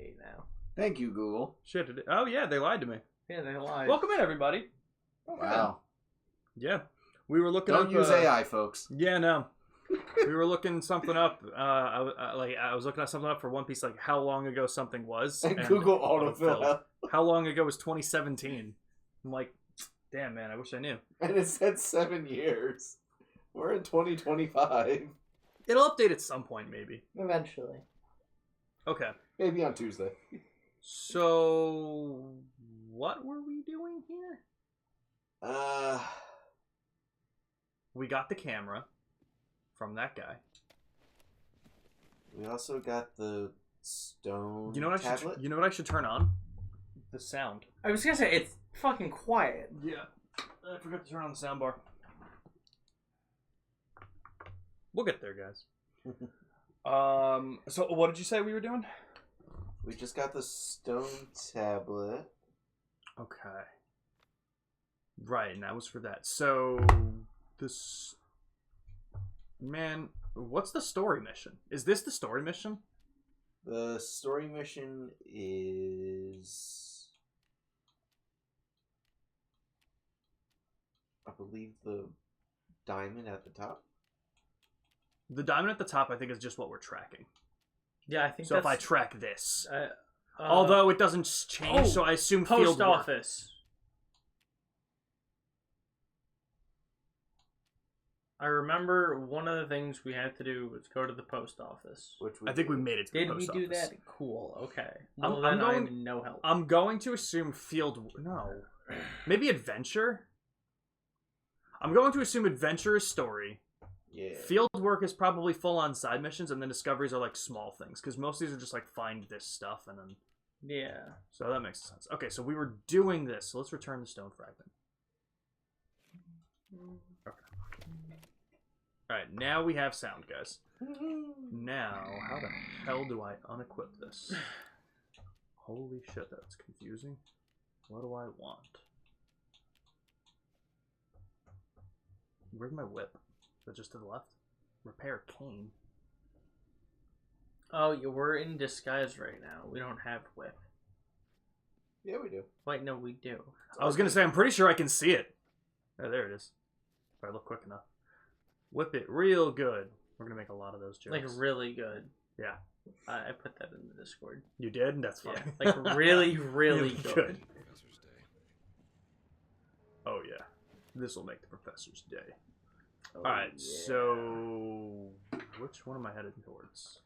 8 now. Thank you, Google. Shit. Oh, yeah, they lied to me. Yeah, they lied. Welcome in, everybody. Wow. Yeah. We were looking Don't up... use AI, folks. Yeah, no. We were looking something up. I was looking at something up for One Piece, like how long ago something was. And Google autofill. How long ago was 2017? I'm like, damn, man, I wish I knew. And it said 7 years. We're in 2025. It'll update at some point, maybe. Eventually. Okay. Maybe on Tuesday. So, what were we doing here? We got the camera from that guy. We also got the stone You know what tablet. you know what I should turn on? The sound. I was gonna say, it's fucking quiet. Yeah. I forgot to turn on the soundbar. We'll get there, guys. So what did you say we were doing? We just got the stone tablet. Okay. Right, and that was for that. So this man, what's the story mission? Is this the story mission? The story mission is, I believe, the diamond at the top. The diamond at the top, I think, is just what we're tracking. Yeah, I think So that's... if I track this, although although it doesn't change, so I assume post field work. office. I remember one of the things we had to do was go to the post office. Which I think we made it to the Did post we do office. that? Cool. Okay. I'm Well, then going- I'm no help. I'm going to assume maybe adventure. I'm going to assume adventure is story. Yeah. Field work is probably full on side missions, and then discoveries are like small things because most of these are just like find this stuff and then. Yeah. So that makes sense. Okay, so we were doing this. So let's return the stone fragment. Okay. All right, now we have sound, guys. Now, how the hell do I unequip this? Holy shit, that's confusing. What do I want? Where's my whip? Is it just to the left? Repair cane. Oh, we're in disguise right now. We don't have whip. Yeah, we do. Wait, no, we do. I was gonna say, I'm pretty sure I can see it. Oh, there it is. If I look quick enough. Whip it real good. We're gonna make a lot of those jokes. Like, really good. Yeah. I put that in the Discord. You did? That's fine. Yeah. Like, really, really good. Oh, yeah. This will make the professor's day. Oh, Alright, yeah. so... which one am I headed towards?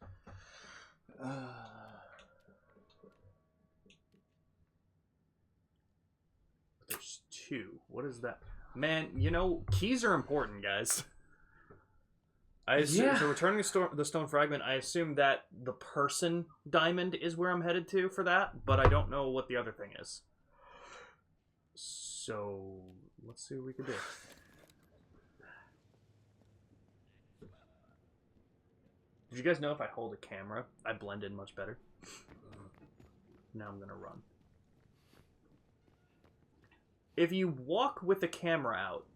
There's two. What is that? Man, you know, keys are important, guys. I assume, Yeah. So returning the stone fragment, I assume that the person diamond is where I'm headed to for that, but I don't know what the other thing is. So, let's see what we can do. Did you guys know if I hold a camera, I blend in much better? Now I'm gonna run. If you walk with the camera out,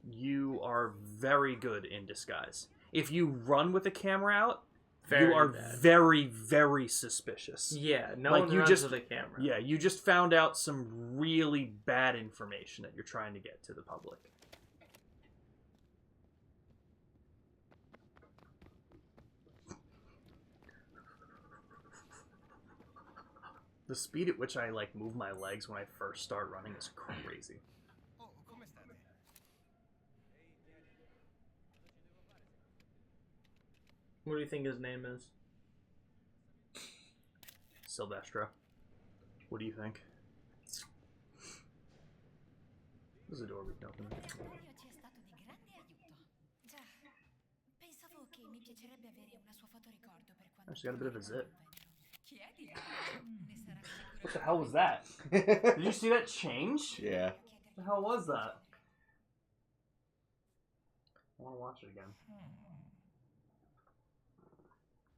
you are very good in disguise. If you run with the camera out, you are very, very suspicious. Yeah, no Like, one you runs just- with a camera. Yeah, you just found out some really bad information that you're trying to get to the public. The speed at which I like move my legs when I first start running is crazy. What do you think his name is? Silvestro. What do you think? There's a door we can open. Oh, she got a bit of a zip. What the hell was that? Did you see that change? Yeah. What the hell was that? I want to watch it again.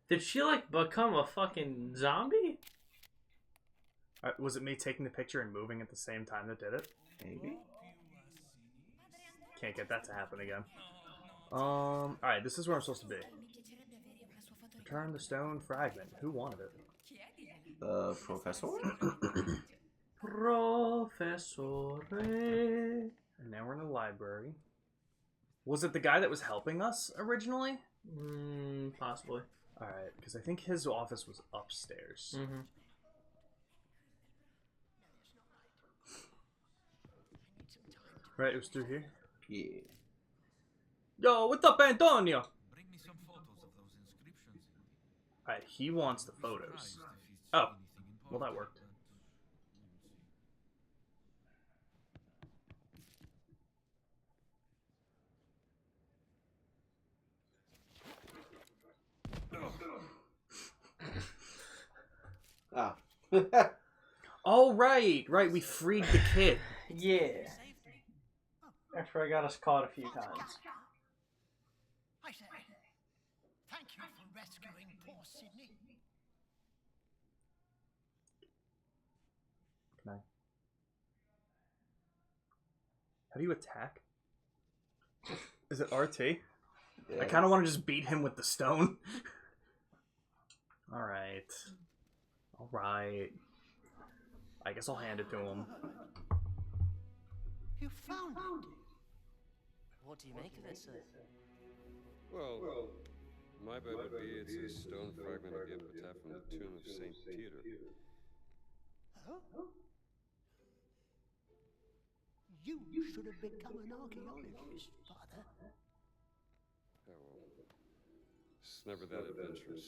Did she, like, become a fucking zombie? Was it me taking the picture and moving at the same time that did it? Maybe. Can't get that to happen again. Alright, this is where I'm supposed to be. Return the stone fragment. Who wanted it? The professor? Professore. And now we're in the library. Was it the guy that was helping us originally? Possibly. Alright, because I think his office was upstairs. Mm-hmm. Right, it was through here. Yeah. Yo, what's up, Antonio? Bring me some photos of those inscriptions. Alright, he wants the photos. Oh, well that worked. Ah. Oh, right, we freed the kid. Yeah. After I got us caught a few times. I say, thank you for rescuing poor Sydney. Can I? How do you attack? Is it RT? Yeah. I kind of want to just beat him with the stone. Alright. Alright. I guess I'll hand it to him. You found it. What do you make of it, sir? Well, my bet would be it's a stone fragment of the epitaph from the tomb of St. Peter. Huh? You should have become an archaeologist, Father. Oh, well. It's never that adventurous.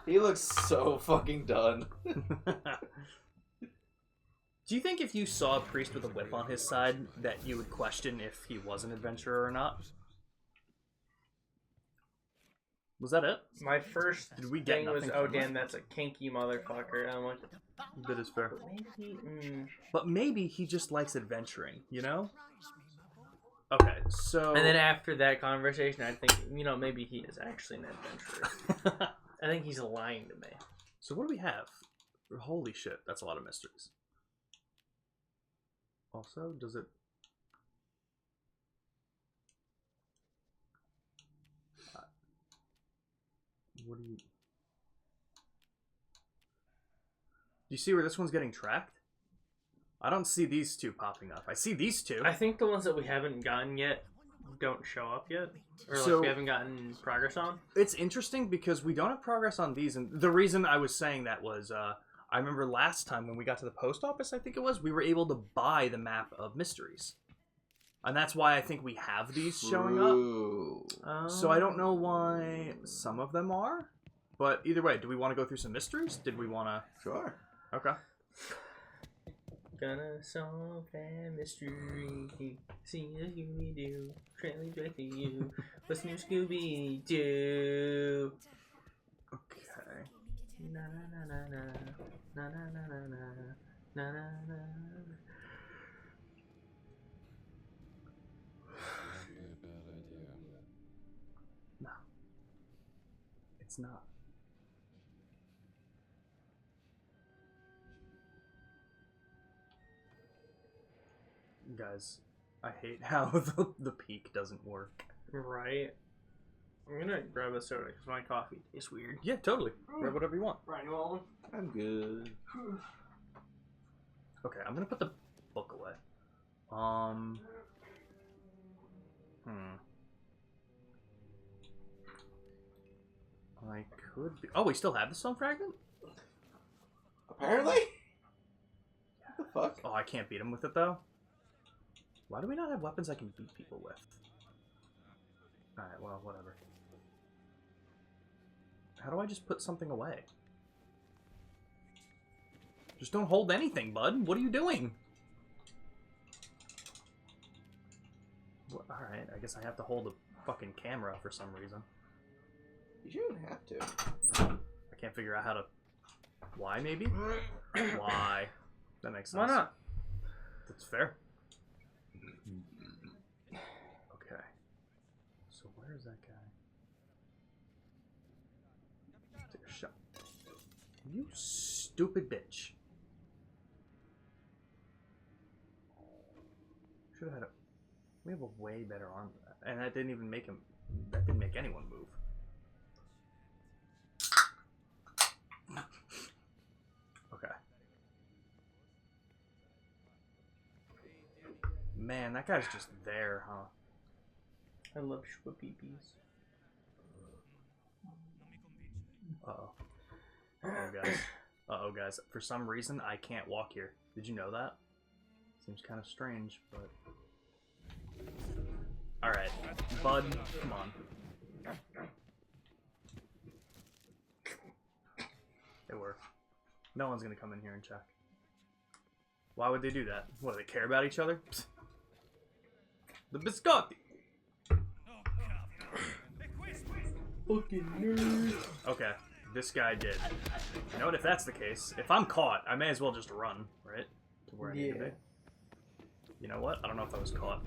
He looks so fucking done. Do you think if you saw a priest with a whip on his side that you would question if he was an adventurer or not? Was that it? My first Did we get thing was, nothing oh from damn, it? that's a kinky motherfucker. And I'm like, That is fair. maybe. But maybe he just likes adventuring, you know? Okay, so... And then after that conversation, I think, maybe he is actually an adventurer. I think he's lying to me. So what do we have? Holy shit, that's a lot of mysteries. Also, does it... What do you... Do you see where this one's getting tracked? I don't see these two popping up. I see these two. I think the ones that we haven't gotten yet don't show up yet. Or So- we haven't gotten progress on. It's interesting because we don't have progress on these, and the reason I was saying that was, I remember last time when we got to the post office, I think it was, we were able to buy the map of mysteries. And that's why I think we have these showing up. Ooh. So I don't know why some of them are, but either way, do we want to go through some mysteries? Did we want to... Sure. Okay. Gonna solve that mystery. See a Scooby-Doo. Trailing back to you. What's new Scooby-Doo? Okay. Na na na na na. Na na na na na. Na na na. That'd be a bad idea. No. It's not. Guys, I hate how the peak doesn't work. Right. I'm gonna grab a soda because my coffee tastes weird. Yeah, totally. Grab whatever you want. Right, you want one? I'm good. Okay, I'm gonna put the book away. I could be... Oh, we still have the stone fragment? Apparently? What the fuck? Oh, I can't beat him with it, though. Why do we not have weapons I can beat people with? Alright, well, whatever. How do I just put something away? Just don't hold anything, bud. What are you doing? Alright, I guess I have to hold a fucking camera for some reason. You shouldn't have to. I can't figure out how to... Why, maybe? Why? That makes sense. Why not? That's fair. Okay. So where is that guy? Take a shot. You stupid bitch. Should have had a... We have a way better arm than that. And that didn't even make him... That didn't make anyone move. Man, that guy's just there, huh? I love Schwappeepees. Uh-oh. Uh-oh, guys. Uh-oh, guys. For some reason, I can't walk here. Did you know that? Seems kind of strange, but... Alright. Bud, come on. It worked. No one's gonna come in here and check. Why would they do that? What, do they care about each other? Psst. The biscotti! Fucking nerd. Okay, this guy did. You know what, if that's the case, if I'm caught, I may as well just run, right? To where I need to be. You know what? I don't know if I was caught.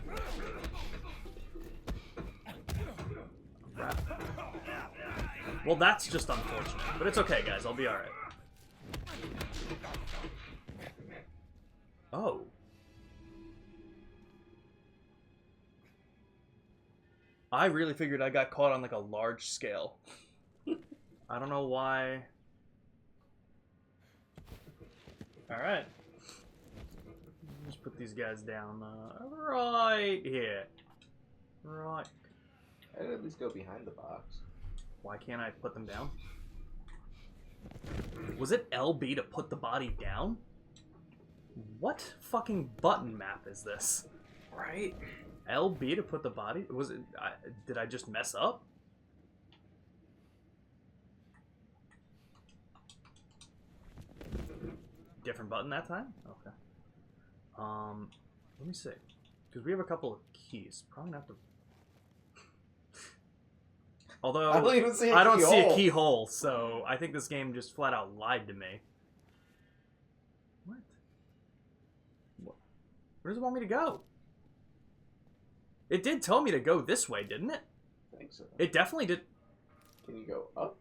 Crap. Well, that's just unfortunate. But it's okay, guys. I'll be alright. Oh. I really figured I got caught on like a large scale. I don't know why. Alright. Just put these guys down right here. Right. I'd at least go behind the box. Why can't I put them down? Was it LB to put the body down? What fucking button map is this? Right? LB to put the body? Was it? Did I just mess up? Different button that time? Okay. Let me see. Because we have a couple of keys. Probably not the... Although, I don't even see a I don't see a keyhole. keyhole, so I think this game just flat out lied to me. What? Where does it want me to go? It did tell me to go this way, didn't it? I think so. It definitely did. Can you go up?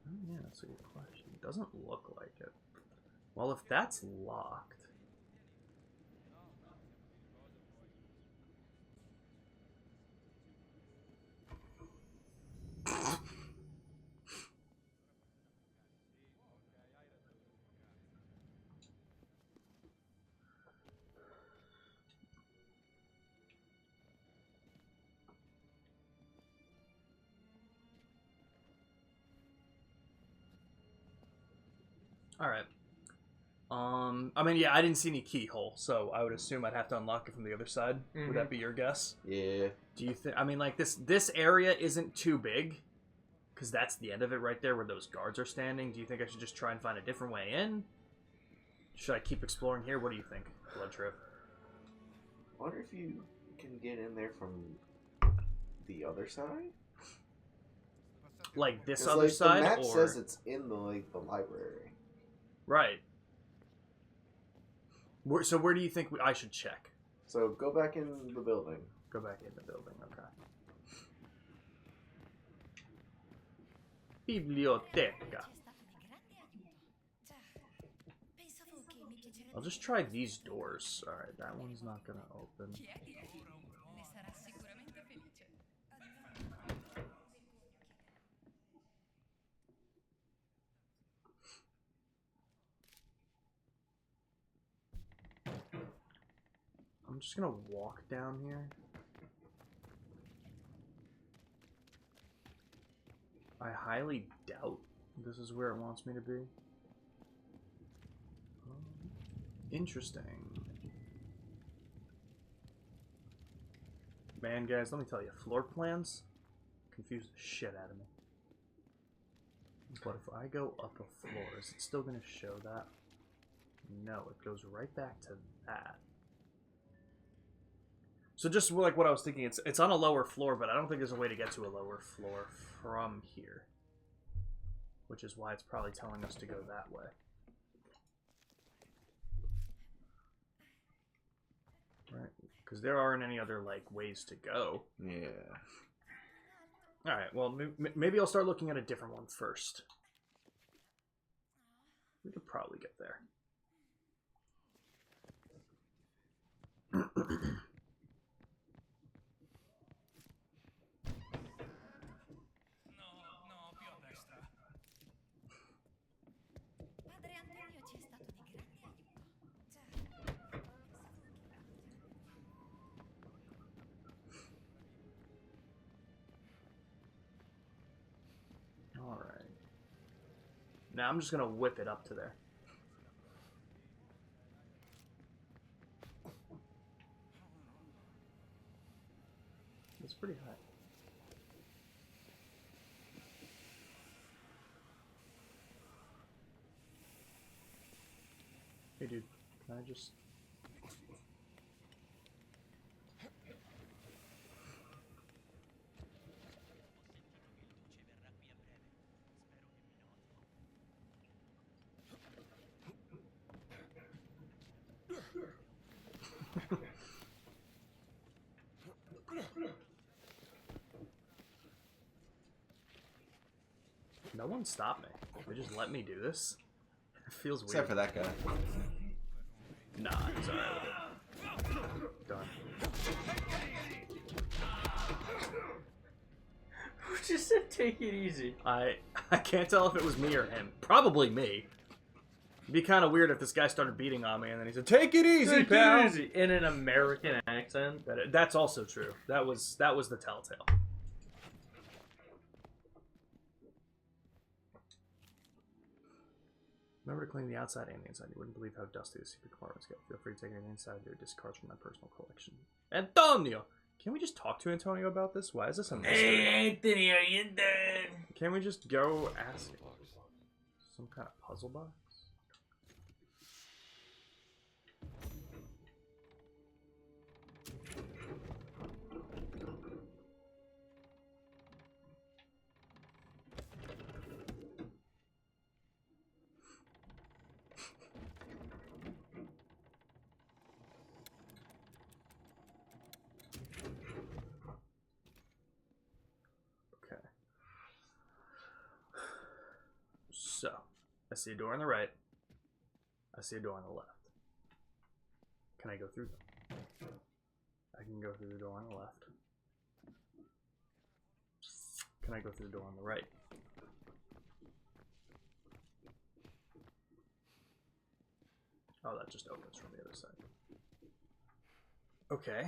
Oh, yeah, that's a good question. It doesn't look like it. Well, if that's locked... Alright. I mean, yeah, I didn't see any keyhole, so I would assume I'd have to unlock it from the other side. Would that be your guess? Yeah. Do you think... I mean, like, this area isn't too big, because that's the end of it right there where those guards are standing. Do you think I should just try and find a different way in? Should I keep exploring here? What do you think, Blood Trip? I wonder if you can get in there from the other side? Like this 'Cause, other like, side, the map or... says it's in the library. Right. So where do you think I should check? So go back in the building. Go back in the building, okay. Biblioteca. I'll just try these doors. Alright, that one's not gonna open. I'm just gonna walk down here. I highly doubt this is where it wants me to be. Interesting. Man, guys, let me tell you, floor plans confuse the shit out of me. But if I go up a floor, is it still gonna show that? No, it goes right back to that. So just like what I was thinking, it's on a lower floor, but I don't think there's a way to get to a lower floor from here. Which is why it's probably telling us to go that way. Right, because there aren't any other, like, ways to go. Yeah. Alright, well, maybe I'll start looking at a different one first. We could probably get there. Now I'm just gonna whip it up to there. It's pretty high. Hey dude, can I just... No one stopped me. They just let me do this. It feels weird. Except for that guy. Nah, he's alright with it. Done. Who just said take it easy? I can't tell if it was me or him. Probably me. It'd be kind of weird if this guy started beating on me and then he said, "Take it easy, Take pal." it easy. In an American accent. That's also true. That was the telltale. Remember to clean the outside and the inside. You wouldn't believe how dusty the secret compartments get. Feel free to take anything inside your discards from my personal collection. Antonio! Can we just talk to Antonio about this? Why is this a mystery? Hey, Anthony, are you done? Can we just go ask some kind of puzzle box? So, I see a door on the right. I see a door on the left. Can I go through them? I can go through the door on the left. Can I go through the door on the right? Oh, that just opens from the other side. Okay.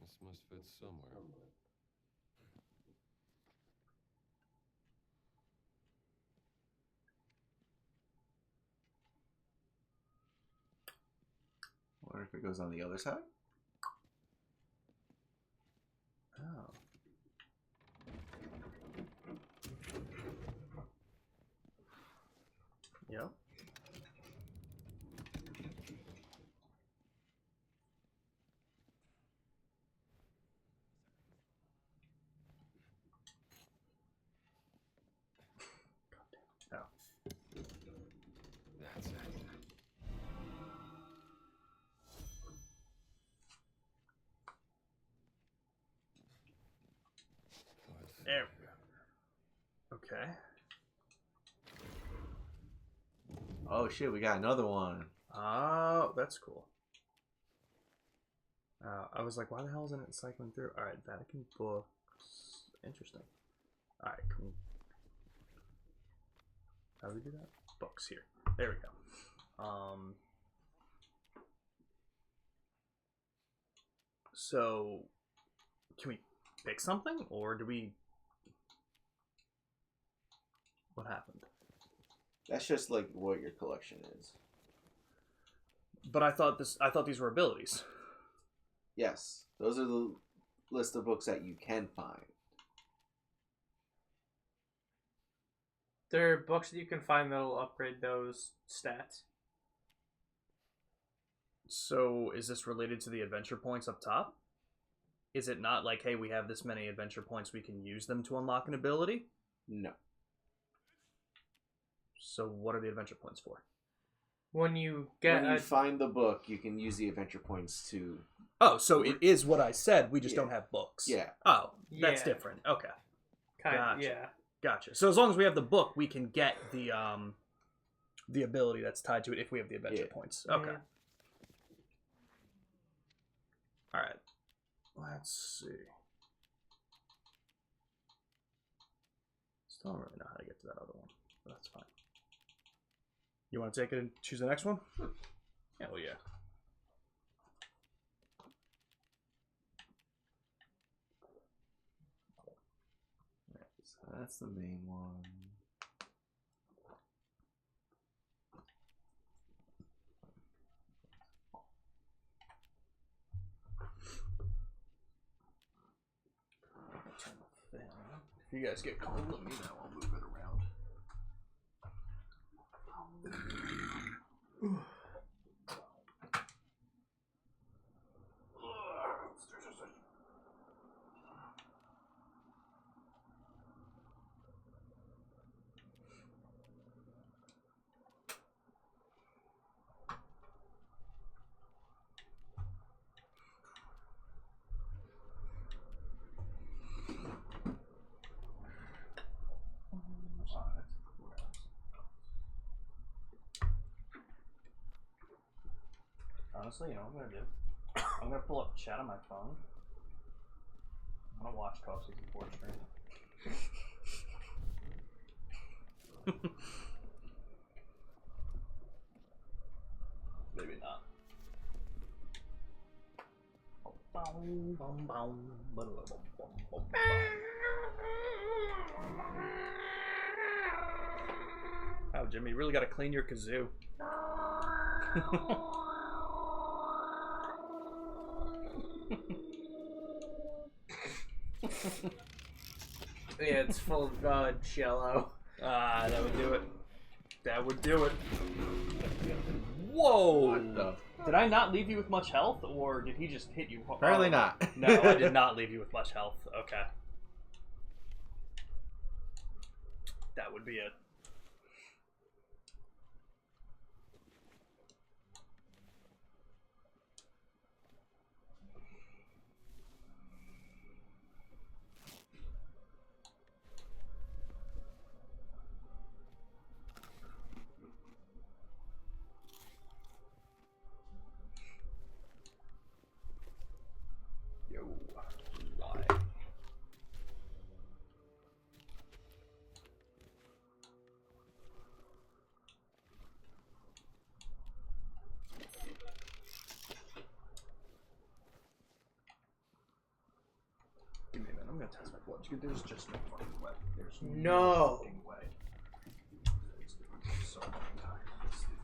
This must fit somewhere. I wonder if it goes on the other side? Oh. Yep. Oh. That's it. There we go. Okay. Oh shit, we got another one. Oh, that's cool. I was like, why the hell isn't it cycling through? Alright, Vatican books. Interesting. Alright, can we... How do we do that? Books here. There we go. So, can we pick something? Or do we... What happened? That's just like what your collection is. But I thought these were abilities. Yes, those are the list of books that you can find. There are books that you can find that'll upgrade those stats. So, is this related to the adventure points up top? Is it not like, hey, we have this many adventure points, we can use them to unlock an ability? No. So, what are the adventure points for? When you get When you find the book, you can use the adventure points to... Oh, so it is what I said, we just Yeah. don't have books. Yeah. Oh, that's Yeah. different. Okay. kind Gotcha. yeah. Gotcha. So as long as we have the book, we can get the ability that's tied to it if we have the adventure Yeah. points. Okay. Mhm. All right. Let's see. Still I don't really know how to get to that other one, but that's fine. You want to take it and choose the next one? Hell yeah. So that's the main one. If you guys get cold, let me know. I'll move it around. Honestly, you know what I'm gonna do? I'm gonna pull up chat on my phone. I'm gonna watch Call of Duty 4 stream. Maybe not. Wow, Jimmy, you really gotta clean your kazoo. Yeah, it's full of jello. Ah, that would do it. That would do it. Whoa! What the? Did I not leave you with much health, or did he just hit you? Apparently not. No, I did not leave you with much health. Okay. That would be it. Yo, lie. Give me a minute. I'm gonna test my blood. There's just no fucking way. There's no fucking way. So fucking tired of this, dude.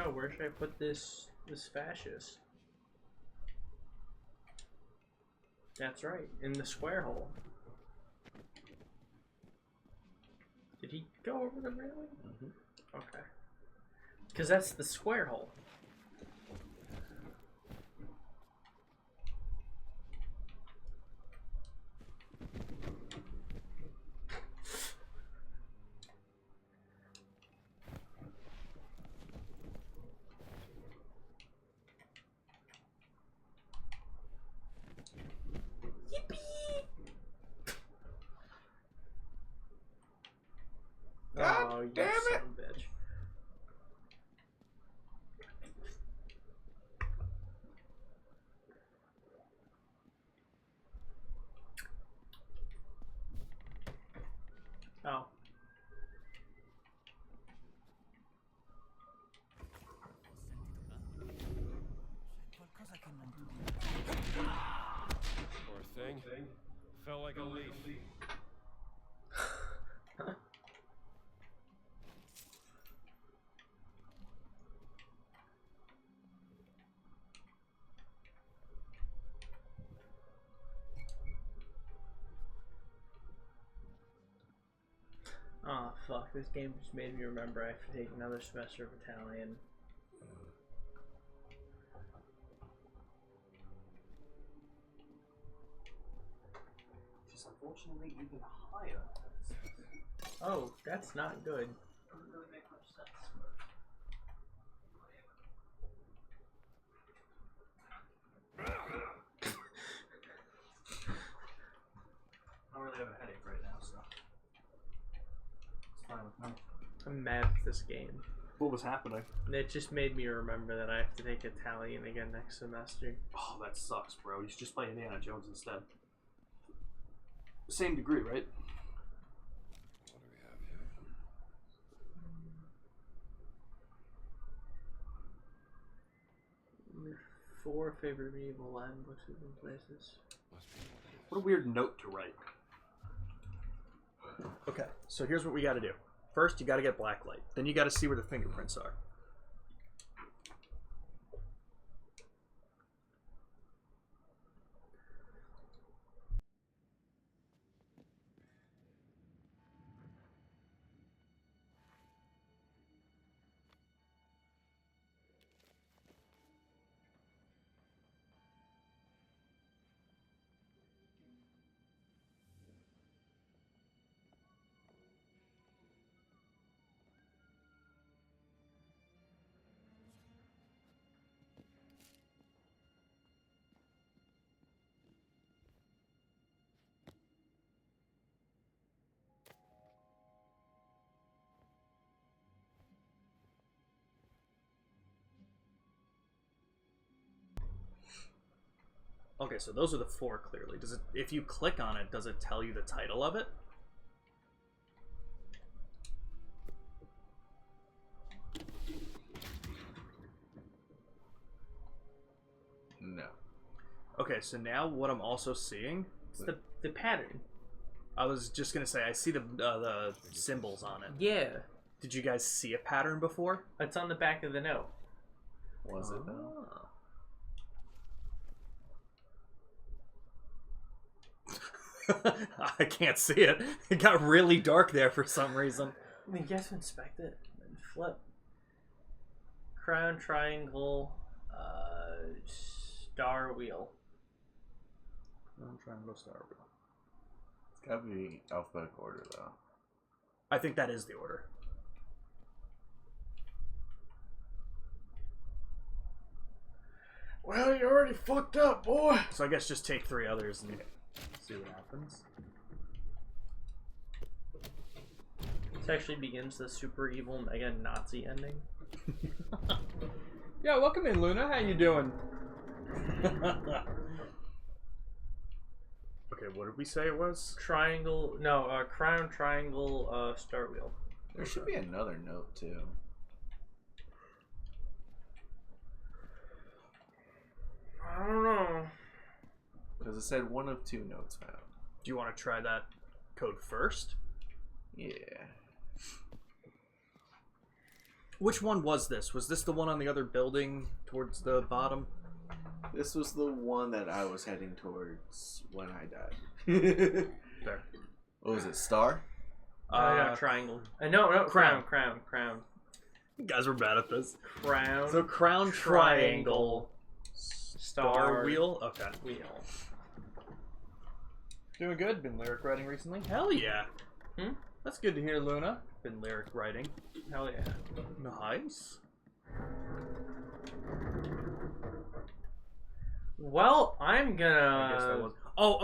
know. Where should I put this fascist? That's right, in the square hole. Did he go over the railing? Mm-hmm. Okay. Because that's the square hole. God damn it! Son of a bitch. Oh. Poor thing. Felt like a leaf. Oh fuck, this game just made me remember I have to take another semester of Italian. Which is unfortunately even higher. Oh, that's not good. Doesn't really make much sense. I don't really have a headache right now, so it's fine with me. I'm mad at this game. What was happening? It just made me remember that I have to take Italian again next semester. Oh, that sucks, bro. You should just play Indiana Jones instead. Same degree, right? What do we have here? 4 favorite medieval Latin books in places. Must be what it is. What a weird note to write. Okay, so here's what we got to do. First, you got to get blacklight. Then you got to see where the fingerprints are. Okay, so those are the 4 clearly. Does it, if you click on it, does it tell you the title of it? No. Okay, so now what I'm also seeing, It's the pattern. I was just gonna say I see the symbols on it. Yeah, Did you guys see a pattern before? it's on the back of the note. Was it though? Oh. I can't see it. It got really dark there for some reason. I mean, you have to inspect it and flip. Crown, triangle, star wheel. I'm trying to go star wheel. It's gotta be alphabetical order though. I think that is the order. Well, you already fucked up, boy. So I guess just take 3 others and see what happens. This actually begins the super evil mega Nazi ending. Yeah, welcome in, Luna. How you doing? Okay, what did we say it was? Triangle, no, crown, triangle, star wheel. There should be another note too. I don't know. Because it said 1 of 2 notes found. Do you want to try that code first? Yeah. Which one was this? Was this the one on the other building towards the bottom? This was the one that I was heading towards when I died. There. What was it? Star? No, triangle. No, Crown. Crown. You guys were bad at this. Crown. So crown, triangle, Star wheel. Okay. Wheel. Doing good. Been lyric writing recently. Hell yeah. That's good to hear, Luna. Been lyric writing. Hell yeah. Nice. Well, I'm gonna. I guess that was. Oh,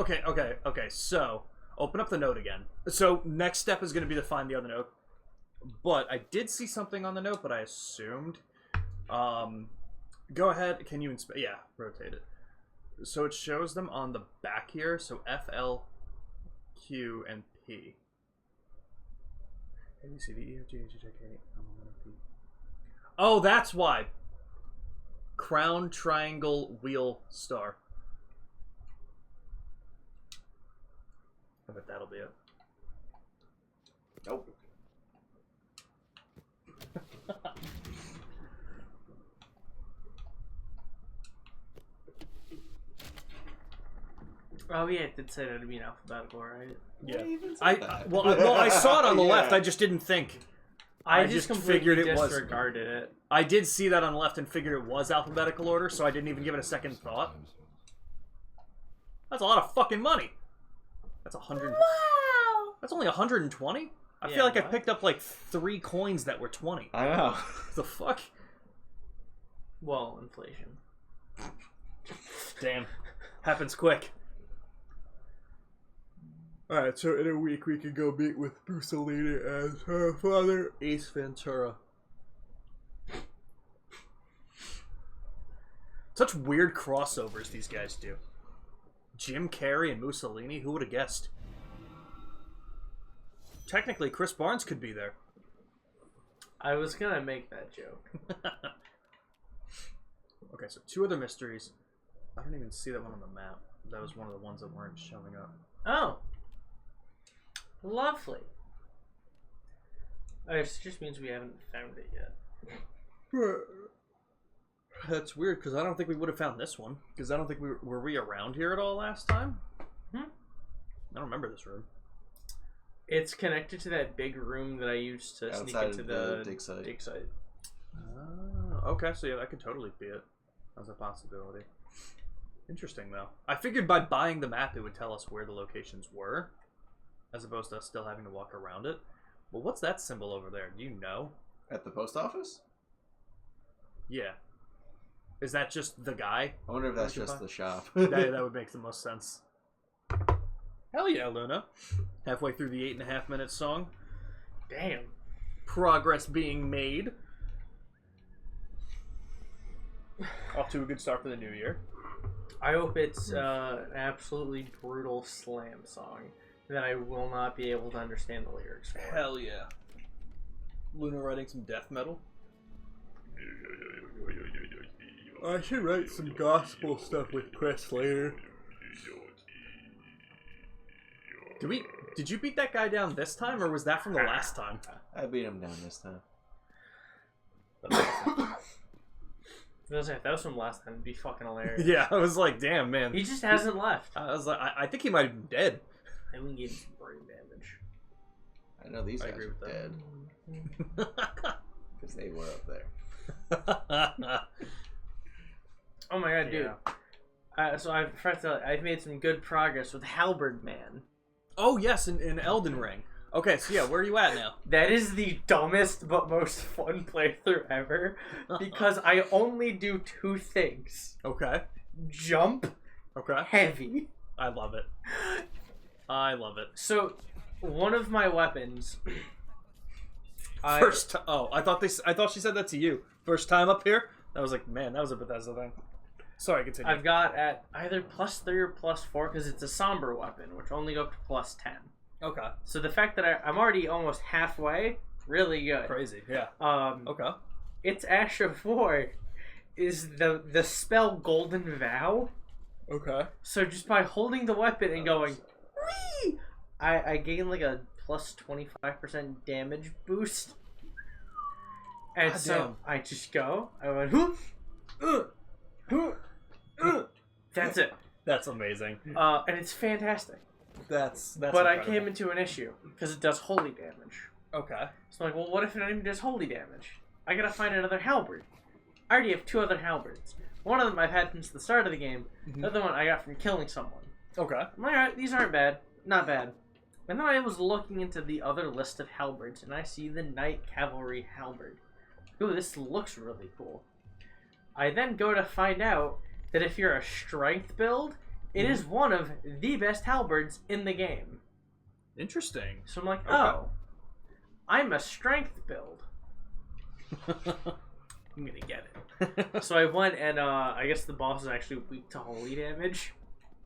okay. So, open up the note again. So, next step is going to be to find the other note. But I did see something on the note, but I assumed. Go ahead. Can you yeah, rotate it. So it shows them on the back here. So F, L, Q, and P. A, B, C, D, E, F, G, H, I, J, K, L, M, N, O, P. Oh, that's why. Crown, triangle, wheel, star. I bet that'll be it. Nope. Oh yeah, it did say that it'd be an alphabetical, right? Yeah. Even said I that. well, I saw it on the left. Yeah. I just didn't think. I just just completely figured it was. disregarded it. I did see that on the left and figured it was alphabetical order, so I didn't even give it a second thought. That's a lot of fucking money. That's 100. Wow. That's only 120. I Yeah, feel like I what? picked up like 3 coins that were 20. I know. The fuck? Well, inflation. Damn. Happens quick. Alright, so in a week we can go meet with Mussolini as her father, Ace Ventura. Such weird crossovers these guys do. Jim Carrey and Mussolini, who would have guessed? Technically, Chris Barnes could be there. I was gonna make that joke. Okay, so 2 other mysteries. I don't even see that one on the map. That was one of the ones that weren't showing up. Oh. Lovely. Oh, it just means we haven't found it yet. That's weird, because I don't think we would have found this one. Because I don't think were we around here at all last time? I don't remember this room. It's connected to that big room that I used to sneak Outside into of the dig site. dig site. Okay, so yeah, that could totally be it. As a possibility. Interesting, though. I figured by buying the map, it would tell us where the locations were, as opposed to us still having to walk around it. But what's that symbol over there? Do you know? At the post office? Yeah. Is that just the guy? I wonder if that's What you just buy? the shop. That would make the most sense. Hell yeah, Luna. Halfway through the 8.5-minute song. Damn. Progress being made. Off to a good start for the new year. I hope it's an absolutely brutal slam song that I will not be able to understand the lyrics for. Hell yeah. Luna writing some death metal. I should write some gospel stuff with Chris later. Did you beat that guy down this time, or was that from the last time? I beat him down this time. If that was from last time, it'd be fucking hilarious. Yeah, I was like, damn, man. He just hasn't left. I was like, I think he might have been dead. And we gave him some brain damage. I know these I guys agree are with that. dead. Because they were up there. Oh my god, dude. Yeah. So I've made some good progress with Halberd Man. Oh, yes, in Elden Ring. Okay, so yeah, where are you at now? That is the dumbest but most fun playthrough ever. Because I only do 2 things. Okay. Jump, Okay. heavy. I love it. I love it. So, one of my weapons... I thought she said that to you. First time up here? I was like, man, that was a Bethesda thing. Sorry, continue. I've got at either +3 or +4 because it's a somber weapon, which only go up to +10. Okay. So the fact that I'm already almost halfway, really good. Crazy, yeah. Okay. Its Ash of War is the spell Golden Vow. Okay. So just by holding the weapon and going, whee! I gain like a +25% damage boost. And God so damn. I just go. I went, "Hoo, hoo, hoo." That's it. That's amazing. And it's fantastic. That's But incredible. I came into an issue because it does holy damage. Okay. So I'm like, well, what if it only does holy damage? I gotta find another halberd. I already have 2 other halberds. One of them I've had since the start of the game. The other one I got from killing someone. Okay. I'm like, alright, these aren't bad. Not bad. And then I was looking into the other list of halberds, and I see the Knight Cavalry halberd. Ooh, this looks really cool. I then go to find out that if you're a strength build, it is one of the best halberds in the game. Interesting. So I'm like, Okay. oh, I'm a strength build. I'm gonna get it. So I went and I guess the boss is actually weak to holy damage.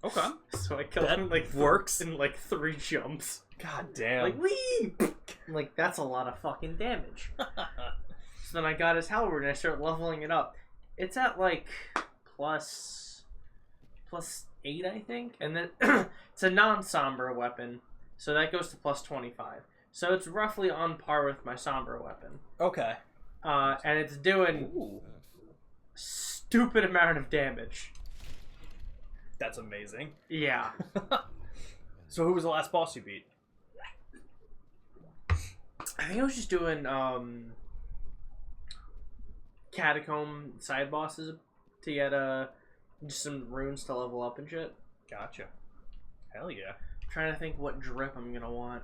Okay. So I killed That him like works. in like 3 jumps. God damn. Like wee! Like that's a lot of fucking damage. So then I got his halberd and I started leveling it up. It's at like plus 8, I think, and then it's a non-somber weapon, so that goes to plus 25. So it's roughly on par with my somber weapon. Okay. And it's doing Ooh. stupid amount of damage. That's amazing. Yeah. So who was the last boss you beat? I think I was just doing catacomb side bosses to get just some runes to level up and shit. Gotcha. Hell yeah. I'm trying to think what drip I'm gonna want.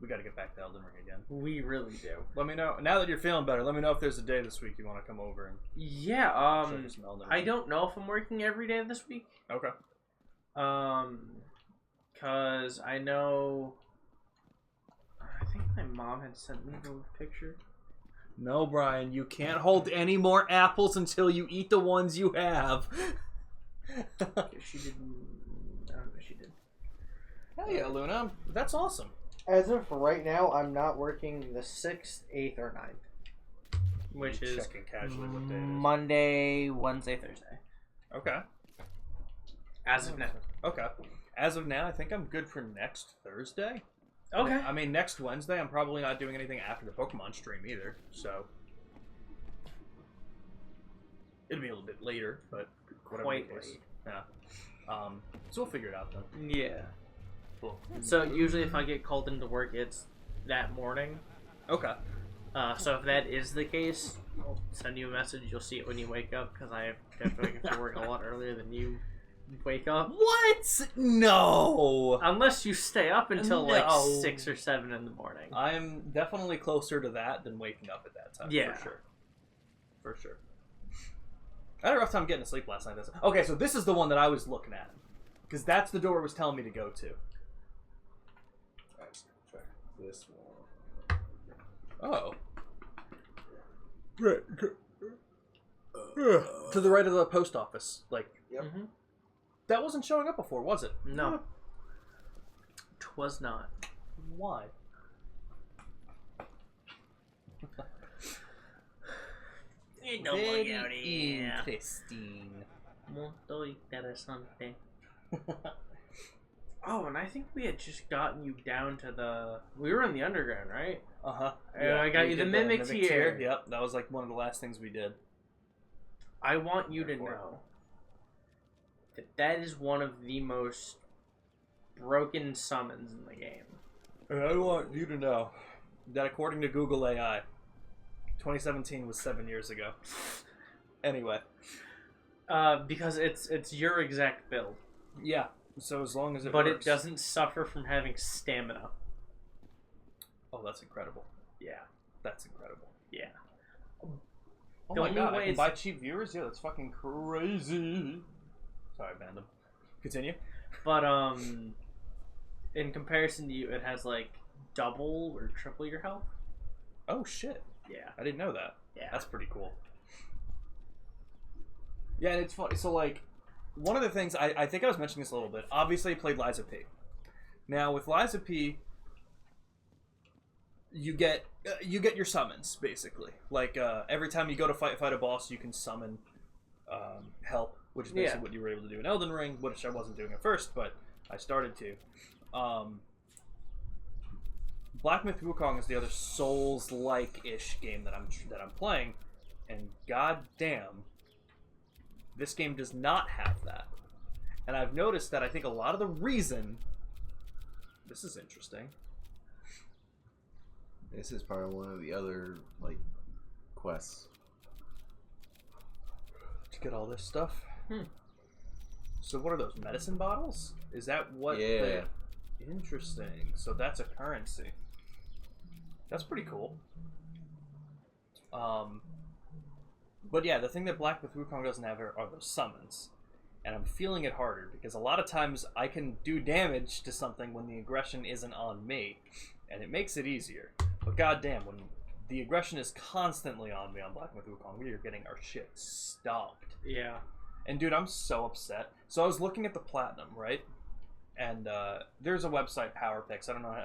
We gotta get back to Elden Ring again. We really do. Let me know, now that you're feeling better, let me know if there's a day this week you want to come over and Yeah, show me some Elden I Ring. don't know if I'm working every day this week. Okay. Cause I know I think my mom had sent me the picture. No, Brian, you can't hold any more apples until you eat the ones you have. She didn't. I don't know if she did. Hell yeah, Luna. That's awesome. As of right now, I'm not working the 6th, 8th, or 9th. Which is checking casually what day it is. Monday, Wednesday, Thursday. Okay. As of now. Okay. As of now, I think I'm good for next Thursday. Okay. I mean, next Wednesday, I'm probably not doing anything after the Pokemon stream either, so it'll be a little bit later, but whatever Quite the case. late. Yeah. So we'll figure it out then. Yeah. Cool. So usually if I get called into work, it's that morning. Okay. So if that is the case, I'll send you a message. You'll see it when you wake up because I definitely have to work a lot earlier than you wake up. What? No. Unless you stay up until No. like 6 or 7 in the morning. I'm definitely closer to that than waking up at that time. Yeah. For sure. For sure. I had a rough time getting to sleep last night. Okay, so this is the one that I was looking at. Because that's the door it was telling me to go to. Let's check this one. Oh. Right. To the right of the post office. Like, Yep. Mhm. that wasn't showing up before, was it? No. 'Twas not. Why? Interesting. Molto interessante. Oh, and I think we had just gotten you down to the... We were in the underground, right? Uh-huh. And I got we you the did Mimic Tier. Yep, that was like one of the last things we did. I want you to Therefore. know that that is one of the most broken summons in the game. And I want you to know that according to Google AI, 2017 was 7 years ago. Anyway. Because it's your exact build. Yeah, so as long as it But works. it doesn't suffer from having stamina. Oh, that's incredible. Yeah. That's incredible. Yeah. Oh The my only god, way I can it's- buy cheap viewers? Yeah, that's fucking crazy. Sorry, Bandom. Continue. But, in comparison to you, it has, like, double or triple your health. Oh shit. Yeah. I didn't know that. Yeah. That's pretty cool. Yeah, and it's funny. So, like, one of the things, I think I was mentioning this a little bit. Obviously, I played Liza P. Now, with Liza P, you get your summons, basically. Like, every time you go to fight a boss, you can summon help, which is basically what you were able to do in Elden Ring, which I wasn't doing at first, but I started to. Black Myth Wukong is the other Souls-like-ish game that I'm playing, and goddamn, this game does not have that. And I've noticed that I think a lot of the reason... This is interesting. This is probably one of the other, like, quests. To get all this stuff. So what are those, medicine bottles? Is that what... Yeah. Interesting. So that's a currency. That's pretty cool. But yeah, the thing that Black Myth Wukong doesn't have are those summons. And I'm feeling it harder, because a lot of times I can do damage to something when the aggression isn't on me, and it makes it easier. But goddamn, when the aggression is constantly on me on Black Myth Wukong, we are getting our shit stomped. Yeah. And dude, I'm so upset. So I was looking at the Platinum, right? And there's a website, PowerPix. I don't know,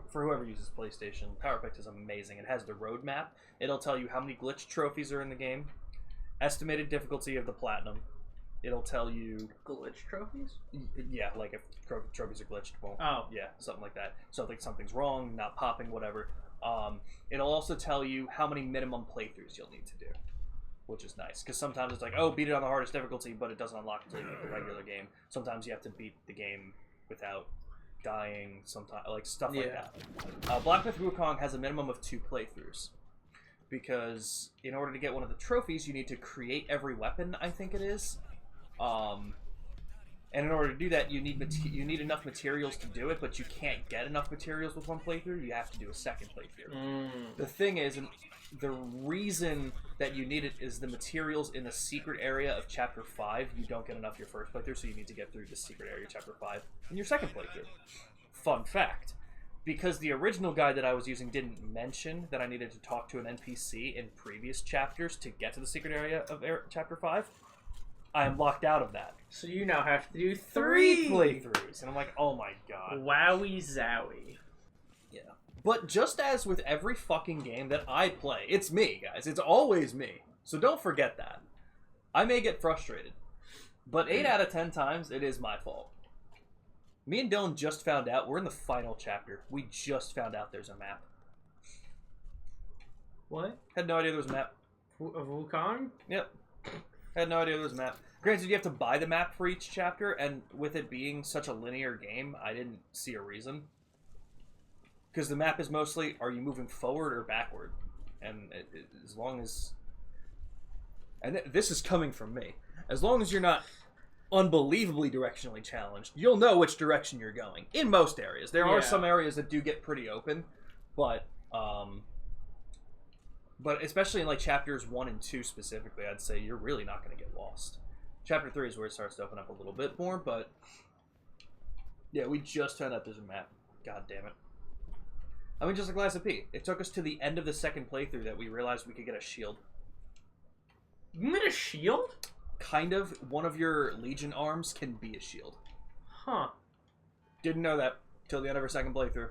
for whoever uses PlayStation, PowerPix is amazing. It has the roadmap. It'll tell you how many glitch trophies are in the game, estimated difficulty of the Platinum. It'll tell you... Glitch trophies? Yeah, like if trophies are glitched, well, yeah, something like that. So like something's wrong, not popping, whatever. It'll also tell you how many minimum playthroughs you'll need to do, which is nice. Because sometimes it's like, oh, beat it on the hardest difficulty, but it doesn't unlock until you beat the regular game. Sometimes you have to beat the game without dying, sometimes, like stuff like that. Black Myth Wukong has a minimum of 2 playthroughs. Because in order to get one of the trophies, you need to create every weapon, I think it is. And in order to do that, you need enough materials to do it, but you can't get enough materials with one playthrough. You have to do a second playthrough. The thing is, the reason that you need it is the materials in the secret area of Chapter 5. You don't get enough your first playthrough, so you need to get through the secret area of Chapter 5 in your second playthrough. Fun fact. Because the original guide that I was using didn't mention that I needed to talk to an NPC in previous chapters to get to the secret area of Chapter 5, I am locked out of that. So you now have to do 3 playthroughs. And I'm like, oh my god. Wowie zowie. Yeah. But just as with every fucking game that I play, it's me, guys. It's always me. So don't forget that. I may get frustrated, but 8 out of 10 times, it is my fault. Me and Dylan just found out. We're in the final chapter. We just found out there's a map. What? Had no idea there was a map. Of Wukong? Yep. Had no idea there was a map. Granted, you have to buy the map for each chapter, and with it being such a linear game, I didn't see a reason. Because the map is mostly, are you moving forward or backward? And as long as... And this is coming from me. As long as you're not unbelievably directionally challenged, you'll know which direction you're going. In most areas. There are some areas that do get pretty open, but especially in like chapters 1 and 2 specifically, I'd say you're really not going to get lost. Chapter 3 is where it starts to open up a little bit more, but yeah, we just found out there's a map. God damn it. I mean, just like Lies of P. It took us to the end of the second playthrough that we realized we could get a shield. You made a shield? Kind of. One of your Legion arms can be a shield. Huh. Didn't know that till the end of our second playthrough.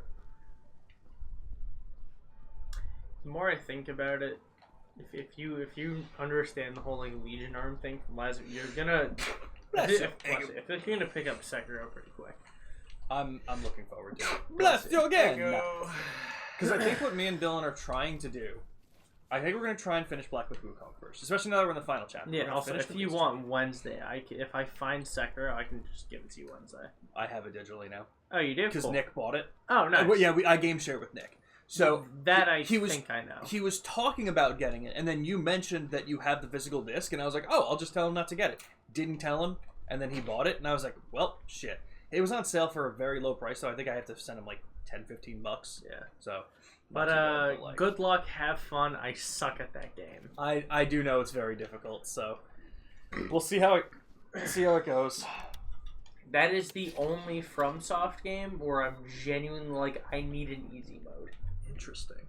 The more I think about it, if you understand the whole like Legion arm thing from Lies of, you're gonna if you're gonna pick up Sekiro pretty quick. I'm looking forward to it. Bless you again. Because I think what me and Dylan are trying to do, I think we're going to try and finish Black Myth Wukong first, especially now that we're in the final chapter. Yeah, also, if you want Wednesday, if I find Sekiro, I can just give it to you Wednesday. I have it digitally now. Oh, you do? Because cool. Nick bought it. Oh, nice. I game share with Nick. So that I think I know. He was talking about getting it, and then you mentioned that you have the physical disc, and I was like, oh, I'll just tell him not to get it. Didn't tell him, and then he bought it, and I was like, well, shit. It was on sale for a very low price, so I think I have to send him like $10-15. Yeah. So, but good luck, have fun. I suck at that game. I do know it's very difficult, so we'll see how it goes. That is the only FromSoft game where I'm genuinely like, I need an easy mode. Interesting.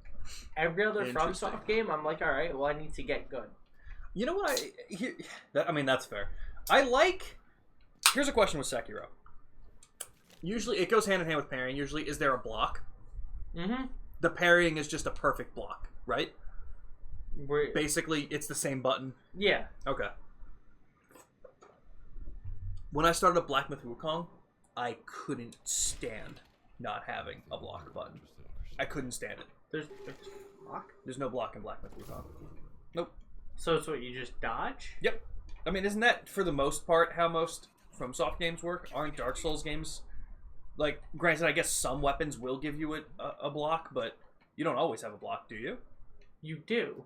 Every other FromSoft game, I'm like, all right, well, I need to get good. You know what? That's fair. Here's a question with Sekiro. Usually, it goes hand in hand with parrying. Usually, is there a block? Mm-hmm. The parrying is just a perfect block, right? Basically, it's the same button. Yeah. Okay. When I started up Black Myth Wukong, I couldn't stand not having a block button. I couldn't stand it. There's block. There's no block in Black Myth Wukong. Nope. So it's what you just dodge. Yep. I mean, isn't that for the most part how most FromSoft games work? Aren't Dark Souls games like? Granted, I guess some weapons will give you a block, but you don't always have a block, do you? You do.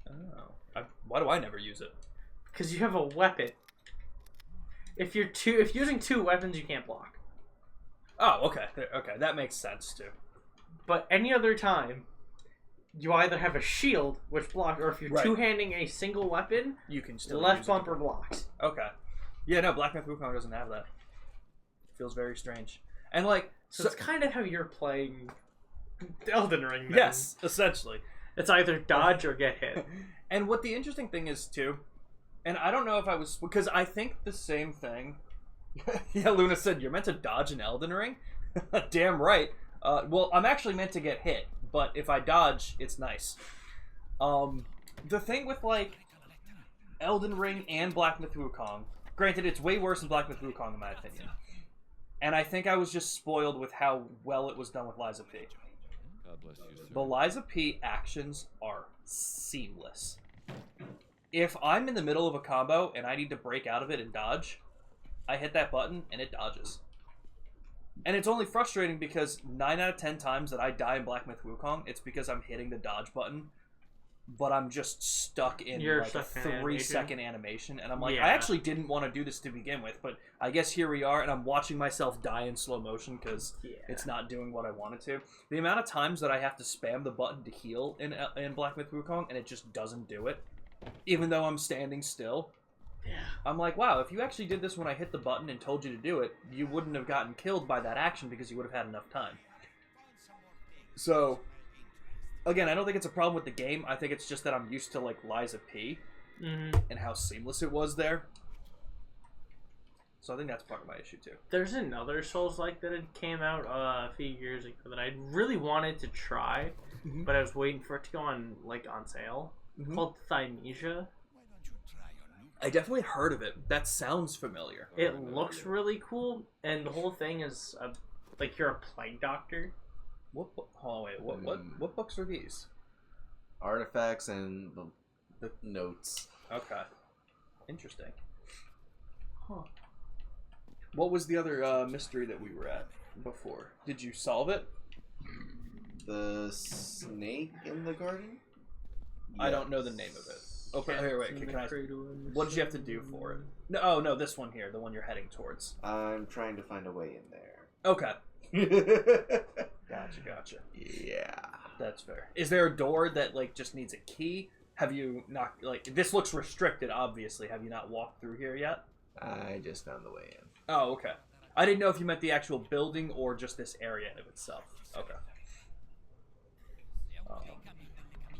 Oh. Why do I never use it? Because you have a weapon. If you're using two weapons, you can't block. Oh, okay. Okay, that makes sense too. But any other time, you either have a shield, which blocks, or if you're Right. two-handing a single weapon, You can still left use bumper blocks. it. Okay. Yeah, no, Black Myth Wukong doesn't have that. It feels very strange. And like, So it's kind of how you're playing Elden Ring. Then. yes, essentially. It's either dodge or get hit. And what the interesting thing is too, and I don't know if I was, because I think the same thing. Yeah, Luna said you're meant to dodge in Elden Ring. Damn right. Well, I'm actually meant to get hit, but if I dodge, it's nice. The thing with like Elden Ring and Black Myth Wukong, granted, it's way worse than Black Myth Wukong in my opinion. And I think I was just spoiled with how well it was done with Liza P. God bless you, sir. The Liza P actions are seamless. If I'm in the middle of a combo and I need to break out of it and dodge, I hit that button and it dodges. And it's only frustrating because 9 out of 10 times that I die in Black Myth Wukong, it's because I'm hitting the dodge button, but I'm just stuck in You're like stuck a in 3-second animation. And I'm like, Yeah. I actually didn't want to do this to begin with, but I guess here we are, and I'm watching myself die in slow motion because it's not doing what I wanted to. The amount of times that I have to spam the button to heal in Black Myth Wukong, and it just doesn't do it, even though I'm standing still. Yeah. I'm like, wow, if you actually did this when I hit the button and told you to do it, you wouldn't have gotten killed by that action because you would have had enough time. So, again, I don't think it's a problem with the game. I think it's just that I'm used to, like, Liza P. And how seamless it was there. So I think that's part of my issue, too. There's another Souls-like that had came out a few years ago that I really wanted to try, but I was waiting for it to go on sale. Called Thymesia. I definitely heard of it. That sounds familiar. It looks really cool, and the whole thing is like you're a plague doctor. What books are these? Artifacts and the notes. Okay. Interesting. Huh. What was the other mystery that we were at before? Did you solve it? The snake in the garden? I don't know the name of it. Okay, here, wait. Can I? What did you have to do for it? No, oh no, this one here, the one you're heading towards. I'm trying to find a way in there. Okay. Gotcha. Yeah. That's fair. Is there a door that like just needs a key? Have you not like this looks restricted? Obviously, have you not walked through here yet? I just found the way in. Oh, okay. I didn't know if you meant the actual building or just this area of itself. Okay.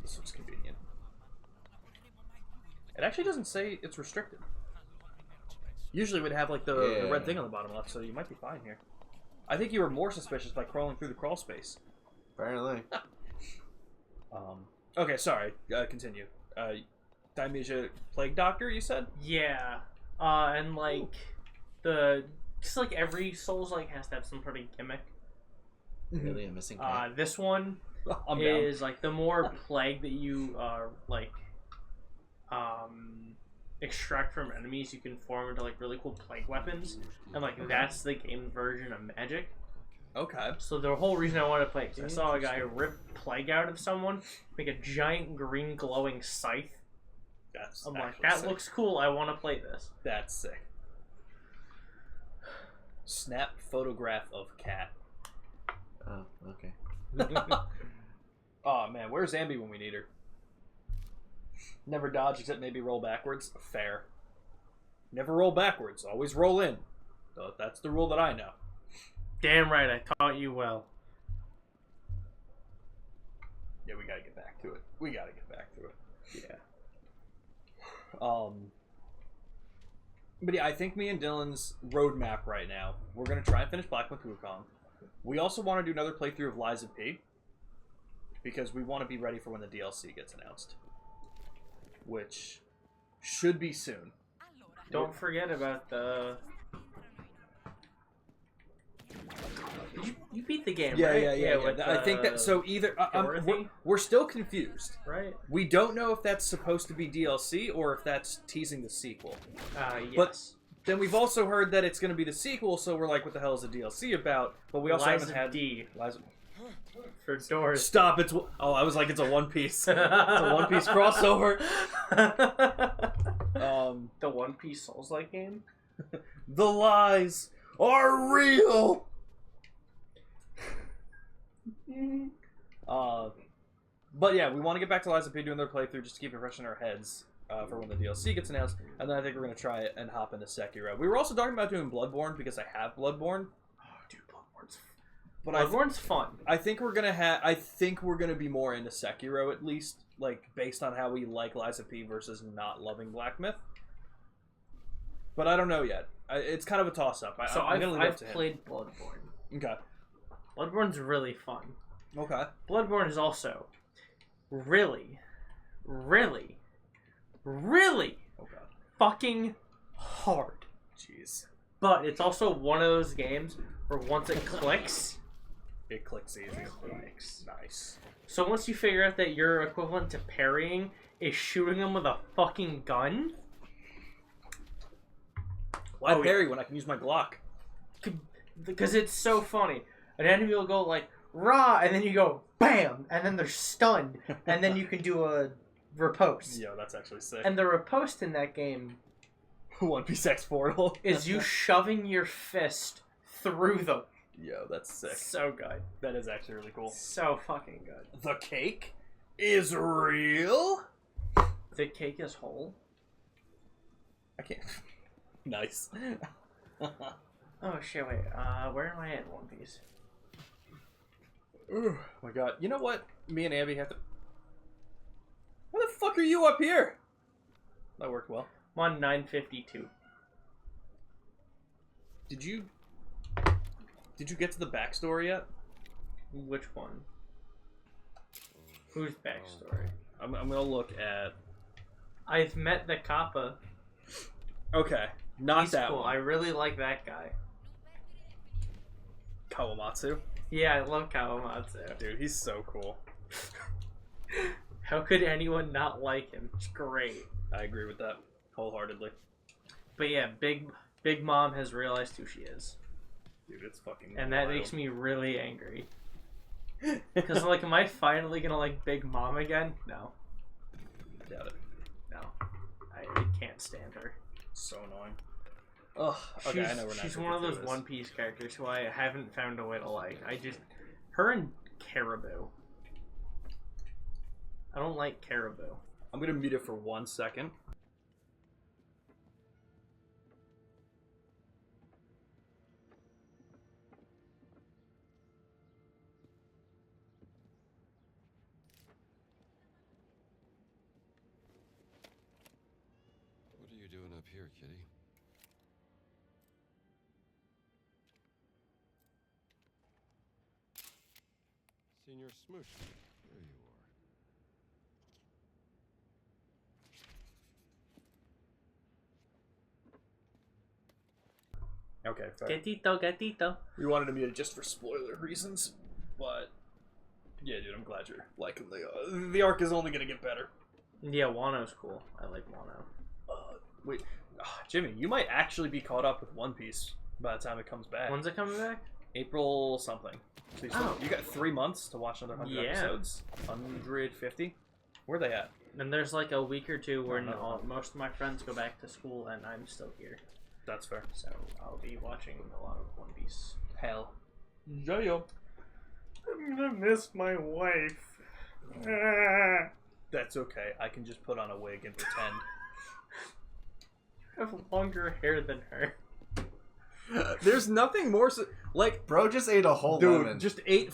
This looks convenient. It actually doesn't say it's restricted. Usually it would have like the red thing on the bottom left, so you might be fine here. I think you were more suspicious by crawling through the crawl space. Apparently. Okay, sorry. Continue. Thymesia Plague Doctor, you said? Yeah, and like just like every Souls like has to have some sort of gimmick. Really, a missing cat? This one I'm is like the more plague that you extract from enemies, you can form into like really cool plague weapons, and like that's the game's version of magic. Okay. So the whole reason I wanted to play, because I saw a guy rip plague out of someone, make a giant green glowing scythe. I'm like, that sick. looks cool. I want to play this. That's sick. Snap photograph of cat. Oh, okay. Oh man, where's Zambi when we need her? Never dodge except maybe roll backwards. Fair. Never roll backwards. Always roll in. So that's the rule that I know. Damn right, I taught you well. Yeah, we gotta get back to it. Yeah. But yeah, I think me and Dylan's roadmap right now, we're gonna try and finish Black Myth Wukong. We also want to do another playthrough of Liza P. Because we want to be ready for when the DLC gets announced. Which should be soon. Don't forget about the... You beat the game, Yeah, right? yeah. with, I think that so either Dorothy? we're still confused. Right. We don't know if that's supposed to be DLC or if that's teasing the sequel. Yes. But then we've also heard that it's going to be the sequel, so we're like, what the hell is the DLC about? But we also Liza haven't had D Liza. for doors. Stop! I was like, it's a One Piece. It's a One Piece crossover. The One Piece Souls-like game. The lies are real. But yeah, we want to get back to Liza P doing their playthrough just to keep it fresh in our heads for when the DLC gets announced, and then I think we're gonna try it and hop into Sekiro. We were also talking about doing Bloodborne because I have Bloodborne. Oh, dude, Bloodborne's. But Bloodborne's fun. I think we're gonna have. I think we're gonna be more into Sekiro at least, like based on how we like Liza P versus not loving Black Myth. But I don't know yet. It's kind of a toss-up. I've played Bloodborne. Okay. Bloodborne's really fun. Okay. Bloodborne is also really, really, really Okay. fucking hard. Jeez. But it's also one of those games where once it clicks, It clicks easy. clicks. Nice. So once you figure out that your equivalent to parrying is shooting them with a fucking gun, Why Oh, parry when I can use my Glock? because it's so funny. An enemy will go like rah, and then you go bam, and then they're stunned, and then you can do a riposte. Yo, that's actually sick. And the riposte in that game One Piece X Portal is you shoving your fist through them. Yo, that's sick. So good. That is actually really cool. So fucking good. The cake is real. The cake is whole. I can't. Nice. Oh shit! Wait. Where am I in One Piece? Oh my god. You know what? Me and Abby have to. Why the fuck are you up here? That worked well. I'm on 952. Did you get to the backstory yet? Which one? Whose backstory? I'm gonna look at. I've met the Kappa. Okay, not He's that cool. one. I really like that guy. Kawamatsu. Yeah, I love Kawamatsu. Dude, he's so cool. How could anyone not like him? It's great. I agree with that wholeheartedly. But yeah, Big Mom has realized who she is. Dude, it's fucking. And that wild. makes me really angry. Because, like, am I finally gonna like Big Mom again? No. Doubt it. No. I can't stand her. So annoying. Ugh. Okay, I know we're not. She's gonna one of get those through this. One Piece characters who I haven't found a way to like. Her and Caribou. I don't like Caribou. I'm gonna mute it for 1 second. What are you doing up here, kitty? Senior Smoosh, there you are. Okay, fair. Gatito. We wanted to mute it just for spoiler reasons, but yeah, dude, I'm glad you're liking the arc is only gonna get better. Yeah, Wano's cool. I like Wano. Wait, Jimmy, you might actually be caught up with One Piece by the time it comes back. When's it coming back? April something. So Oh. you got 3 months to watch another 100 Yeah. episodes. 150. Where they at? And there's like a week or two where no. most of my friends go back to school and I'm still here. That's fair. So I'll be watching a lot of One Piece. Hell. Yeah. I'm gonna miss my wife. That's okay. I can just put on a wig and pretend. I have longer hair than her. There's nothing more like, Bro just ate a whole dude, lemon. just ate.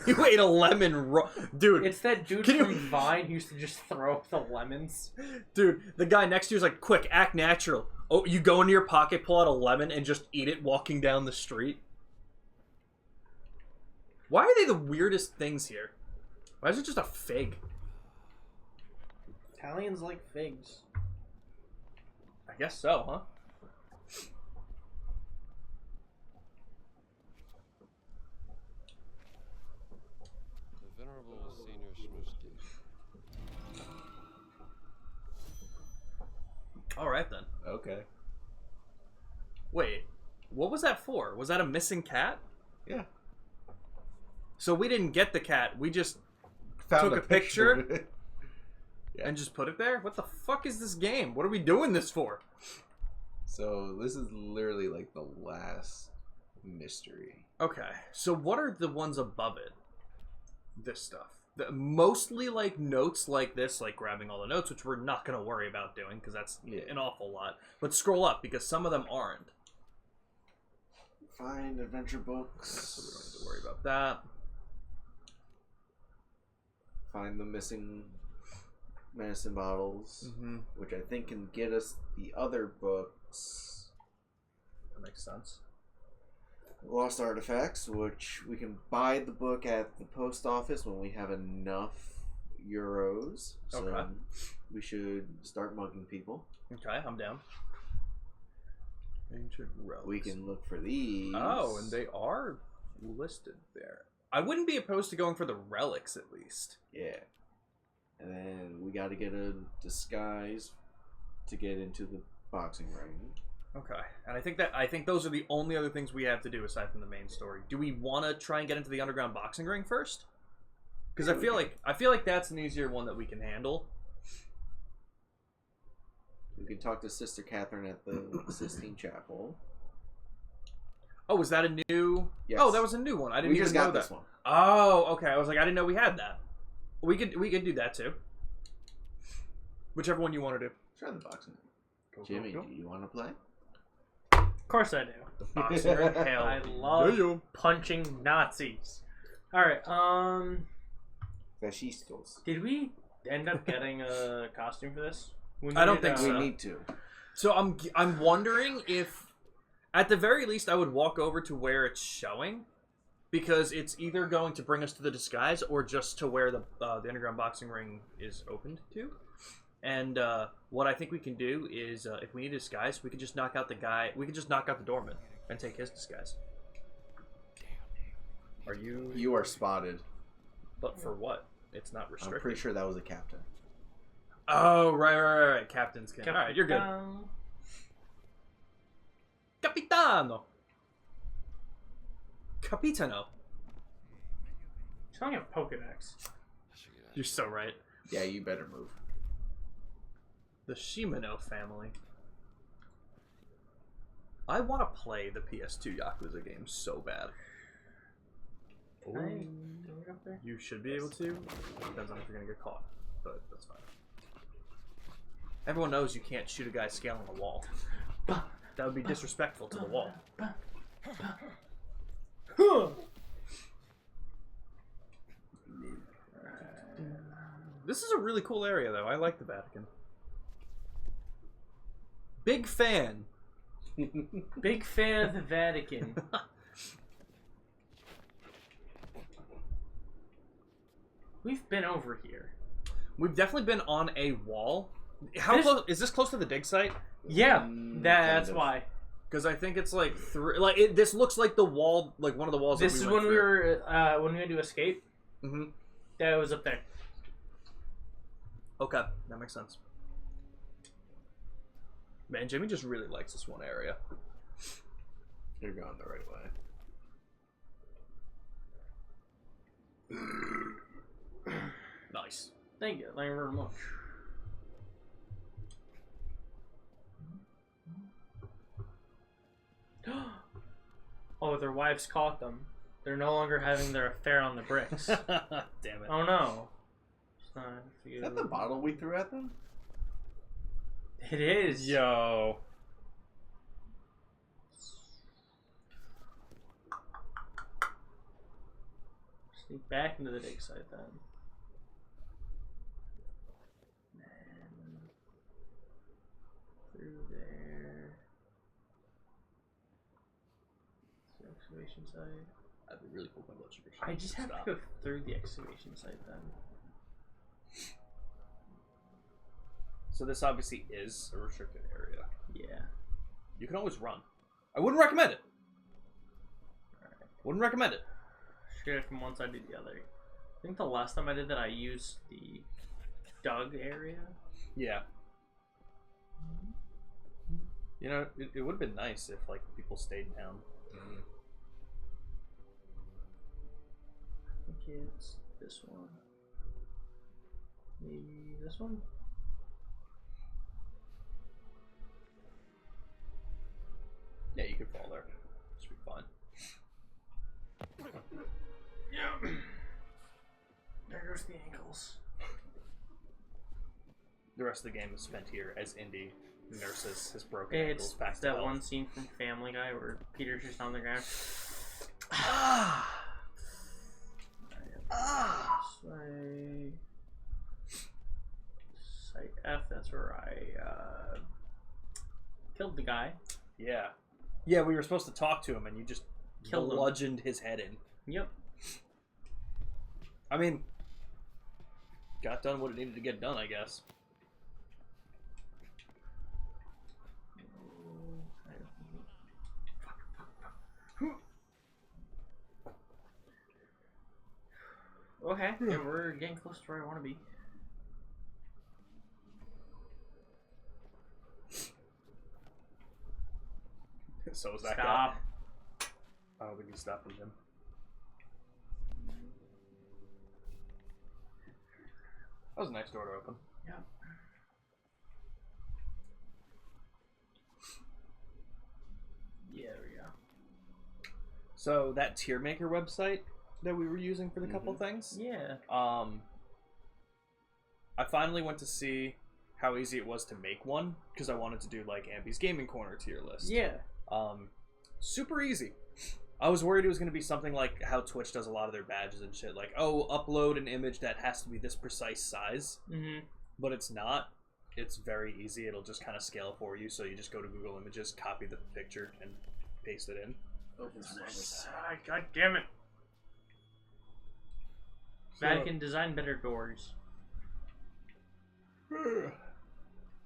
You ate a lemon raw, dude. It's that dude Can you- from Vine who used to just throw up the lemons. Dude, the guy next to you is like, quick, act natural. Oh, you go into your pocket, pull out a lemon, and just eat it walking down the street. Why are they the weirdest things here? Why is it just a fig? Italians like figs. I guess so, huh? Honorable Senior Schmooski. All right then. Okay. Wait, what was that for? Was that a missing cat? Yeah. So we didn't get the cat. We just Found Took a picture? of it. Yeah. and just put it there. What the fuck is this game? What are we doing this for? So this is literally like the last mystery. Okay, so what are the ones above it? This stuff. Mostly like notes like this, like grabbing all the notes, which we're not going to worry about doing because that's an awful lot. But scroll up because some of them aren't. Find adventure books. So we don't need to worry about that. Find the missing medicine bottles, Mm-hmm. which I think can get us the other books. That makes sense. Lost artifacts, which we can buy the book at the post office when we have enough euros. So Okay. we should start mugging people. Okay, I'm down. Ancient relics. We can look for these. Oh, and they are listed there. I wouldn't be opposed to going for the relics at least. Yeah. And then we got to get a disguise to get into the boxing ring. Okay, and I think those are the only other things we have to do aside from the main story. Do we want to try and get into the underground boxing ring first? Because I feel like that's an easier one that we can handle. We can talk to Sister Catherine at the Sistine Chapel. Oh, was that a new? Yes. Oh, that was a new one. I didn't We even just know got that. this one. Oh, okay. I was like, I didn't know we had that. We could do that too. Whichever one you want to do. Try the boxing ring. Go, Jimmy, go, go. do you want to play? Of course I do. The boxing ring. Hell, I love yeah. punching Nazis. Alright, Fascistos. did we end up getting a costume for this? I don't think We so. need to. So I'm wondering if, at the very least, I would walk over to where it's showing, because it's either going to bring us to the disguise or just to where the underground boxing ring is opened to. And what I think we can do is, if we need a disguise, we can just knock out the guy. We can just knock out the doorman and take his disguise. Are you? You are spotted. But for what? It's not restricted. I'm pretty sure that was a captain. Oh, right. Captain's can. All right, you're good. Capitano. Capitano. He's calling it Pokedex. You're so right. Yeah, you better move. The Shimano family. I want to play the PS2 Yakuza game so bad. Can I do it up there? You should be able to. Depends on if you're gonna get caught, but that's fine. Everyone knows you can't shoot a guy scaling a wall. That would be disrespectful to the wall. This is a really cool area, though. I like the Vatican. Big fan. Big fan of the Vatican. We've been over here. We've definitely been on a wall. How This- close is this? Close to the dig site? Yeah, Mm, that's kind of. why. Because I think it's like three. Like this looks like the wall, like one of the walls. This that is we went when we through. were when we had to escape. Mm-hmm. That was up there. Okay, that makes sense. Man, Jimmy just really likes this one area. You're going the right way. Nice. Thank you very much. Oh, their wives caught them. They're no longer having their affair on the bricks. Damn it. Oh no. It's not for you. Is that the bottle we threw at them? It is. Yo. Sneak back into the dig site then. And through there. It's the excavation site. That'd be really cool if my blood sugar I just have to go through the excavation site then. So this obviously is a restricted area. Yeah. You can always run. I wouldn't recommend it. Wouldn't recommend it. Shoot it from one side to the other. I think the last time I did that, I used the Doug area. Yeah. You know, it would have been nice if like people stayed down. I think it's this one. Maybe this one? Yeah, you could fall there. Should be fine. Yeah. There goes the ankles. The rest of the game is spent here as Indy nurses his broken ankles It's back to that health. one scene from Family Guy where Peter's just on the ground. Site F, that's where I killed the guy. Yeah. Yeah, we were supposed to talk to him and you just Killed him. bludgeoned his head in. Yep. I mean, got done what it needed to get done, I guess. Okay, yeah, we're getting close to where I want to be. So is that Stop. guy? I don't think he's stopping him. That was a nice door to open. Yeah. Yeah, there we go. So that tier maker website that we were using for the couple things, Yeah. I finally went to see how easy it was to make one because I wanted to do like Ambi's Gaming Corner tier list. Yeah. Super easy. I was worried it was going to be something like how Twitch does a lot of their badges and shit, like, oh, upload an image that has to be this precise size. Mm-hmm. But it's not. It's very easy. It'll just kind of scale for you. So you just go to Google Images, copy the picture, and paste it in. God damn it. Vatican design better doors.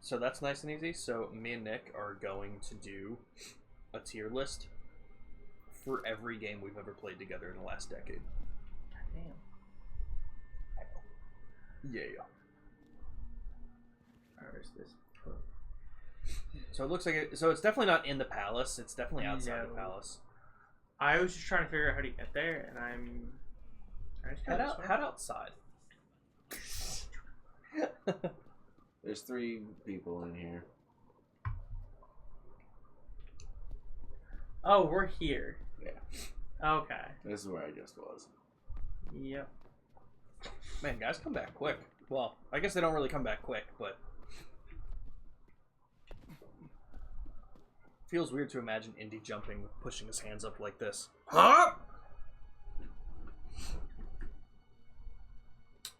So that's nice and easy. So me and Nick are going to do a tier list for every game we've ever played together in the last decade. God damn. Yeah. Where is this? So it looks like it. So it's definitely not in the palace. It's definitely outside the No. palace. I was just trying to figure out how to get there, and I just Head outside. There's 3 people in here. Oh, we're here. Yeah. Okay. This is where I just was. Yep. Man, guys come back quick. Well, I guess they don't really come back quick, but feels weird to imagine Indy jumping, pushing his hands up like this. Huh?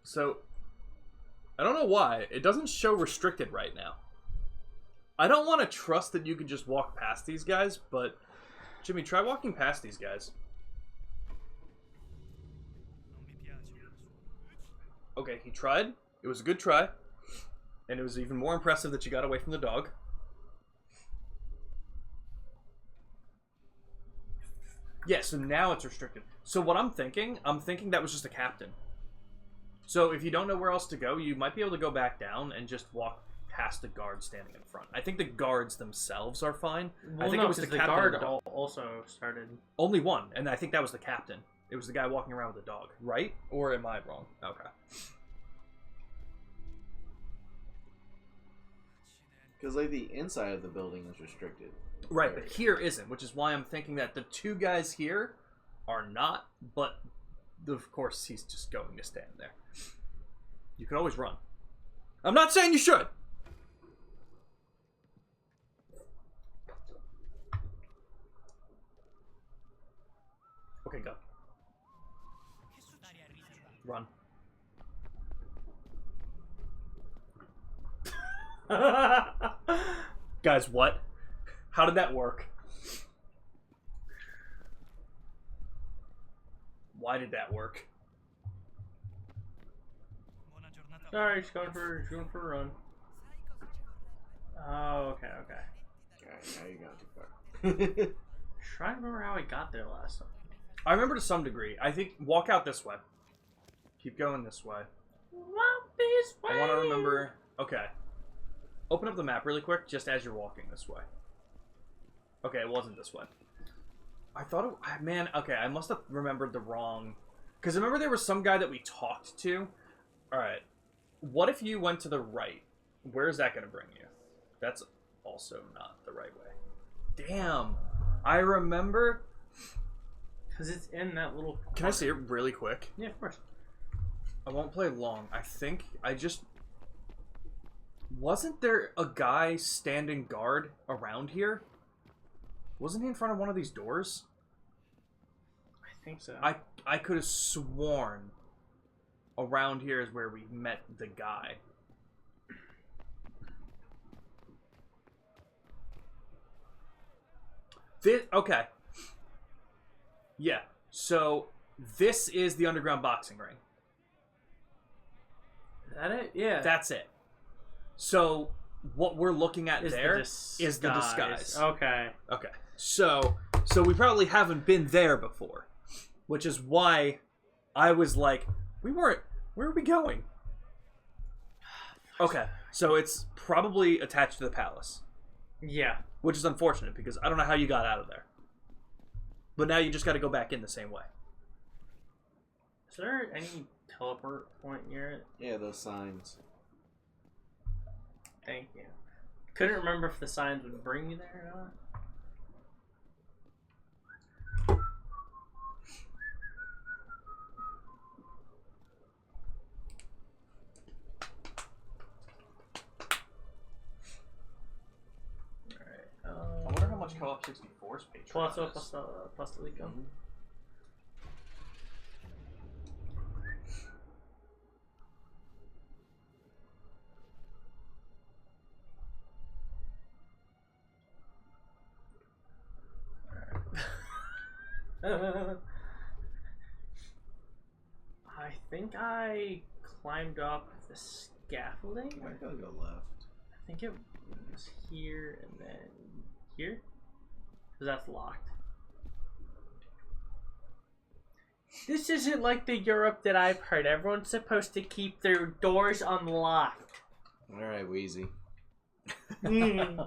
So, I don't know why. It doesn't show restricted right now. I don't want to trust that you can just walk past these guys, but Jimmy, try walking past these guys. Okay, he tried. It was a good try. And it was even more impressive that you got away from the dog. Yeah, so now it's restricted. So what I'm thinking that was just a captain. So if you don't know where else to go, you might be able to go back down and just walk past the guard standing in front. I think the guards themselves are fine. Well, I think no, it was the 'cause the captain guard of the dog. also started. Only one, and I think that was the captain. It was the guy walking around with the dog, right? Or am I wrong? Okay. Because, like, the inside of the building is restricted. Right, but here isn't, which is why I'm thinking that the 2 guys here are not, but of course he's just going to stand there. You can always run. I'm not saying you should! Okay, go. Run. Guys, what? How did that work? Why did that work? Sorry, she's going for a run. Oh, okay. Alright, now you're going too far. Trying to remember how I got there last time. I remember to some degree. I think walk out this way. Keep going this way. This way. I want to remember. Okay. Open up the map really quick, just as you're walking this way. Okay, it wasn't this way. I thought it... Man, okay, I must have remembered the wrong... Because remember there was some guy that we talked to? Alright. What if you went to the right? Where is that going to bring you? That's also not the right way. Damn. I remember... Because it's in that little... Can I see it really quick? Yeah, of course. I won't play long. I think I just... Wasn't there a guy standing guard around here? Wasn't he in front of one of these doors? I think so. I could have sworn around here is where we met the guy. Okay. Yeah. So this is the underground boxing ring. Is that it? Yeah. That's it. So what we're looking at is there the is the disguise. Okay. Okay. So we probably haven't been there before, which is why I was like, we weren't. Where are we going? Okay. So it's probably attached to the palace. Yeah. Which is unfortunate because I don't know how you got out of there. But now you just got to go back in the same way. Is there any teleport point near it? Yeah, those signs. Thank you. Couldn't remember if the signs would bring you there or not. I wonder how much Co-op 64's Patreon is. Pastelico. I think I climbed up the scaffolding. Why gotta go left? I think it was here and then here? Because that's locked. This isn't like the Europe that I've heard. Everyone's supposed to keep their doors unlocked. Alright, Wheezy. Okay.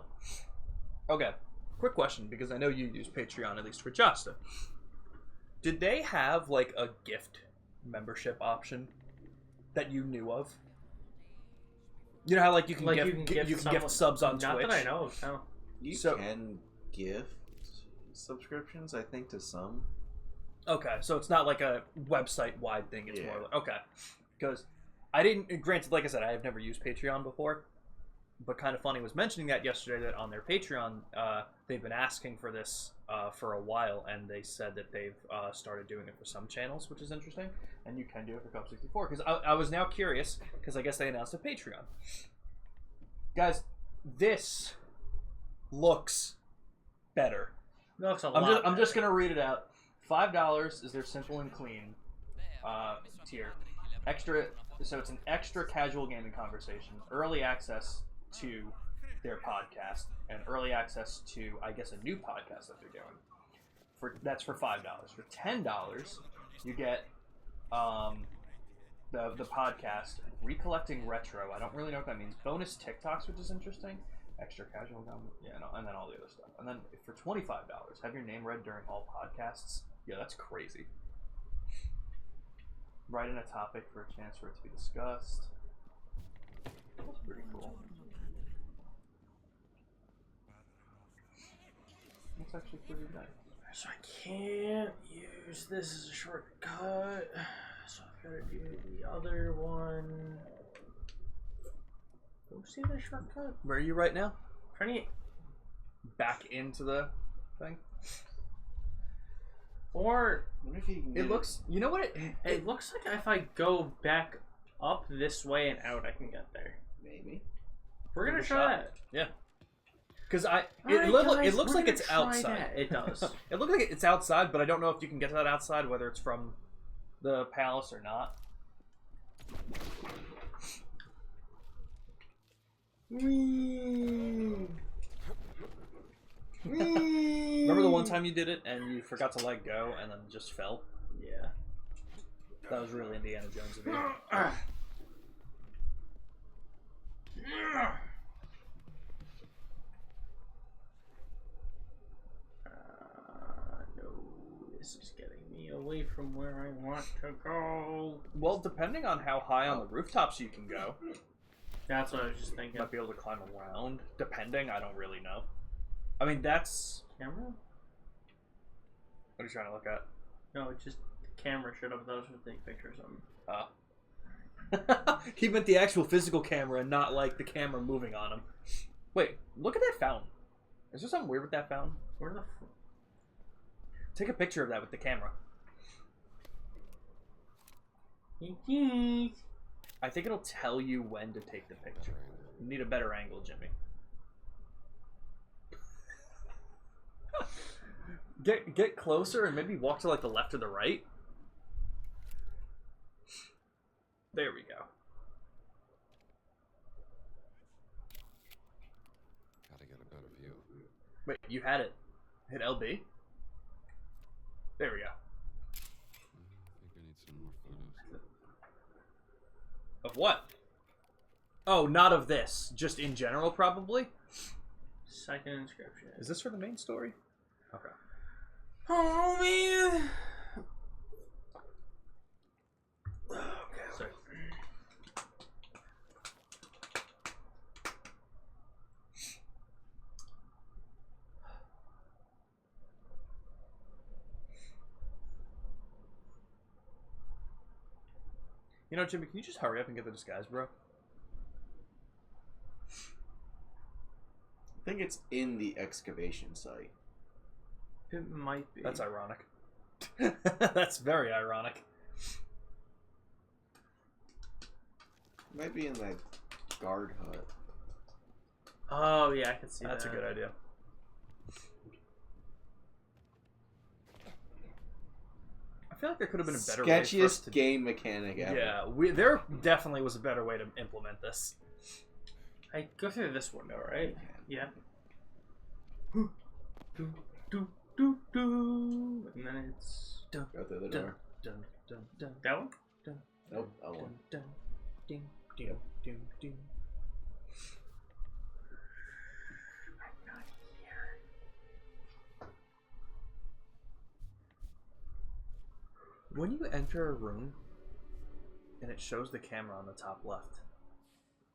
Quick question, because I know you use Patreon, at least for Josta. Did they have, like, a gift membership option that you knew of? You know how, like, you can, gift subs on Not Twitch? that I know of, no. You can gift subscriptions, I think, to some. Okay, so it's not like a website-wide thing. It's Yeah. more like... Okay. Because I didn't... Granted, like I said, I have never used Patreon before. But Kind of Funny was mentioning that yesterday, that on their Patreon, they've been asking for this for a while, and they said that they've started doing it for some channels, which is interesting. And you can do it for Cup 64, because I was now curious, because I guess they announced a Patreon. Guys, this looks better. It looks a lot I'm just better. going to read it out. $5 is their simple and clean tier. Extra, so it's an extra casual gaming conversation, early access to their podcast, and early access to, I guess, a new podcast that they're doing. That's for $5. For $10, you get the podcast Recollecting Retro. I don't really know what that means. Bonus TikToks, which is interesting. Extra casual, and then all the other stuff. And then for $25, have your name read during all podcasts. Yeah, that's crazy. Write in a topic for a chance for it to be discussed. That's pretty cool. That's actually pretty nice. So I can't use this as a shortcut. So I've got to do the other one. Go see the shortcut. Where are you right now? Trying to get Back into the thing? or What if you can It looks... You know what? it looks like if I go back up this way and out, I can get there. Maybe. We're gonna Give it a try shot. that. Yeah. Because Alright, it guys, looks we're like gonna it's try outside. that. It does. It looks like it's outside, but I don't know if you can get to that outside, whether it's from the palace or not. Remember the one time you did it and you forgot to let go and then just fell? Yeah. That was really Indiana Jones of you. No, this is getting me away from where I want to go. Well, depending on how high on the rooftops you can go, That's what I was just you thinking. might be able to climb around. Depending, I don't really know. I mean, that's... Camera? What are you trying to look at? No, it's just the camera showed up. Those would take pictures of them. He meant the actual physical camera and not like the camera moving on him. Wait, look at that fountain. Is there something weird with that fountain? Where the Take a picture of that with the camera. I think it'll tell you when to take the picture. You need a better angle, Jimmy. Get closer and maybe walk to like the left or the right. There we go. Gotta get a better view. Wait, you had it. Hit LB. There we go. I think I need some more photos. Of what? Oh, not of this. Just in general, probably? second inscription? Is this for the main story? Okay. Oh man. Sorry. You know, Jimmy, can you just hurry up and get the disguise, bro? I think it's in the excavation site. It might be. That's ironic. That's very ironic. It might be in that guard hut. Oh yeah, I can see That's that. a good idea. I feel like there could have been a better way for us Sketchiest to... game mechanic ever. Yeah, there definitely was a better way to implement this. I go through this window, right? Yeah. do do do do, and then it's Go through the door. Dun, dun, dun, that one. Nope, that dun, one. dun, ding, ding, ding, ding. I'm not here. When you enter a room and it shows the camera on the top left,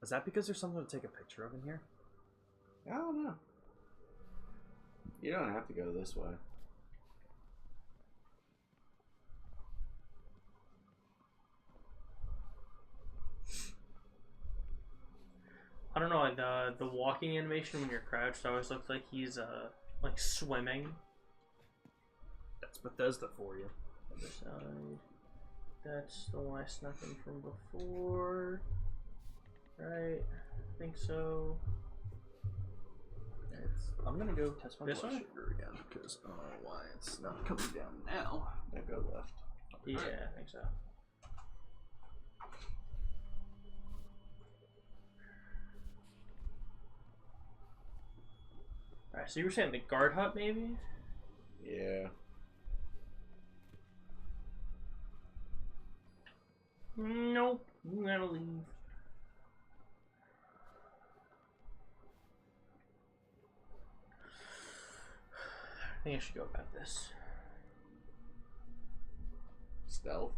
is that because there's something to take a picture of in here? I don't know. You don't have to go this way. I don't know. The walking animation when you're crouched always looks like he's like swimming. That's Bethesda for you. Other side. That's the one I snuck in from before. Right? I think so. I'm gonna go test my This blood one? sugar again because I don't know why it's not coming down now. Now go left. Yeah, I think so. Alright, so you were saying the guard hut, maybe? Yeah. Nope. You gotta leave. I think I should go about this. Stealth.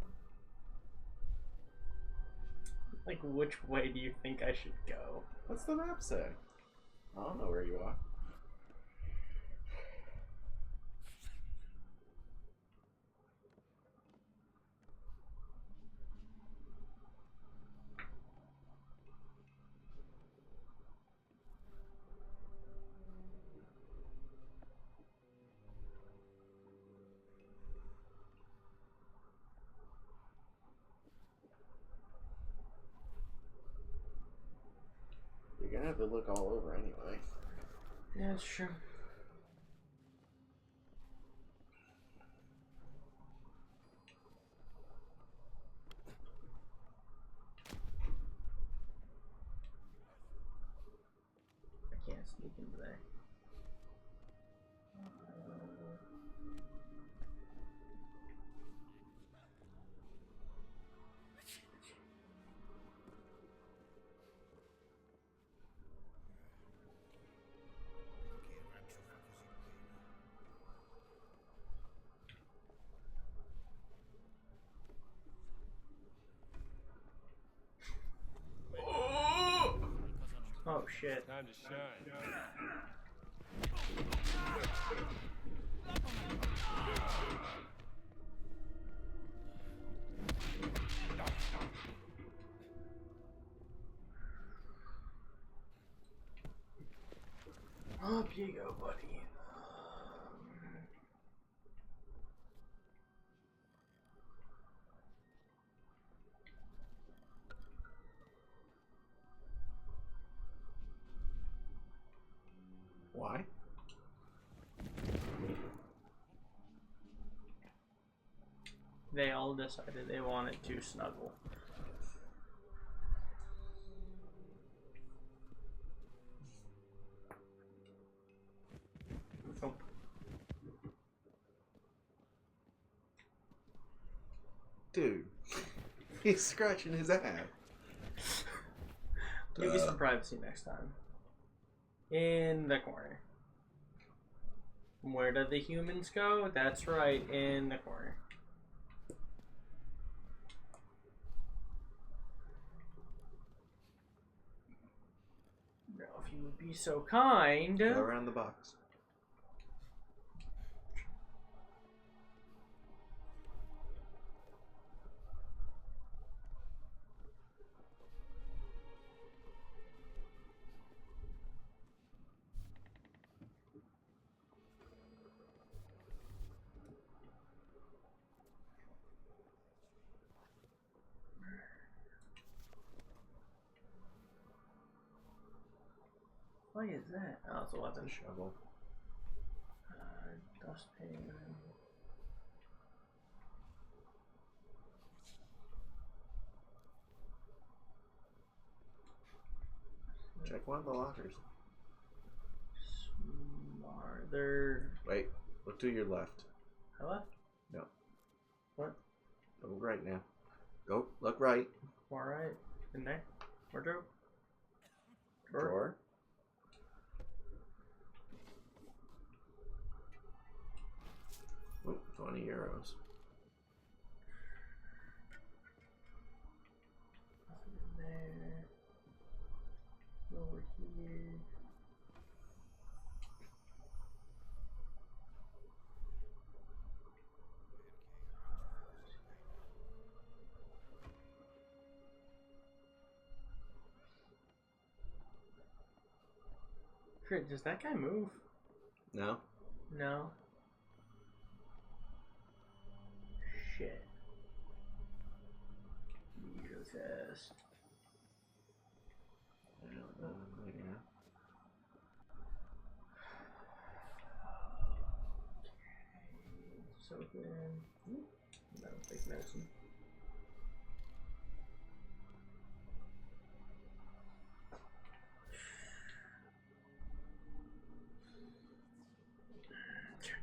Like, which way do you think I should go? What's the map say? I don't know where you are. You're gonna have to look all over anyway. Yeah, that's true. I can't sneak into there. shit. Time to shine. Up you go, buddy. Why? They all decided they wanted to snuggle. Nope. Dude, he's scratching his ass. Give you some privacy next time. In the corner. Where do the humans go? That's right, in the corner. Now, if you would be so kind. Go around the box. What is that? Oh, it's a weapon. Shovel. Dustpan. Check one of the lockers. Smarter. Wait, look to your left. My left? No. What? Go right now. Go, look right. Far right? In there? Wardrobe? Drawer. Ooh, 20 euros. Nothing in there. Over here. Shit, does that guy move? No? No. Shit. Jesus. I don't know. Yeah. So then, no, take medicine.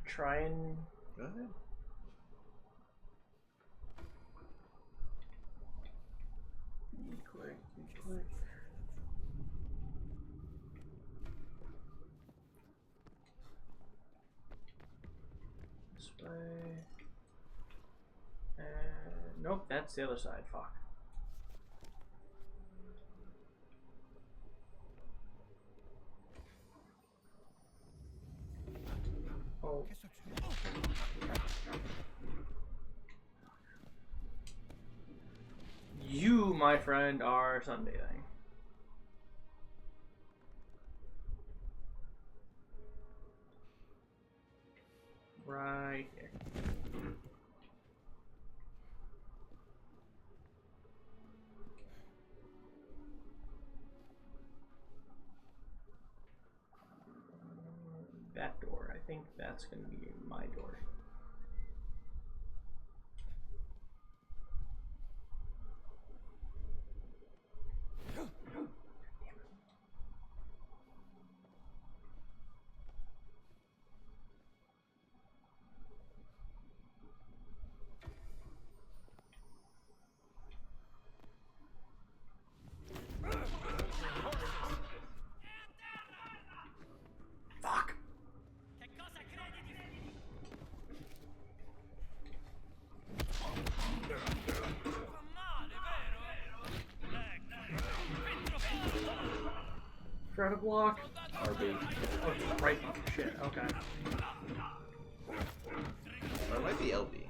Try and Go ahead. be quick, be quick. This way. And nope, that's the other side. Fuck. Oh. You, my friend, are sunbathing. Right here. That door, I think that's going to be my door. Fuck. Try to block. RB. Oh, right. Shit. Okay. Or it might be LB.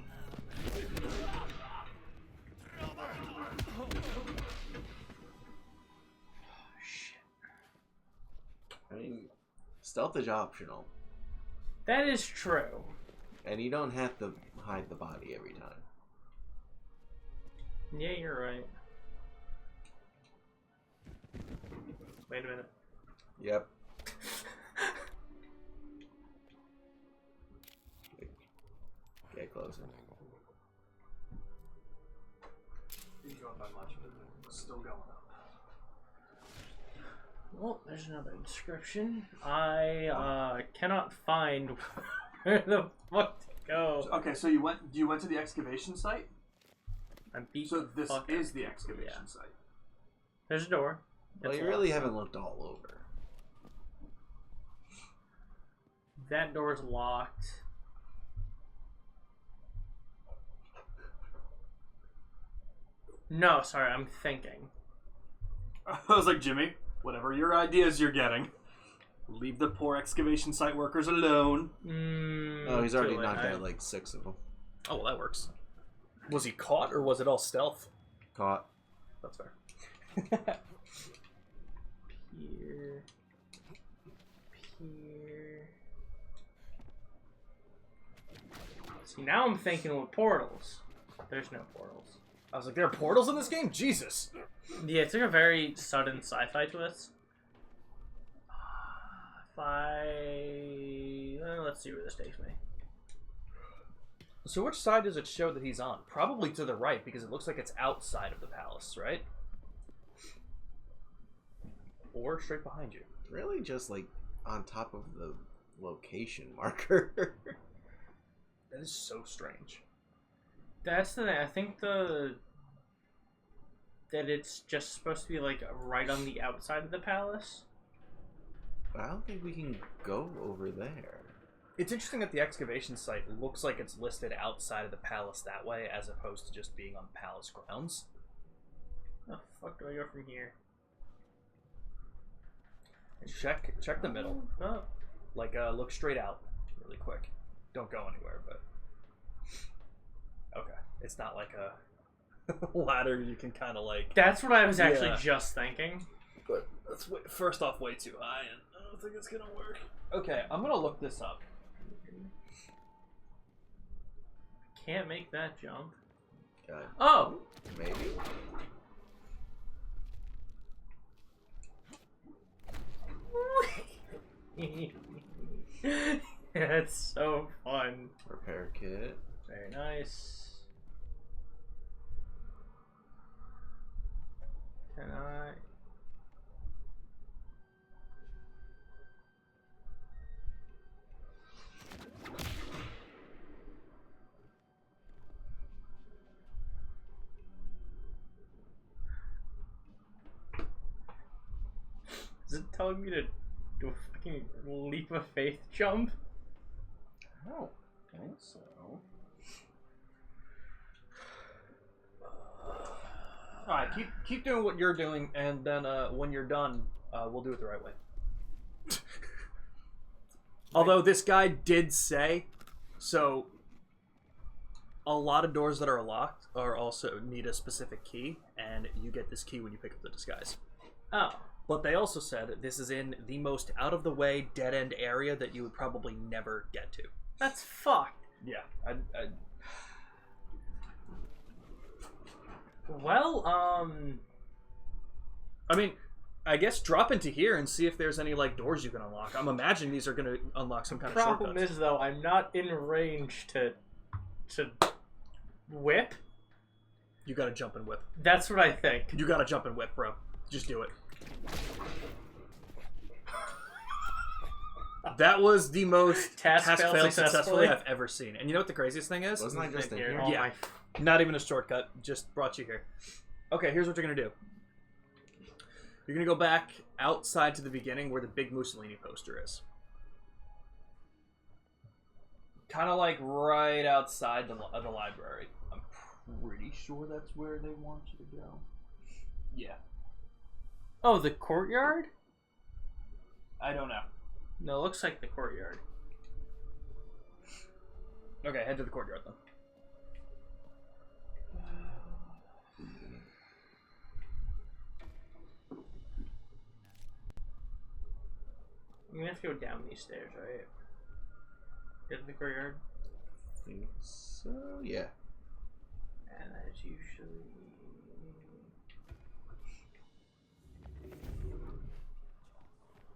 I mean, stealth is optional, That is true. and you don't have to hide the body every time. Yeah, you're right. Wait a minute. Yep. Get closer. He's going by much, but still going up. Well, there's another inscription. I cannot find where the fuck to go. Okay, so you went to the excavation site? I'm beat So the this fuck is out. the excavation Yeah. site. There's a door. Well, It's you really locked. haven't looked all over. That door's locked. No, sorry, I'm thinking. I was like, Jimmy, whatever your ideas you're getting, leave the poor excavation site workers alone. Oh, he's already too late. knocked out like 6 of them. Oh, well, that works. Was he caught, or was it all stealth? Caught. That's fair. Here. Here. See, now I'm thinking with portals. There's no portals. I was like, there are portals in this game? Jesus! Yeah, it took a very sudden sci-fi twist. Let's see where this takes me. So which side does it show that he's on? Probably to the right, because it looks like it's outside of the palace, right? Or straight behind you. Really just like on top of the location marker. That is so strange. That's the thing. I think that it's just supposed to be like right on the outside of the palace. But I don't think we can go over there. It's interesting that the excavation site looks like it's listed outside of the palace that way, as opposed to just being on palace grounds. How the fuck do I go from here? Check the middle. Oh, Like, look straight out really quick. Don't go anywhere, but... Okay. It's not like a ladder you can kind of like... that's what I was actually Yeah. just thinking. But that's first off way too high, and I don't think it's gonna work. Okay, I'm gonna look this up. Can't make that jump. God, Oh, maybe. it's so fun. Repair kit. Very nice. Can I? Is it telling me to do a fucking leap of faith jump? I don't think so. Alright, keep doing what you're doing, and then when you're done, we'll do it the right way. Although this guy did say, so a lot of doors that are locked are also need a specific key, and you get this key when you pick up the disguise. Oh. But they also said this is in the most out-of-the-way, dead-end area that you would probably never get to. That's fucked. Yeah. Well, I mean, I guess drop into here and see if there's any, like, doors you can unlock. I'm imagining these are going to unlock some kind of problem shortcuts. is though I'm not in range to whip. You gotta jump and whip. That's what I think. You gotta jump and whip, bro. Just do it. That was the most Task task failed failed successfully successfully I've ever seen. And you know what the craziest thing is? Wasn't I just in Here, here? oh Yeah. my- Not even a shortcut, just brought you here. Okay, here's what you're gonna do. You're gonna go back outside to the beginning where the big Mussolini poster is. Kind of like right outside the library. I'm pretty sure that's where they want you to go. Yeah. Oh, the courtyard? I don't know. No, it looks like the courtyard. Okay, head to the courtyard then. I'm gonna have to go down these stairs, right? Get to the courtyard. Think so, yeah. And as usually...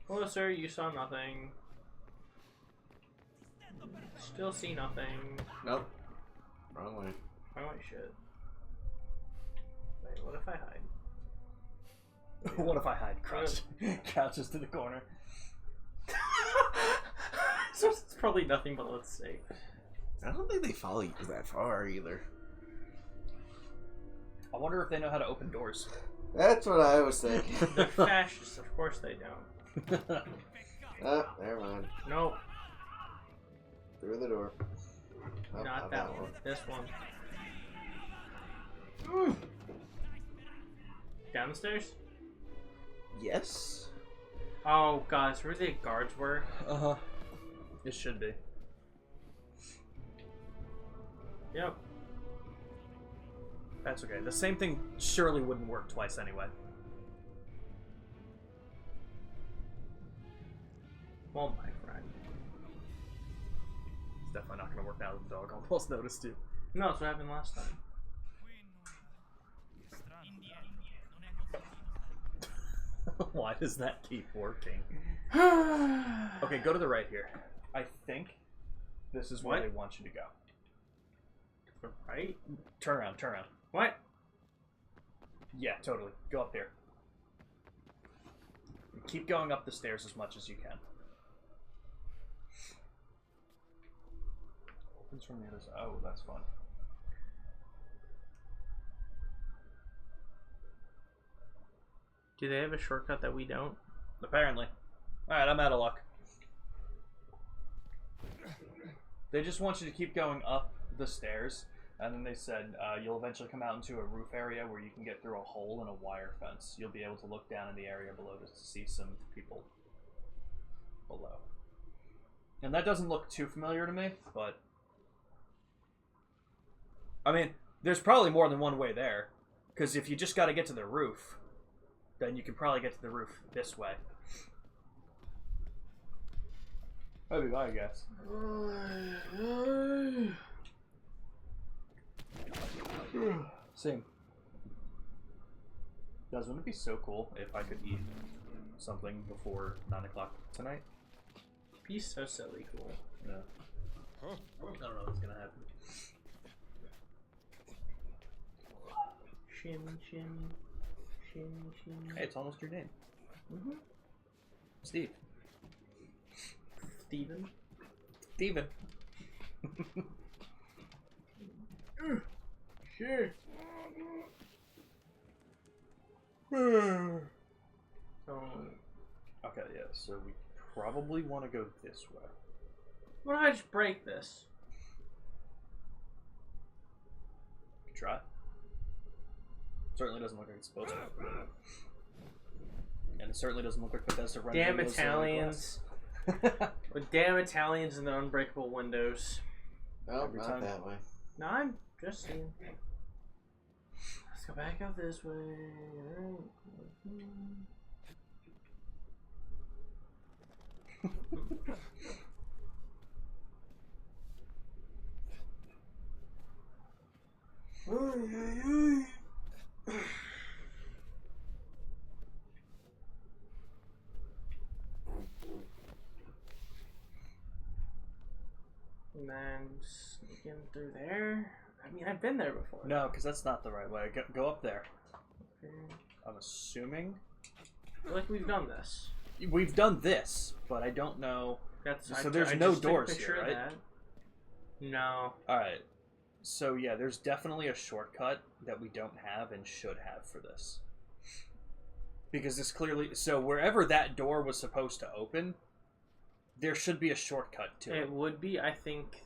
Closer, you saw nothing. Still see nothing. Nope. Wrong way. Oh my shit. Wait, what if I hide? What if I hide? Crouches to the corner. So it's probably nothing, but let's see. I don't think they follow you that far either. I wonder if they know how to open doors. That's what I was thinking. They're fascists, of course they don't. Oh, never mind. Nope, Through the door. Oh, not that one. This one. Down the stairs? Yes. Oh god, where the guards were? Uh-huh. It should be. Yep. That's okay. The same thing surely wouldn't work twice anyway. Well, my friend. It's definitely not going to work now that the dog almost noticed you. No, that's what happened last time. Why does that keep working? Okay, go to the right here. I think this is where What? they want you to go. Right? Turn around, turn around. What? Yeah, totally. Go up there. Keep going up the stairs as much as you can. Opens from the other side. Oh, that's fun. Do they have a shortcut that we don't? Apparently. Alright, I'm out of luck. They just want you to keep going up the stairs, and then they said you'll eventually come out into a roof area where you can get through a hole in a wire fence. You'll be able to look down in the area below to see some people below. And that doesn't look too familiar to me, but... I mean, there's probably more than one way there, because if you just got to get to the roof, then you can probably get to the roof this way. That'd be my guess. Same. Guys, wouldn't it be so cool if I could eat something before 9 o'clock tonight? Be so silly cool. Yeah. I don't know what's gonna happen. Shimmy, shimmy. Shimmy, shimmy. Hey, it's almost your name. Mm-hmm. Steve. Steven. Steven. Sure. Okay, yeah, so we probably want to go this way. What if I just break this? Try. Certainly doesn't look like it's supposed to. And it certainly doesn't look like Bethesda runs. Damn Italians. With damn Italians and their unbreakable windows. Oh, Every not time. that way. No, I'm just saying. Let's go back out this way. And then sneak in through there. I mean, I've been there before. No, because that's not the right way. Go up there. I'm assuming I feel like we've done this. we've done this, but I don't know. That's So there's no just took a doors picture here, of right? that. No. All right. So yeah, there's definitely a shortcut that we don't have and should have for this. Because this clearly, so wherever that door was supposed to open, there should be a shortcut to It it. would be, I think,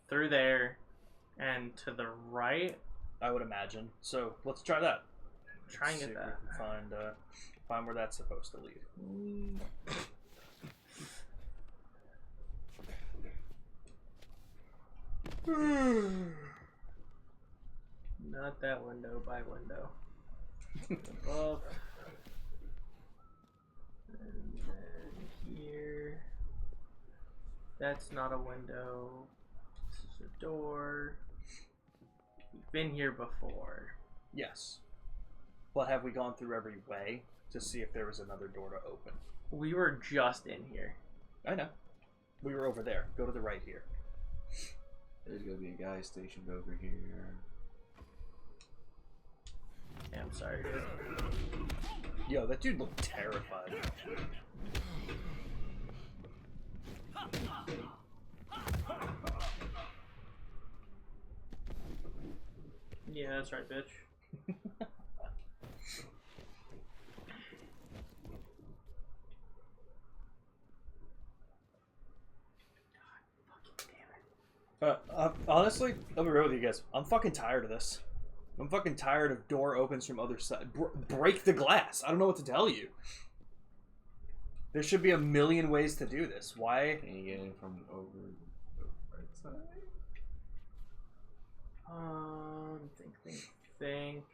through there and to the right. I would imagine. So let's try that. Try and See get if we that. can find. Find where that's supposed to lead. Not that window, by window. Above. And then here. That's not a window. This is a door. We've been here before. Yes. But have we gone through every way to see if there was another door to open? We were just in here. I know. We were over there. Go to the right here. There's gonna be a guy stationed over here. Yeah, I'm sorry. Yo, that dude looked terrified. Yeah, that's right, bitch. Honestly, I'll be real with you guys. I'm fucking tired of this. I'm fucking tired of door opens from other side. Break the glass. I don't know what to tell you. There should be a million ways to do this. Why? Can you get in from over the right side? Think.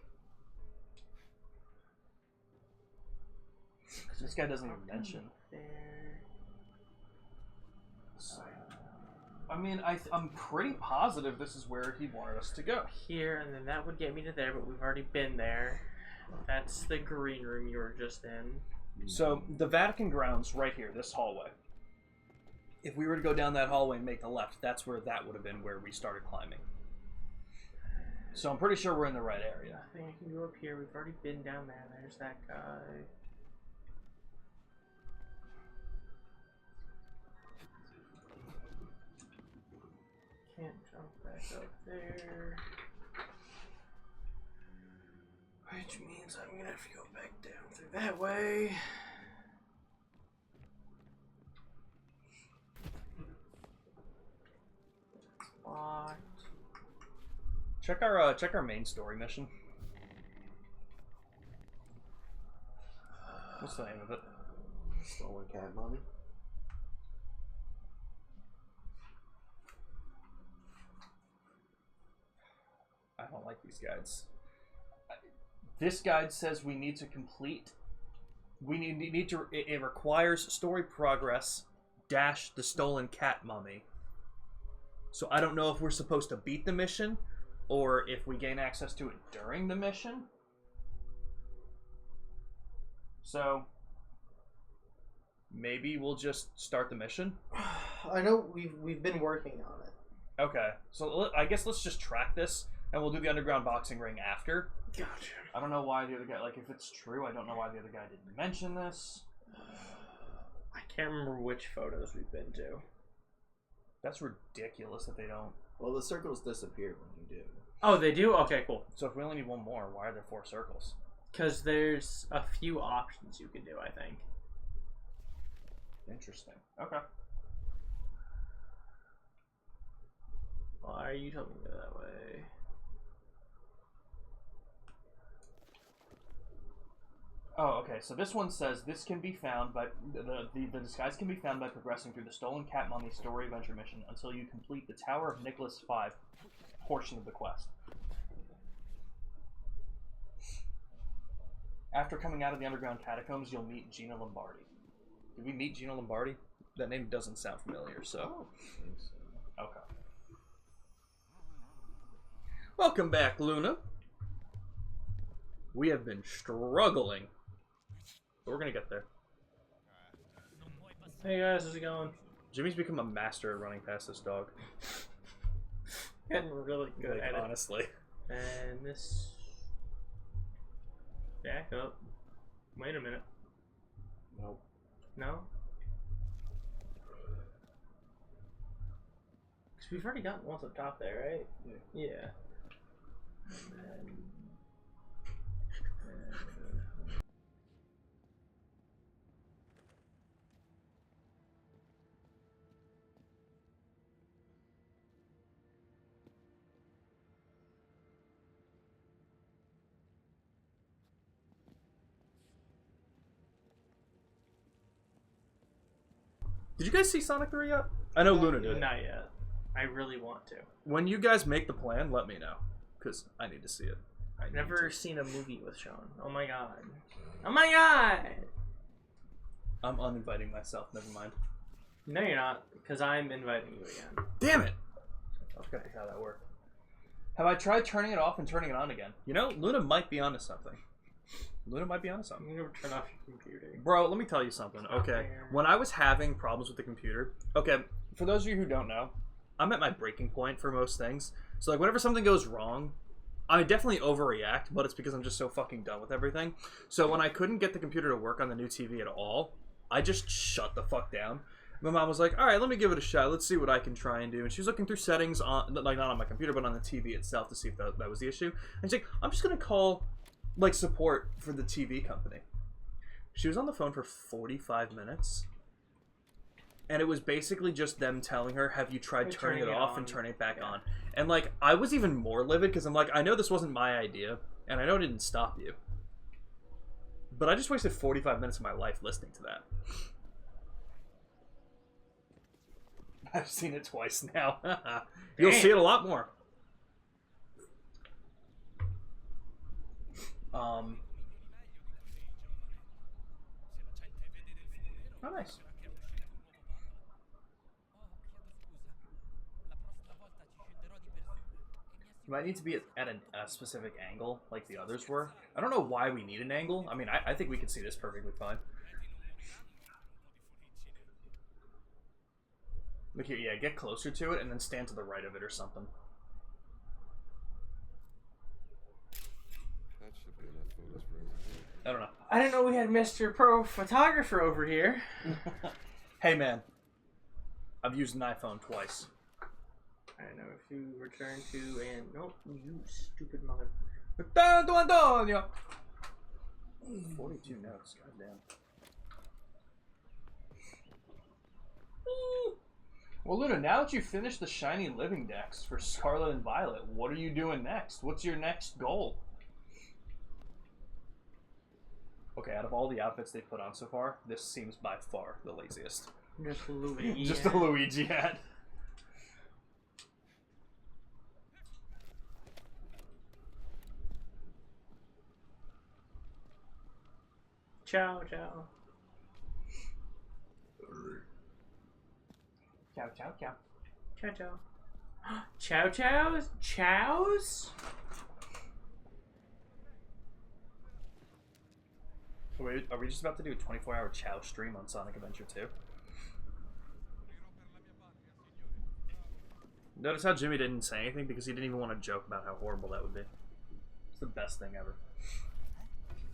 Because this guy doesn't even mention. There. I mean, I'm pretty positive this is where he wanted us to go. Here, and then that would get me to there, but we've already been there. That's the green room you were just in. So, the Vatican grounds right here, this hallway. If we were to go down that hallway and make the left, that's where that would have been where we started climbing. So I'm pretty sure we're in the right area. I think I can go up here. We've already been down there. There's that guy. Can't jump back up there. Which means I'm gonna have to go back down through that way. Locked. Check our main story mission. What's the name of it? Stolen cat mommy. I don't like these guides. This guide says we need to complete. We need to. It requires story progress dash the stolen cat mummy. So I don't know if we're supposed to beat the mission, or if we gain access to it during the mission. So maybe we'll just start the mission. I know we've been working on it. Okay, so I guess let's just track this, and we'll do the underground boxing ring after. Gotcha. I don't know why the other guy, like, if it's true, I don't know why the other guy didn't mention this. I can't remember which photos we've been to. That's ridiculous that they don't. Well, the circles disappear when you do. Oh, they do? Okay, cool. So if we only need one more, why are there 4 circles? Because there's a few options you can do, I think. Interesting. Okay. Why are you telling me to go that way? Oh, okay. So this one says this can be found by the disguise can be found by progressing through the stolen cat mummy story adventure mission until you complete the Tower of Nicholas V portion of the quest. After coming out of the underground catacombs, you'll meet Gina Lombardi. Did we meet Gina Lombardi? That name doesn't sound familiar, so. I think so. Okay. Welcome back, Luna. We have been struggling. But we're gonna get there. Hey guys, how's it going? Jimmy's become a master at running past this dog. Getting really good at it. Honestly. And this... Back up. Wait a minute. Nope. No? Because we've already gotten one up top there, right? Yeah. Yeah. And then... Did you guys see Sonic 3 yet? I know Luna did. Not yet. I really want to. When you guys make the plan, let me know. Because I need to see it. I've never seen a movie with Sean. Oh my god. Oh my god! I'm uninviting myself, never mind. No, you're not, because I'm inviting you again. Damn it! I forgot how that worked. Have I tried turning it off and turning it on again? You know, Luna might be onto something. Luna might be onto something. I'm gonna turn off your computer. Bro, let me tell you something, okay? When I was having problems with the computer, okay, for those of you who don't know, I'm at my breaking point for most things. So, like, whenever something goes wrong, I definitely overreact, but it's because I'm just so fucking done with everything. So when I couldn't get the computer to work on the new TV at all, I just shut the fuck down. My mom was like, all right, let me give it a shot. Let's see what I can try and do. And she was looking through settings, on, like, not on my computer, but on the TV itself to see if that was the issue. And she's like, I'm just going to call, like, support for the TV company. She was on the phone for 45 minutes. And it was basically just them telling her, have you tried turning it off and turning it back on? And, like, I was even more livid because I'm like, I know this wasn't my idea, and I know it didn't stop you. But I just wasted 45 minutes of my life listening to that. I've seen it twice now. You'll see it a lot more. Oh, nice. You might need to be at a specific angle, like the others were. I don't know why we need an angle. I mean, I think we can see this perfectly fine. Look here, yeah, get closer to it and then stand to the right of it or something. That should be enough photos for everything. I don't know. I didn't know we had Mr. Pro Photographer over here. Hey, man. I've used an iPhone twice. I don't know if you return to and nope, you stupid mother. Tanto Antonio! 42 notes, goddamn. Well, Luna, now that you've finished the shiny living decks for Scarlet and Violet, what are you doing next? What's your next goal? Okay, out of all the outfits they put on so far, this seems by far the laziest. Just Luigi. Just a Luigi hat. Ciao, ciao. Ciao, ciao, ciao. Ciao, ciao. Chow chows? Chows? Wait, are we just about to do a 24-hour Chow stream on Sonic Adventure 2? Notice how Jimmy didn't say anything because he didn't even want to joke about how horrible that would be. It's the best thing ever.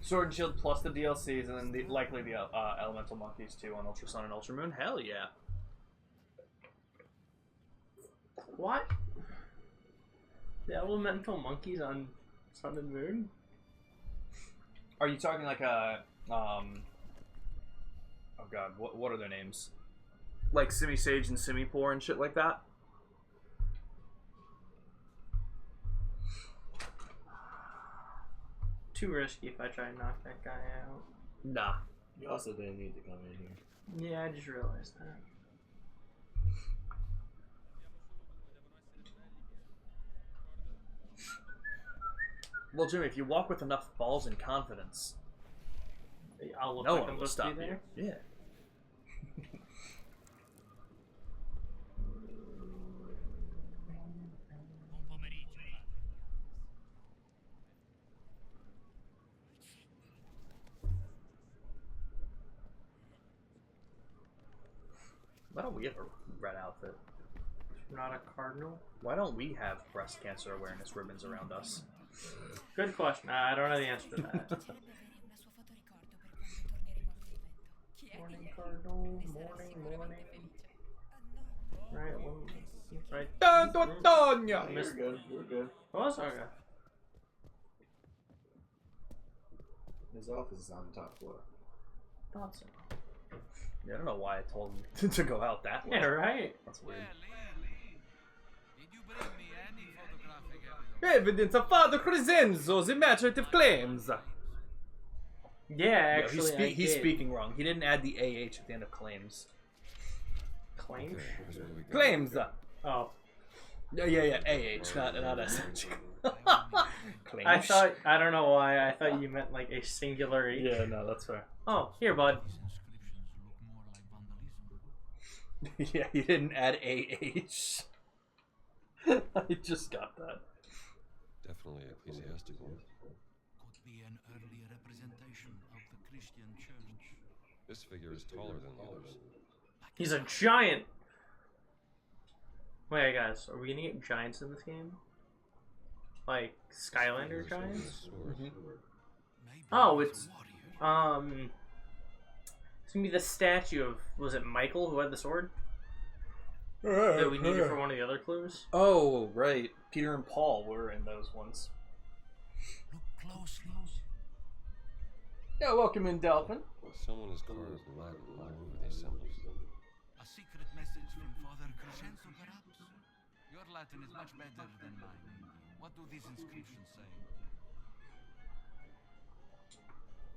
Sword and Shield plus the DLCs and then likely the Elemental Monkeys too on Ultra Sun and Ultra Moon. Hell yeah. What? The Elemental Monkeys on Sun and Moon? Are you talking like a oh god, what are their names? Like Simi Sage and Simipour and shit like that? Too risky if I try and knock that guy out. Nah. You also didn't need to come in here. Yeah, I just realized that. Well, Jimmy, if you walk with enough balls and confidence, I'll look no like one I'm will supposed to stop be you. there. Yeah. Why don't we have a red outfit? Not a cardinal? Why don't we have breast cancer awareness ribbons around us? Good question. I don't know the answer to that. Morning cardinal, morning. Right, right. Tanto Antonio! We're good. We're good. Oh, that's okay. His office is on the top floor. Thought so. Yeah, I don't know why I told him to go out that way. Yeah, right. That's weird. Did you bring me any photographic evidence? Evidence of Father Crescenzo's imaginative claims. Yeah, actually, he's speaking wrong. He didn't add the AH at the end of claims. Claims? Okay, here's what we got. Claims. Oh, Yeah. AH, not SH. Claims. I don't know why. I thought you meant like a singular H. Yeah, no, that's fair. Oh, here, bud. These inscriptions look more like vandalism. Yeah, you didn't add AH. I just got that. Definitely ecclesiastical. Could be an early representation of the Christian church. This figure is taller than the others. He's a giant. Wait, guys, are we gonna get giants in this game? Like Skylander giants? Maybe Oh, it's it's a warrior. It's gonna be the statue of, was it Michael who had the sword that we needed for one of the other clues? Oh, right. Peter and Paul were in those ones. Look closely. Yeah, welcome in, Delphin. Someone has carved Latin all over these symbols. A secret message from Father Crescenzo, perhaps? Your Latin is much better than mine. What do these inscriptions say?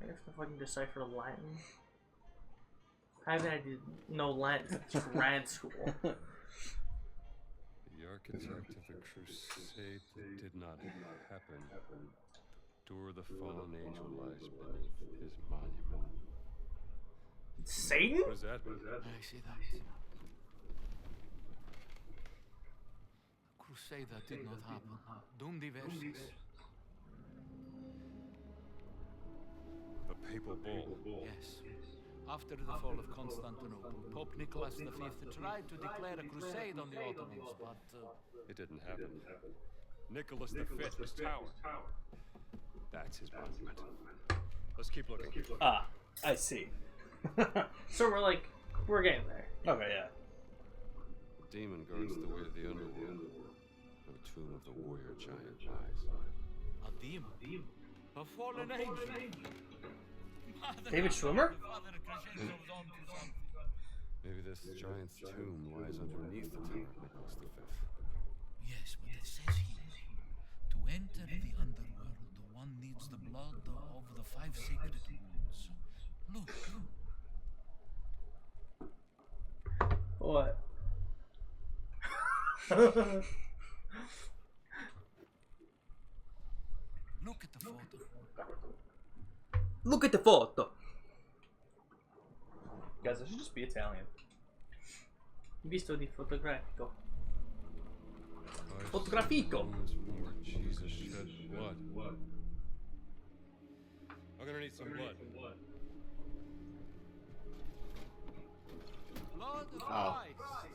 I wonder if I can decipher Latin. I haven't had to know Latin since grad school. The architect of the crusade did not happen. The door of the fallen angel lies beneath his monument. Satan? What does that mean? I see that. Crusade that did not happen. Dum diversis. The papal bull. Yes. After the fall of Constantinople, Pope Nicholas V tried to declare a crusade on the Ottomans, but It didn't happen. Nicholas V, his tower. That's his monument. Let's keep looking. Ah, I see. So we're getting there. Okay, yeah. The demon guards the way to the underworld. Where the tomb of the warrior giant lies. a demon, a fallen angel. David Schwimmer? Father Crescenzo was on to something. Maybe this giant's tomb lies underneath the tower of Nicholas V. Yes, but it says here, to enter the underworld, one needs the blood of the 5 sacred wounds. Look. What? Look at the photo. Look at the photo. Guys, I should just be Italian. Visto di fotografico. Fotografico. Where Jesus shed blood. I'm gonna need some blood. Blood of Oh.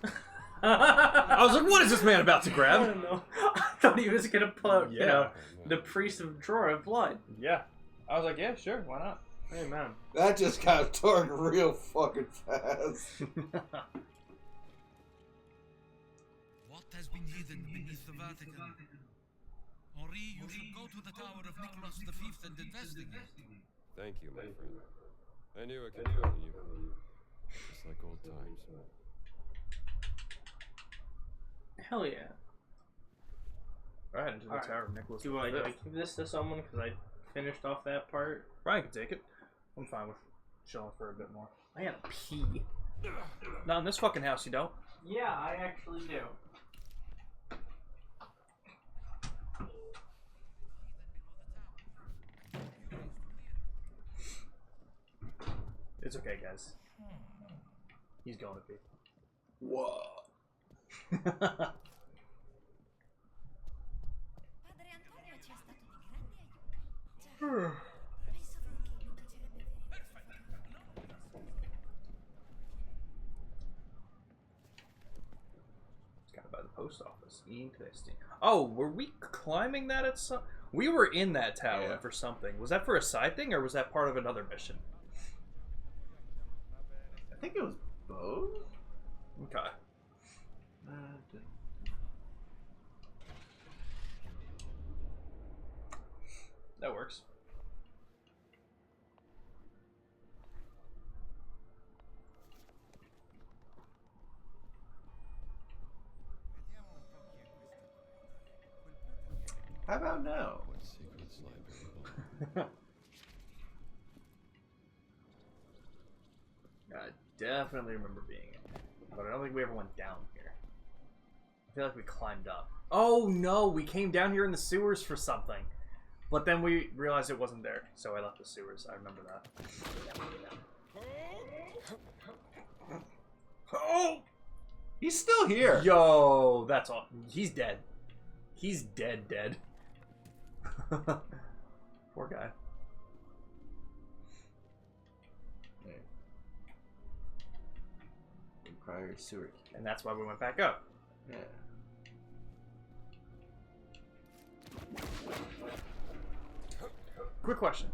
Christ. I was like, what is this man about to I grab? don't know. I thought he was gonna pull out, you Yeah. know, the priest of drawer of blood. Yeah. I was like, yeah, sure, why not? Hey man. That just got dark real fucking fast. What has been hidden beneath the Vatican? Henri, you should go to the tower of Nicholas V and investigate. Thank you, my friend. I knew I could count on you. Just like old times. Hell yeah. Alright, into the Alright. Tower of Nicholas. Do I V. give this to someone because I finished off that part? Brian can take it. I'm fine with chilling for a bit more. I gotta pee. Not in this fucking house, you don't. Yeah, I actually do. It's okay, guys. He's going to be. Whoa. Padre Antonio ci è stato di grande aiuto. Già, penso che mi piacerebbe It's kind of by the post office. Interesting. Oh, were we climbing that at some... We were in that tower Yeah. for something. Was that for a side thing, or was that part of another mission? I think it was both. Okay. That works. How about now? What secrets lie below? I definitely remember being in. But I don't think we ever went down here. I feel like we climbed up. Oh no, we came down here in the sewers for something. But then we realized it wasn't there, so I left the sewers. I remember that. Oh! He's still here. Yo, that's all. He's dead. He's dead. Poor guy. Prior sewer. And that's why we went back up. Yeah. Quick question.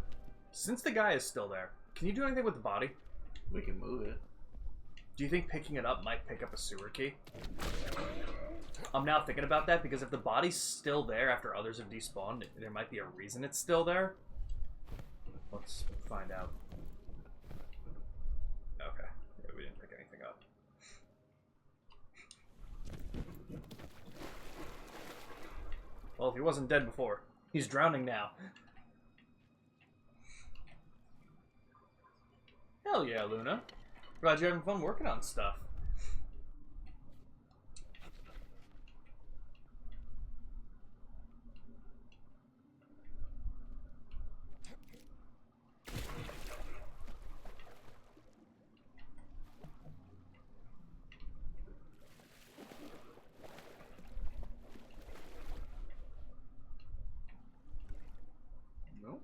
Since the guy is still there, can you do anything with the body? We can move it. Do you think picking it up might pick up a sewer key? I'm now thinking about that because if the body's still there after others have despawned, there might be a reason it's still there. Let's find out. Okay. Yeah, we didn't pick anything up. Well, if he wasn't dead before, he's drowning now. Hell yeah, Luna. Glad you're having fun working on stuff. Nope.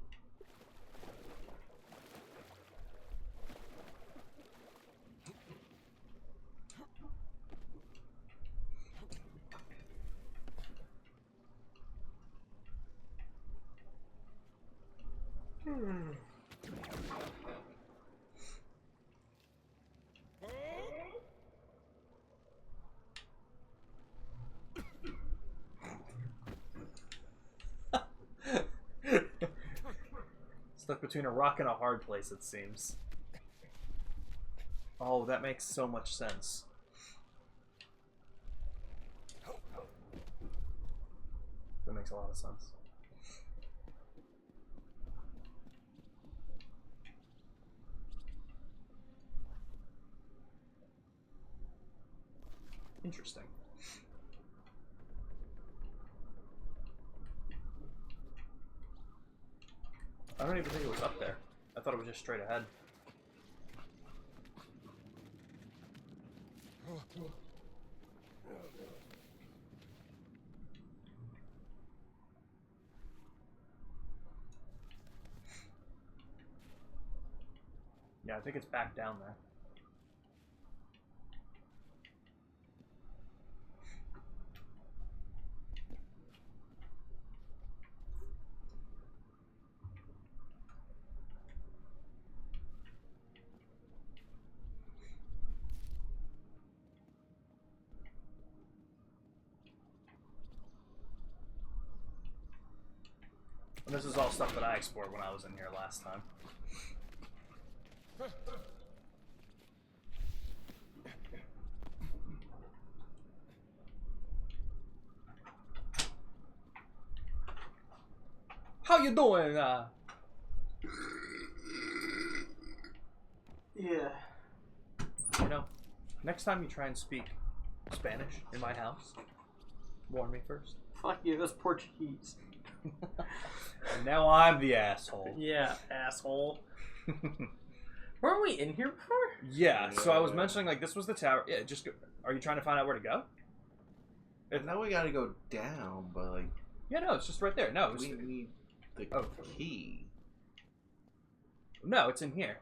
Stuck between a rock and a hard place, it seems. Oh, that makes so much sense. That makes a lot of sense. Interesting. I don't even think it was up there. I thought it was just straight ahead. Yeah, I think it's back down there. And this is all stuff that I explored when I was in here last time. How you doing? Yeah. You know, next time you try and speak Spanish in my house, warn me first. Fuck you, that's Portuguese. And now I'm the asshole. Yeah, asshole. Weren't we in here before? Yeah, so I was mentioning, like, this was the tower. Yeah, just go. Are you trying to find out where to go? Now we gotta go down, but like Yeah, no, it's just right there. No, it's, we need the key. no, it's in here.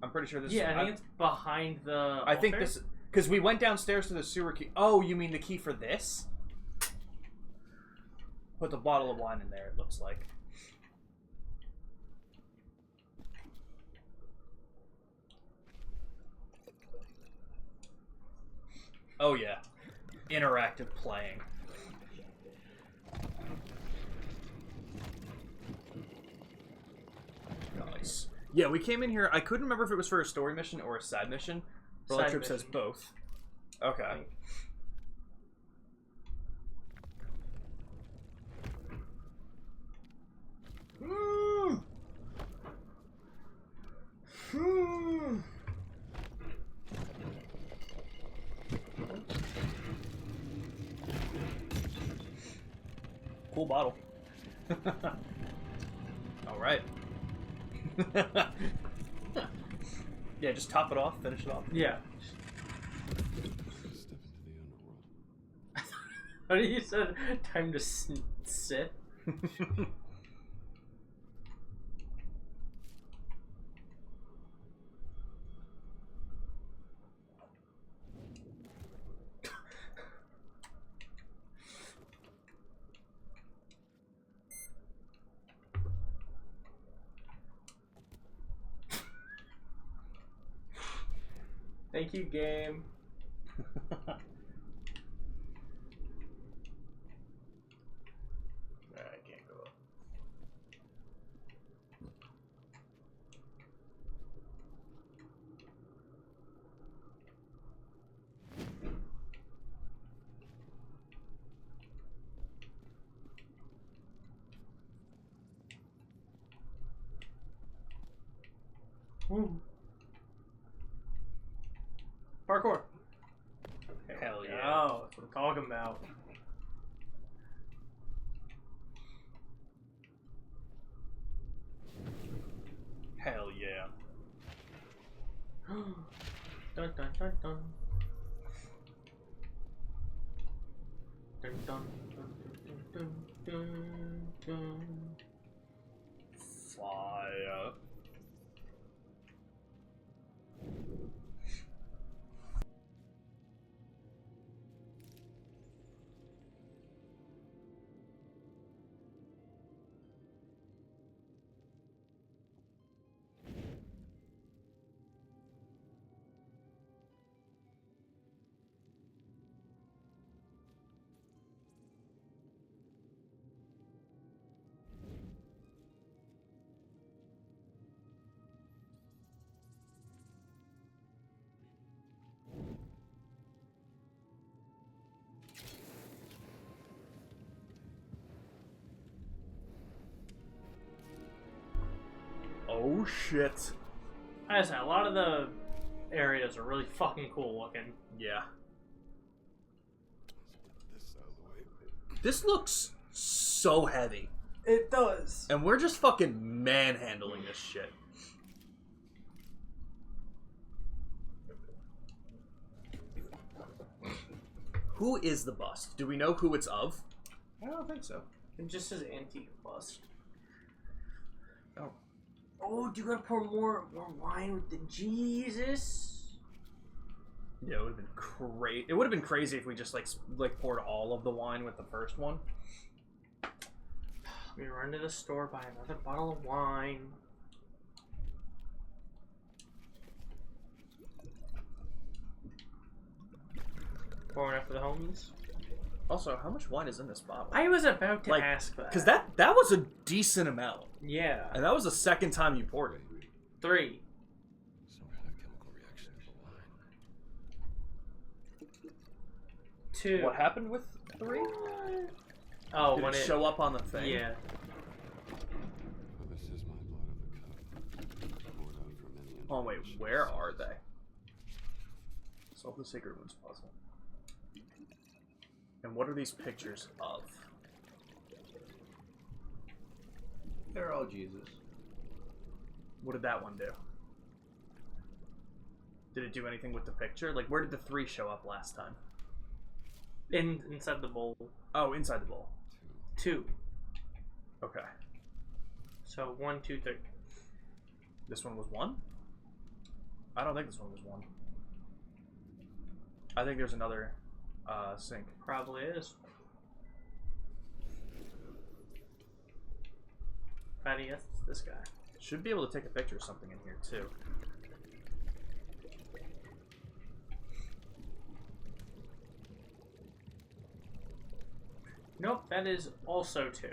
I'm pretty sure this. Yeah, I think it's behind the. I think altar. this because we went downstairs to the sewer key. Oh, you mean the key for this? Put the bottle of wine in there. It looks like. Oh yeah, interactive playing. Nice. Yeah, we came in here. I couldn't remember if it was for a story mission or a side mission. Roller Trip says both. Okay. bottle. All right. Yeah, just top it off, finish it off. Yeah. Step into the underworld. How do you said time to sit? Thank you, game. I can't go up. Woo. Parkour. Hell yeah. Oh, that's what I'm talking about. Hell yeah. Dun dun dun dun. Dun dun dun dun dun dun. Fire. Oh shit. I say a lot of the areas are really fucking cool looking. Yeah. This out of the way. This looks so heavy. It does. And we're just fucking manhandling this shit. Who is the bust? Do we know who it's of? I don't think so. It just says antique bust. Oh. Oh, do you gotta pour more wine with the Jesus? Yeah, it would have been crazy. It would have been crazy if we just like poured all of the wine with the first one. Let me run to the store, buy another bottle of wine. Pouring up for the homies. Also, how much wine is in this bottle? I was about to Like, ask that. Because that was a decent amount. Yeah. And that was the second time you poured it. 3. Some kind of chemical reaction to the wine. 2. What happened with 3? Oh, Did when it it show up on the thing? Yeah. For this is my blood of the cup, poured out for many Oh wait, generations. where are they? Solve the Sacred Wounds puzzle. And what are these pictures of? They're all Jesus. What did that one do? Did it do anything with the picture? Like, where did the 3 show up last time? Inside the bowl. Oh, inside the bowl. 2. Okay. So 1, 2, 3. This one was 1? I don't think this one was 1. I think there's another sink. Probably is. Fatty, yes, it's this guy. Should be able to take a picture of something in here, too. Nope, that is also 2.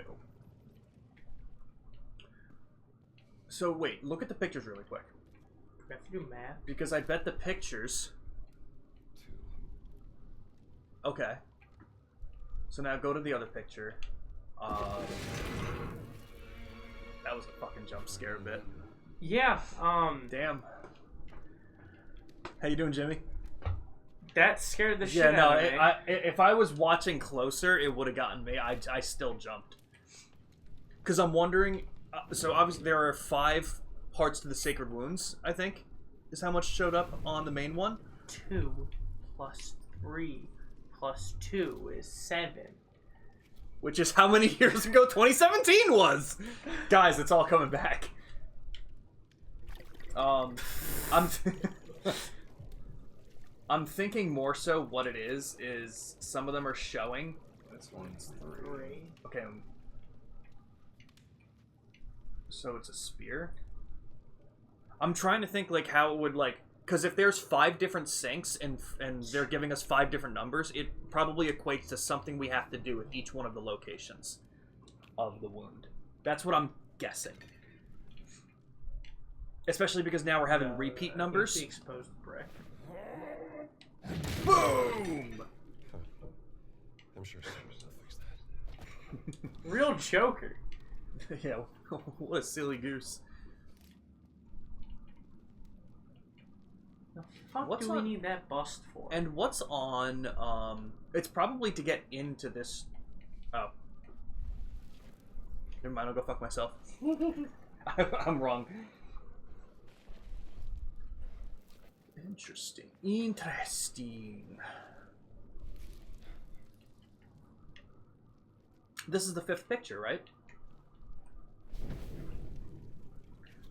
So, wait, look at the pictures really quick. Do we have to do math? Because I bet the pictures... 2. Okay. So now go to the other picture. That was a fucking jump scare a bit. Yeah, Damn. How you doing, Jimmy? that scared the shit Yeah, no, out of me. if I was watching closer, it would have gotten me. I still jumped. Because I'm wondering. So obviously there are 5 parts to the Sacred Wounds. I think is how much showed up on the main one. 2 plus 3 plus 2 is 7. Which is how many years ago 2017 was. Guys, it's all coming back. I'm I'm thinking more so what it is some of them are showing. This one's 3. Okay. So it's a spear. I'm trying to think like how it would like, because if there's 5 different sinks and they're giving us 5 different numbers, it probably equates to something we have to do with each one of the locations of the wound. That's what I'm guessing. Especially because now we're having repeat numbers. The exposed brick. Boom! I'm sure someone will fix that. Real Joker. Yeah, what a silly goose. The fuck What's do we on- need that bust for? And what's on, it's probably to get into this, oh. Never mind, I'll go fuck myself. I'm wrong. Interesting. This is the 5th picture, right?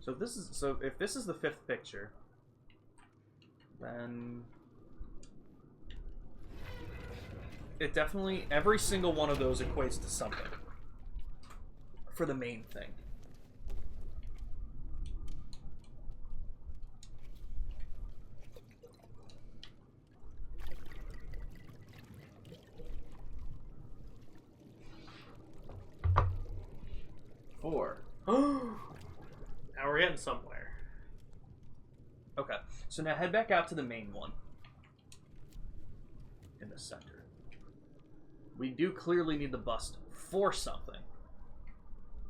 So if this is the 5th picture, then it definitely, every single one of those equates to something for the main thing. Now we're getting somewhere. Okay, so now head back out to the main one in the center. We do clearly need the bust for something,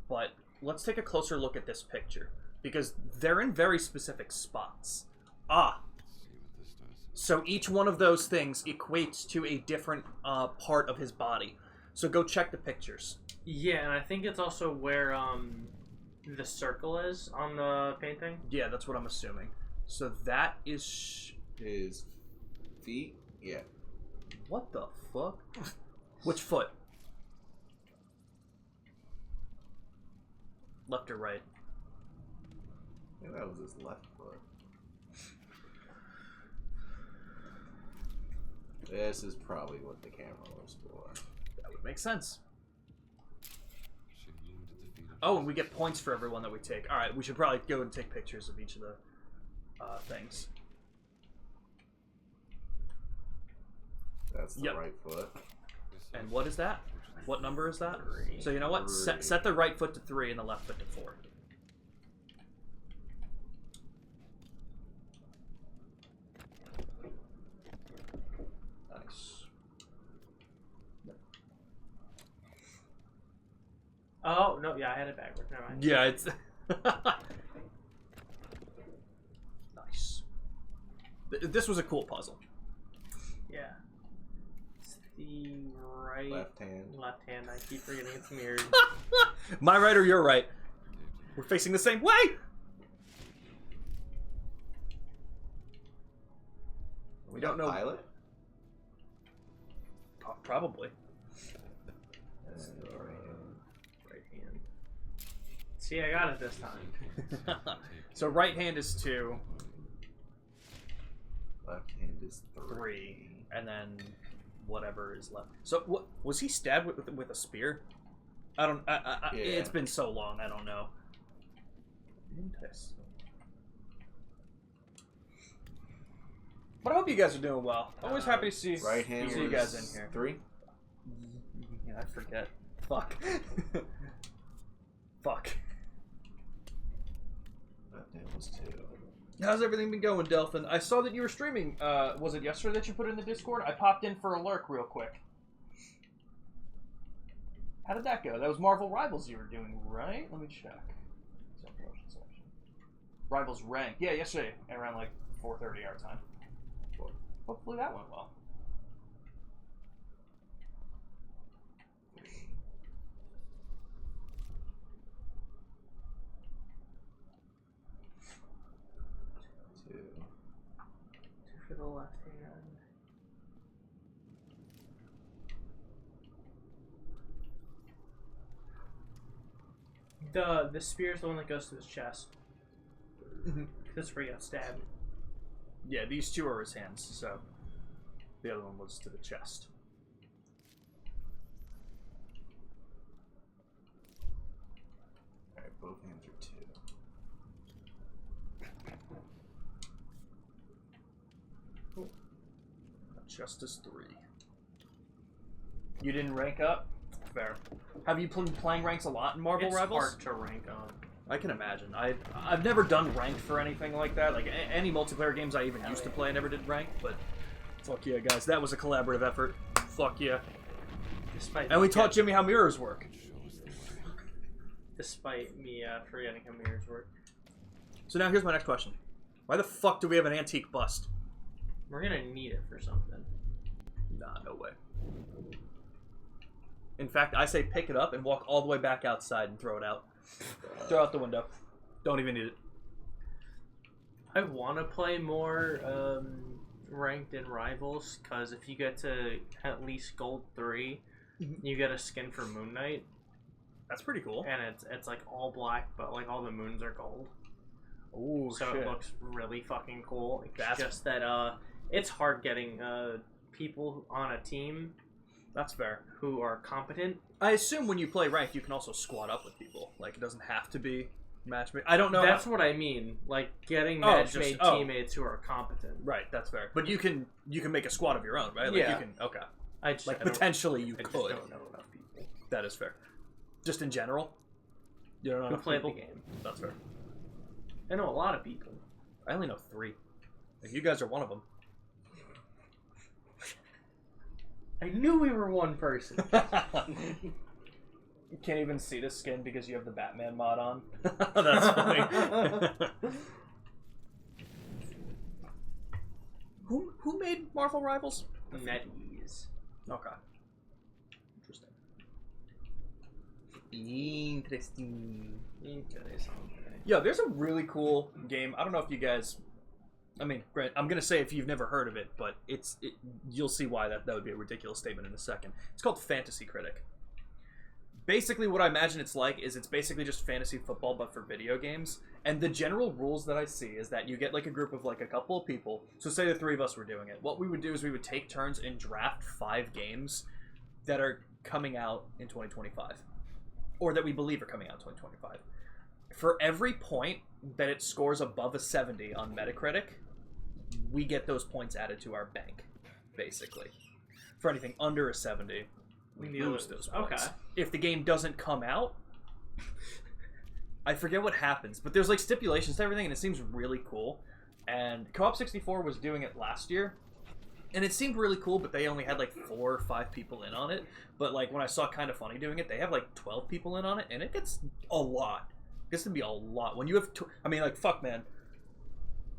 but let's take a closer look at this picture because they're in very specific spots. Ah, See what this does. so each one of those things equates to a different part of his body. So go check the pictures. Yeah, and I think it's also where the circle is on the painting. Yeah, that's what I'm assuming. So that is... His feet? Yeah. What the fuck? Which foot? Left or right? I think that was his left foot. This is probably what the camera was for. That would make sense. She wounded the feet of Oh, and we get points for everyone that we take. Alright, we should probably go and take pictures of each of the things. That's the Yep. right foot. And what is that? What number is that? 3. So you know what? 3. Set the right foot to 3 and the left foot to 4. Nice. Oh, no, yeah, I had it backwards. Never mind. Yeah, it's... Nice. This was a cool puzzle. Yeah. It's the right... Left hand. Left hand. I keep forgetting it's mirrored. My right or your right? We're facing the same way! We don't know. Pilot? Probably. That's the right hand. Right hand. See, I got it this time. So right hand is 2, Left hand is 3, and then whatever is left. So what was he stabbed with a spear? I don't. Yeah. It's been so long. I don't know. Interesting. But I hope you guys are doing well. Always happy to see Right hand see you guys in was here. 3. Yeah, I forget. Fuck. Fuck. Left hand was 2. How's everything been going, Delphin? I saw that you were streaming. Was it yesterday that you put it in the Discord? I popped in for a lurk real quick. How did that go? That was Marvel Rivals you were doing, right? Let me check. Rivals rank. Yeah, yesterday around like 4:30 our time. Hopefully that went well. The spear is the one that goes to his chest. Mhm. That's where he got stabbed. Yeah, these two are his hands, so the other one was to the chest. Alright, both hands are 2. Chest is 3. You didn't rank up? Fair. Have you been playing ranks a lot in Marvel It's Rivals? hard to rank on. I can imagine. I've never done ranked for anything like that. Like any multiplayer games I even used to play, I never did ranked. But fuck yeah, guys, that was a collaborative effort. Fuck yeah. Despite And we me taught Jimmy how mirrors work. Despite me forgetting how mirrors work. So now here's my next question: why the fuck do we have an antique bust? We're gonna need it for something. Nah, no way. In fact, I say pick it up and walk all the way back outside and throw it out. Throw out the window. Don't even need it. I want to play more ranked in Rivals, because if you get to at least Gold 3, you get a skin for Moon Knight. That's pretty cool. And it's like all black, but like all the moons are gold. Ooh, so shit. it looks really fucking cool. It's That's- just that it's hard getting people on a team That's fair. who are competent. I assume when you play ranked, you can also squad up with people. Like, it doesn't have to be matchmade. I don't know. That's what I mean. Like getting Oh, match-made just- oh. teammates who are competent. Right, that's fair. But you can make a squad of your own, right? Like, Yeah. you can. Okay. I just, Like I don't- potentially you I just could. don't know enough people That is fair. Just in general. You don't know who enough play people? the game. That's fair. I know a lot of people. I only know 3. Like, you guys are one of them. I knew we were one person. You can't even see the skin because you have the Batman mod on. That's funny. Who made Marvel Rivals? NetEase. Okay. Interesting. Yeah, there's a really cool game. I don't know if you guys. I mean, Grant, I'm gonna say if you've never heard of it, but you'll see why that would be a ridiculous statement in a second. It's called Fantasy Critic. Basically, what I imagine it's like is it's basically just fantasy football, but for video games. And the general rules that I see is that you get like a group of like a couple of people. So say the 3 of us were doing it. What we would do is we would take turns and draft 5 games that are coming out in 2025, or that we believe are coming out in 2025. For every point that it scores above a 70 on Metacritic, we get those points added to our bank, basically. For anything under a 70, we lose those points. Okay. If the game doesn't come out, I forget what happens, but there's like stipulations to everything, and it seems really cool. And Co-op 64 was doing it last year, and it seemed really cool, but they only had like 4 or 5 people in on it. But like when I saw Kinda Funny doing it, they have like 12 people in on it, and it gets a lot. It gets to be a lot. When you have, I mean, like, fuck, man.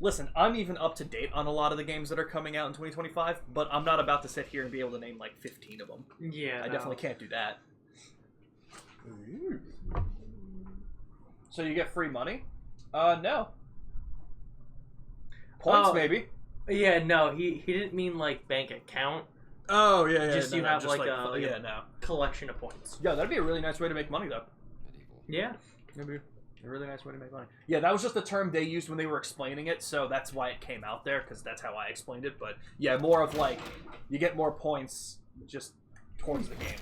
Listen, I'm even up to date on a lot of the games that are coming out in 2025, but I'm not about to sit here and be able to name like 15 of them. Yeah, I definitely can't do that. So you get free money? No. Points, Oh. maybe. Yeah, no, he didn't mean like bank account. Oh, yeah, yeah. Just no, you no, have just like a yeah, no. collection of points. Yeah, that'd be a really nice way to make money, though. Yeah. That'd be a really nice way to make money. Yeah, that was just the term they used when they were explaining it, so that's why it came out there, because that's how I explained it. But yeah, more of like, you get more points just towards the game.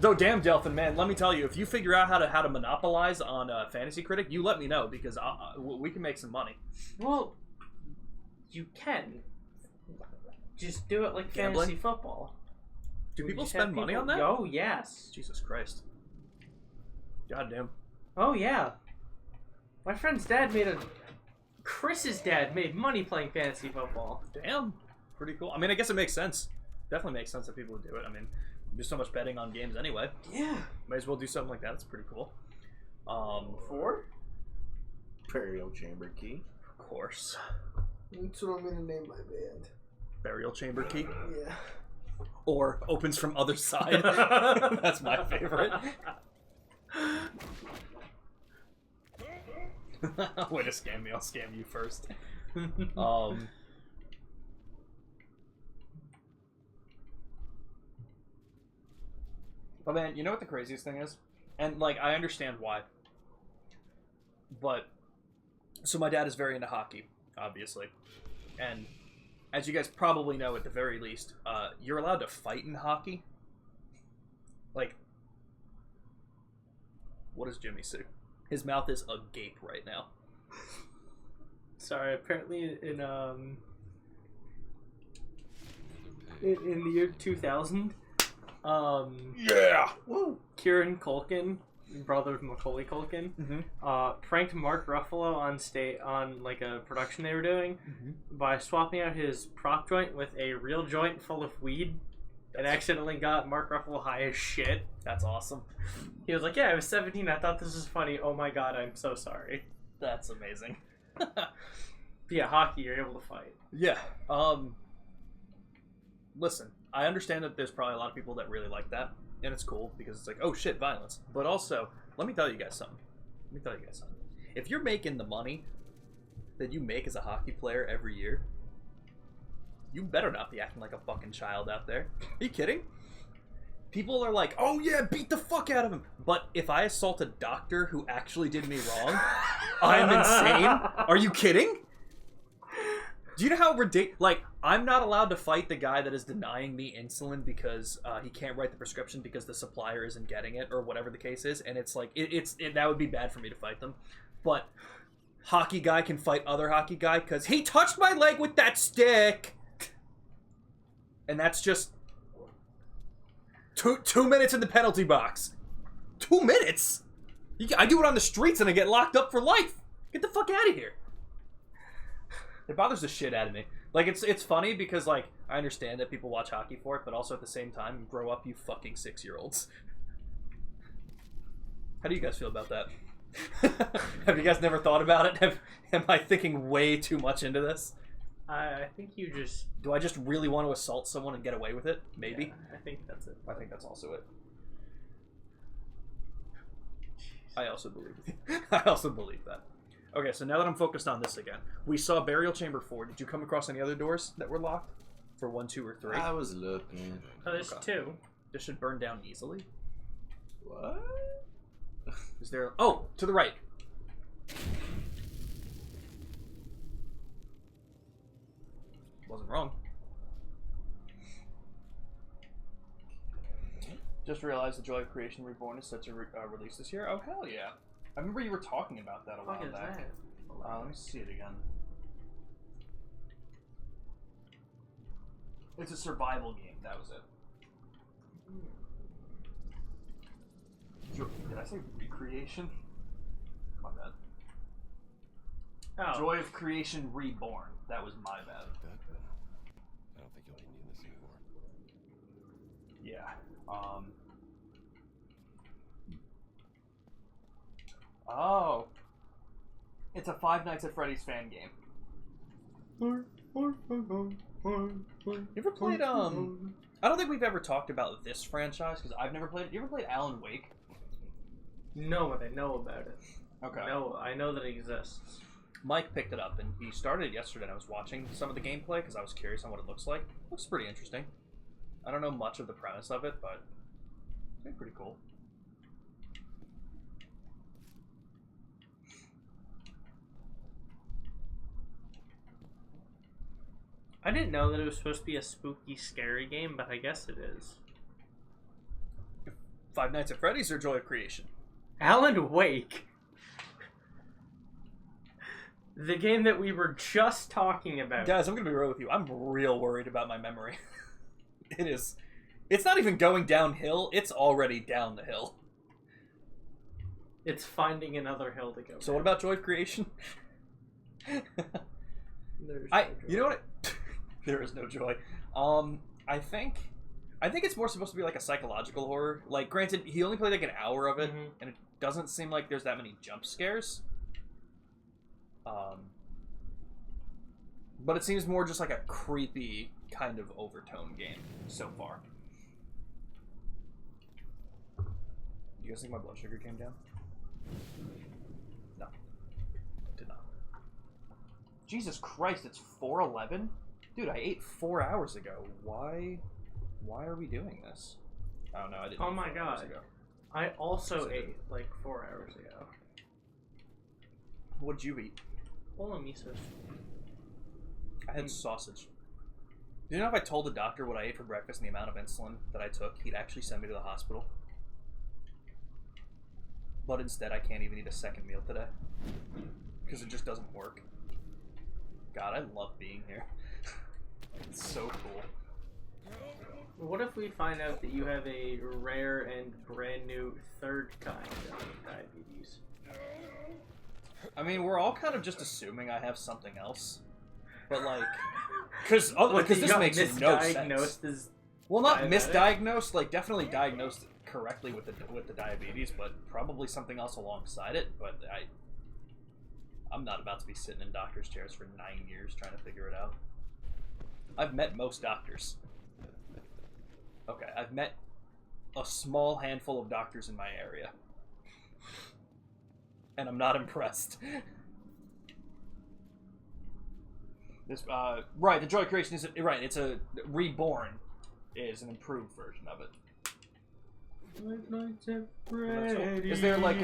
Though, damn, Delphin, man, let me tell you, if you figure out how to monopolize on Fantasy Critic, you let me know, because we can make some money. Well, you can. Just do it like Gambling? fantasy football. Do You people just have spend money people- on that? Oh, yes. Jesus Christ. Goddamn. Oh, yeah. My friend's dad made a... Chris's dad made money playing fantasy football. Damn. Pretty cool. I mean, I guess it makes sense. Definitely makes sense that people would do it. I mean, there's so much betting on games anyway. Yeah. Might as well do something like that. It's pretty cool. 4? Burial Chamber Key. Of course. That's what I'm gonna name my band. Burial Chamber Key. Yeah. Or Opens from Other Side. That's my favorite. Way to scam me. I'll scam you first. But man, you know what the craziest thing is? And, like, I understand why. But, so my dad is very into hockey, obviously. And, as you guys probably know at the very least, you're allowed to fight in hockey. Like, what does Jimmy say? His mouth is agape right now. Sorry, apparently in the year 2000, Yeah! woo, Kieran Culkin, brother of Macaulay Culkin, pranked Mark Ruffalo on like a production they were doing by swapping out his prop joint with a real joint full of weed, and accidentally got Mark Ruffalo high as shit. That's awesome. He was like, "Yeah, I was 17. I thought this was funny. Oh my god, I'm so sorry." That's amazing. But yeah, hockey, you're able to fight. Yeah. Listen, I understand that there's probably a lot of people that really like that, and it's cool because it's like, oh shit, violence. But also, let me tell you guys something. If you're making the money that you make as a hockey player every year, you better not be acting like a fucking child out there. Are you kidding? People are like, oh yeah, beat the fuck out of him. But if I assault a doctor who actually did me wrong, I'm insane? Are you kidding? Do you know how ridiculous? Like, I'm not allowed to fight the guy that is denying me insulin because he can't write the prescription because the supplier isn't getting it or whatever the case is. And it's like, that would be bad for me to fight them. But hockey guy can fight other hockey guy because he touched my leg with that stick. And that's just 2 minutes in the penalty box. 2 minutes? I do it on the streets and I get locked up for life. Get the fuck out of here. It bothers the shit out of me. Like, it's funny because, like, I understand that people watch hockey for it, but also at the same time, grow up, you fucking 6-year-olds. How do you guys feel about that? Have you guys never thought about it? Am I thinking way too much into this? I think you just... Do I just really want to assault someone and get away with it? Maybe. Yeah, I think that's it. I think that's also it. I also believe that. Okay, so now that I'm focused on this again, we saw Burial Chamber 4. Did you come across any other doors that were locked? For 1, 2, or 3? I was looking. Oh, there's 2. This should burn down easily. What? Is there... Oh, to the right. Wasn't wrong. Just realized the Joy of Creation Reborn is set to release this year. Oh, hell yeah. I remember you were talking about that a while back. Let me see it again. It's a survival game. That was it. Did I say recreation? My bad. Oh. Joy of Creation Reborn. That was my bad. I don't think you'll be needing this anymore. Yeah. Oh. It's a Five Nights at Freddy's fan game. You ever played, I don't think we've ever talked about this franchise, because I've never played it. You ever played Alan Wake? No, but I know about it. Okay. No, I know that it exists. Mike picked it up, and he started it yesterday, and I was watching some of the gameplay, because I was curious on what it looks like. It looks pretty interesting. I don't know much of the premise of it, but it's pretty cool. I didn't know that it was supposed to be a spooky, scary game, but I guess it is. Five Nights at Freddy's or Joy of Creation? Alan Wake. The game that we were just talking about. Guys, I'm going to be real with you. I'm real worried about my memory. It is. It's not even going downhill. It's already down the hill. It's finding another hill to go. So what about Joy of Creation? You know what? There is no joy. I think it's more supposed to be like a psychological horror. Like, granted, he only played like an hour of it, and it doesn't seem like there's that many jump scares. But it seems more just like a creepy kind of overtone game so far. You guys think my blood sugar came down? No. It did not. Jesus Christ, it's 4:11? Dude, I ate 4 hours ago. Why are we doing this? Oh no, I didn't. Oh my god. I also ate like 4 hours ago. What'd you eat? Bowl of miso. I had sausage. You know, if I told the doctor what I ate for breakfast and the amount of insulin that I took, he'd actually send me to the hospital. But instead, I can't even eat a second meal today. Because it just doesn't work. God, I love being here. It's so cool. What if we find out that you have a rare and brand new third kind of diabetes? I mean, we're all kind of just assuming I have something else. But like... Because this makes no sense. Well, not diabetic? misdiagnosed, like definitely diagnosed correctly with the diabetes, but probably something else alongside it. But I'm not about to be sitting in doctors' chairs for 9 years trying to figure it out. I've met most doctors. Okay, I've met a small handful of doctors in my area. And I'm not impressed. This, right, the Joy Creation is, right, it's a reborn, is an improved version of it. Is there like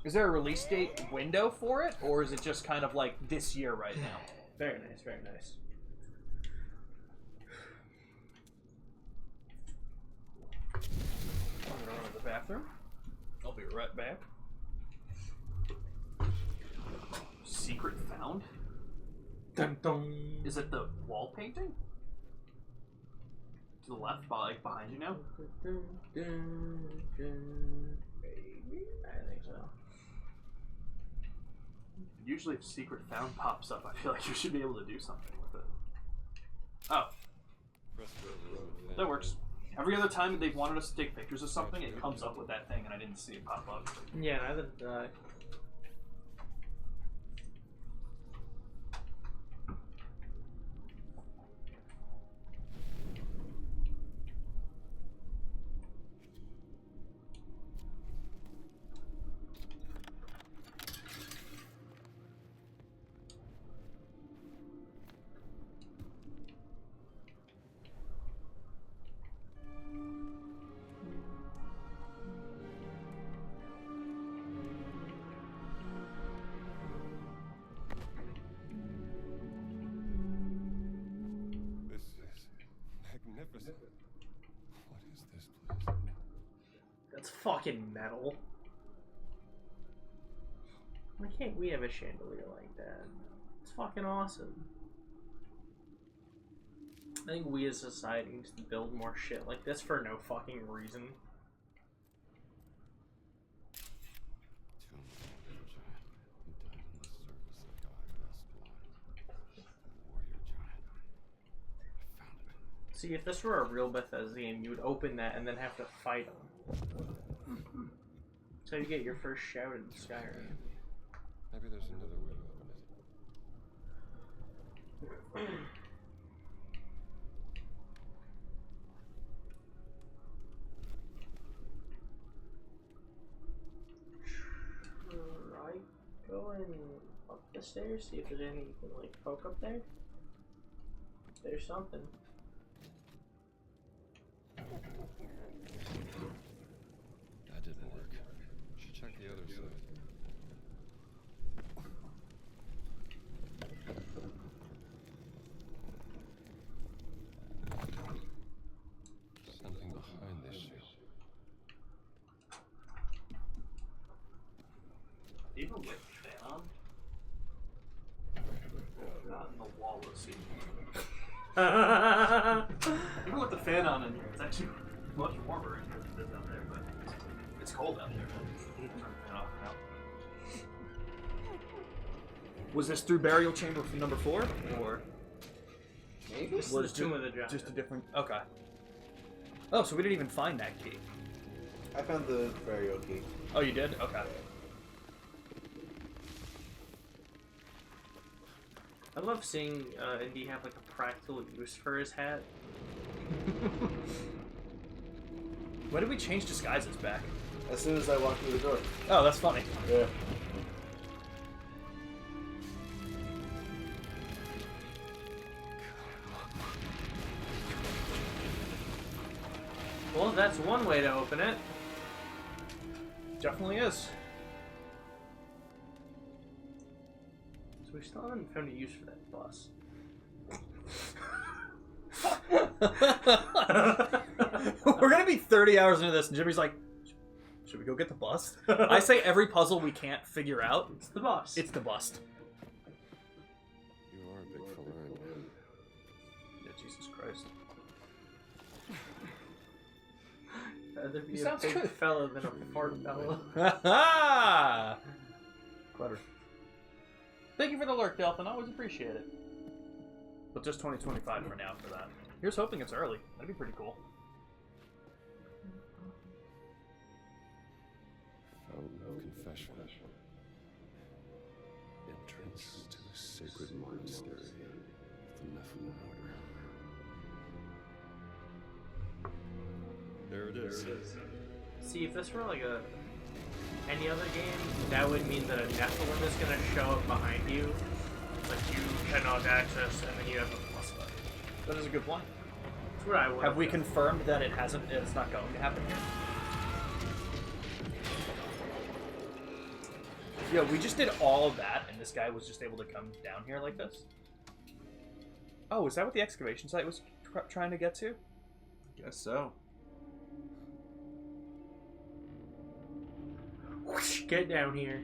is there a release date window for it, or is it just kind of like this year right now? Very nice, very nice. I'm gonna run to the bathroom. I'll be right back. Secret found? Dun, dun. Is it the wall painting? To the left, like behind you now? Maybe? I think so. Usually if secret found pops up, I feel like you should be able to do something with it. Oh. That works. Every other time that they've wanted us to take pictures of something, it comes up with that thing and I didn't see it pop up. Yeah, neither did I. This is magnificent. What is this place? That's fucking metal. Why can't we have a chandelier like that? It's fucking awesome. I think we as society need to build more shit like this for no fucking reason. See, if this were a real Bethesdian, you would open that and then have to fight them. So you get your first shout in Skyrim. Maybe there's another way to open it. Right, going up the stairs, see if there's anything you can like poke up there. There's something. That didn't work. Should check the other side. Something behind this shield. Even with the fan on? Not in the wall of Even with the fan on in here, it's actually much warmer in here than it is out there, but it's cold out there. Turn the fan off now. Was this through burial chamber from number 4, or Maybe? This is the Tomb of the Giant. just a different? Okay. Oh, so we didn't even find that key. I found the burial key. Oh, you did? Okay. I love seeing Indy have like a practical use for his hat. When did we change disguises back? As soon as I walked through the door. Oh, that's funny. Yeah. Well, that's one way to open it. Definitely is. So we still haven't found a use for that bus. We're gonna be 30 hours into this, and Jimmy's like, should we go get the bust? I say every puzzle we can't figure out, It's the bus. it's the bust. You are a big fella, and Yeah, Jesus Christ. Rather be He a sounds big good. fella than a fart fella. Clever. Thank you for the lurk, Delphin. I always appreciate it. But just 2025 for now for that. Here's hoping it's early. That'd be pretty cool. fountain of confession. Entrance to the sacred monastery of the Nephilim order. There it is. See, if this were like any other game, that would mean that a Nephilim is gonna show up behind you, but you cannot access, and then you have a plus button. That is a good point. That's what I would. Have we confirmed that it's not going to happen here? Yo, we just did all of that, and this guy was just able to come down here like this? Oh, is that what the excavation site was trying to get to? Guess so. Whoosh, get down here.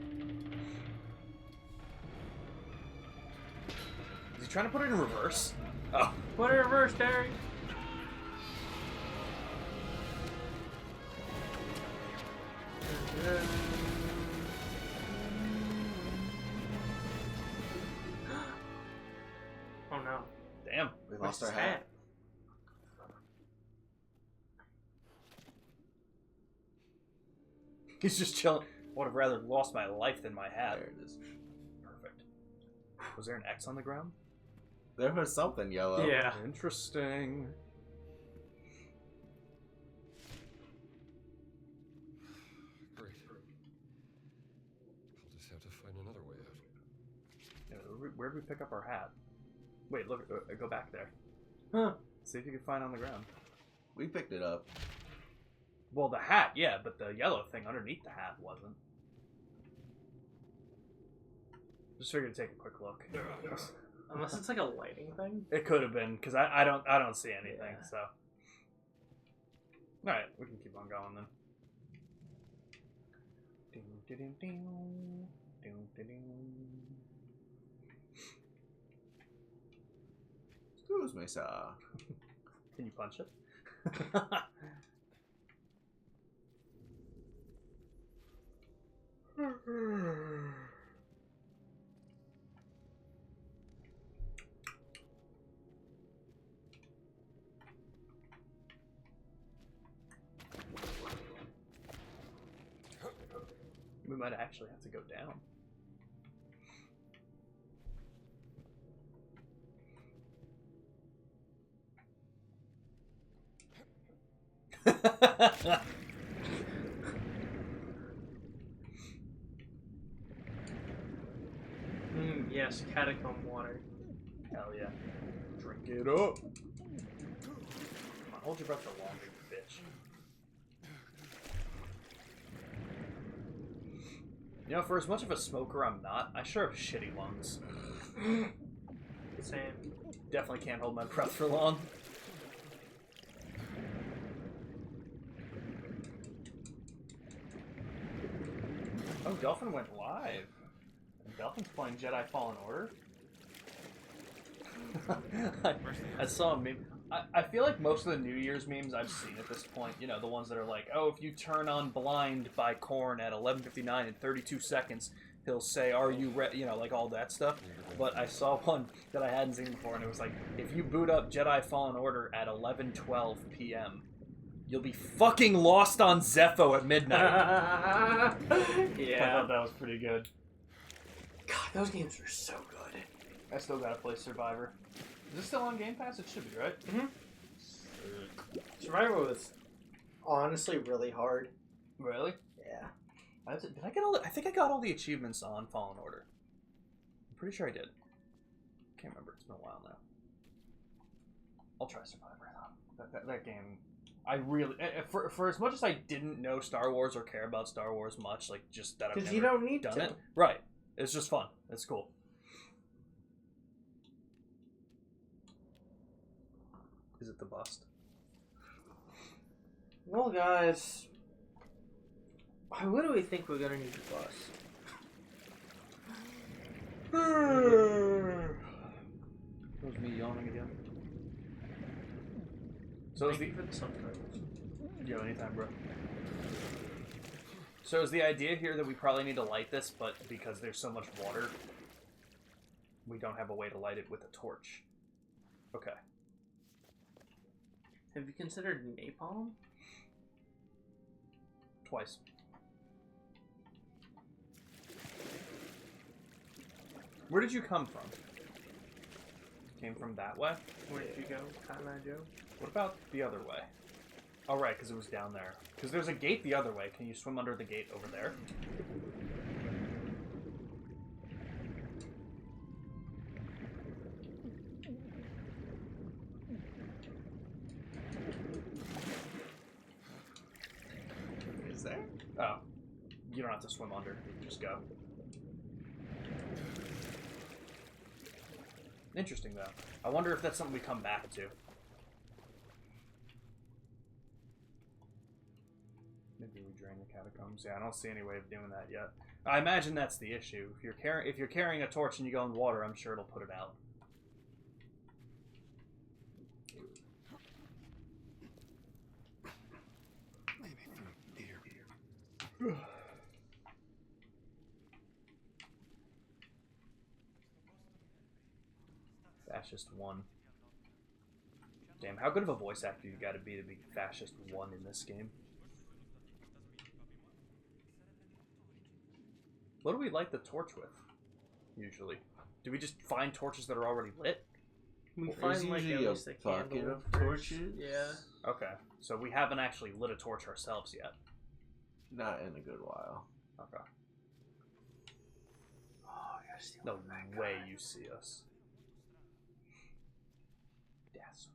Is he trying to put it in reverse? Oh. Put it in reverse, Terry. Oh no. Damn. We What's lost our his hat. He's just chilling. I would have rather lost my life than my hat. There it is. Perfect. Was there an X on the ground? There was something yellow. Yeah. Interesting. Great. I'll just have to find another way out. Yeah, where did we pick up our hat? Wait, look. Go back there. Huh. See if you can find it on the ground. We picked it up. Well, the hat, yeah, but the yellow thing underneath the hat wasn't. Just figured to take a quick look. Unless it's like a lighting thing. It could have been because I don't see anything. Yeah. So, all right, we can keep on going then. Ding, ding, ding, ding, ding, ding, ding. Excuse me, sir. Can you punch it? We might actually have to go down. Yes, catacomb water. Hell yeah. Drink it up. Come on, hold your breath for long, big bitch. You know, for as much of a smoker I'm not, I sure have shitty lungs. Same. Definitely can't hold my breath for long. Oh, Delphin went live. And Delphin's playing Jedi Fallen Order. I saw a meme. I feel like most of the New Year's memes I've seen at this point, you know, the ones that are like, oh, if you turn on Blind by Korn at 11:59 in 32 seconds, he'll say, are you ready? You know, like all that stuff. But I saw one that I hadn't seen before, and it was like, if you boot up Jedi Fallen Order at 11:12 p.m., you'll be fucking lost on Zepho at midnight. I Yeah. thought that was pretty good. God, those games are so good. I still gotta play Survivor. Is this still on Game Pass? It should be, right? Mm-hmm. Survivor was honestly really hard. Really? Yeah. Did I get all? I think I got all the achievements on Fallen Order. I'm pretty sure I did. Can't remember. It's been a while now. I'll try Survivor though. That game I really, for as much as I didn't know Star Wars or care about Star Wars much, like just that I've never you don't need done to. it. Right. It's just fun. It's cool. Is it the bust? Well, guys, what do we think we're gonna need to bust? That was me yawning again. So is Thank the you for the subtitles. Yo, anytime, bro. So is the idea here that we probably need to light this, but because there's so much water, we don't have a way to light it with a torch? Okay. Have you considered napalm? Twice. Where did you come from? Came from that way? Where did you go, Cotton Eye Joe? What about the other way? Oh, right, because it was down there. Because there's a gate the other way. Can you swim under the gate over there? Is there? Oh. You don't have to swim under. Just go. Interesting, though. I wonder if that's something we come back to. Maybe we drain the catacombs. Yeah, I don't see any way of doing that yet. I imagine that's the issue. If you're carrying a torch and you go in water, I'm sure it'll put it out. Maybe through here. Fascist 1. Damn, how good of a voice actor you gotta be Fascist 1 in this game? What do we light the torch with, usually? Do we just find torches that are already lit? We There's find like at usually least a bucket candle of first. torches. Yeah. Okay, so we haven't actually lit a torch ourselves yet. Not in a good while. Okay. Oh, I gotta steal No that way guy. you see us. Yes.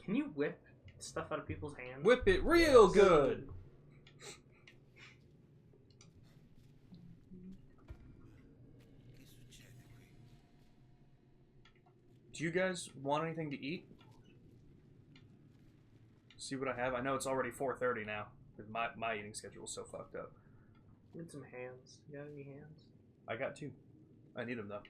Can you whip stuff out of people's hands? Whip it real good! Do you guys want anything to eat? See what I have? I know it's already 4:30 now. Because my eating schedule is so fucked up. Need some hands. You got any hands? I got 2. I need them though.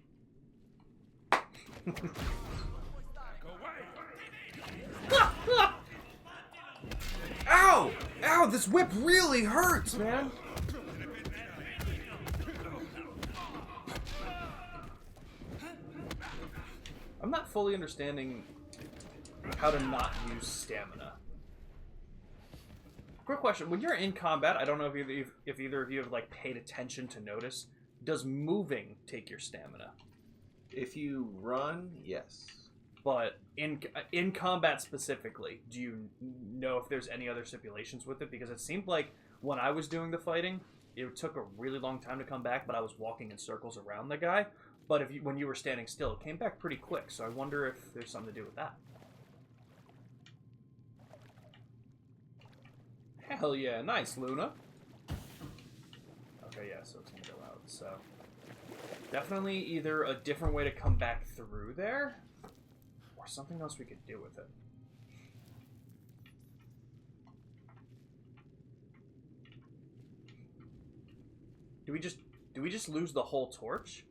Ow! Ow! This whip really hurts, man! I'm not fully understanding how to not use stamina. Quick question: when you're in combat, I don't know if either of you have like paid attention to notice. Does moving take your stamina? If you run, yes. But in combat specifically, do you know if there's any other stipulations with it? Because it seemed like when I was doing the fighting, it took a really long time to come back, but I was walking in circles around the guy. But when you were standing still, it came back pretty quick. So I wonder if there's something to do with that. Hell yeah, nice, Luna. Okay, yeah, so it's gonna go out. So definitely either a different way to come back through there, or something else we could do with it. Do we just lose the whole torch?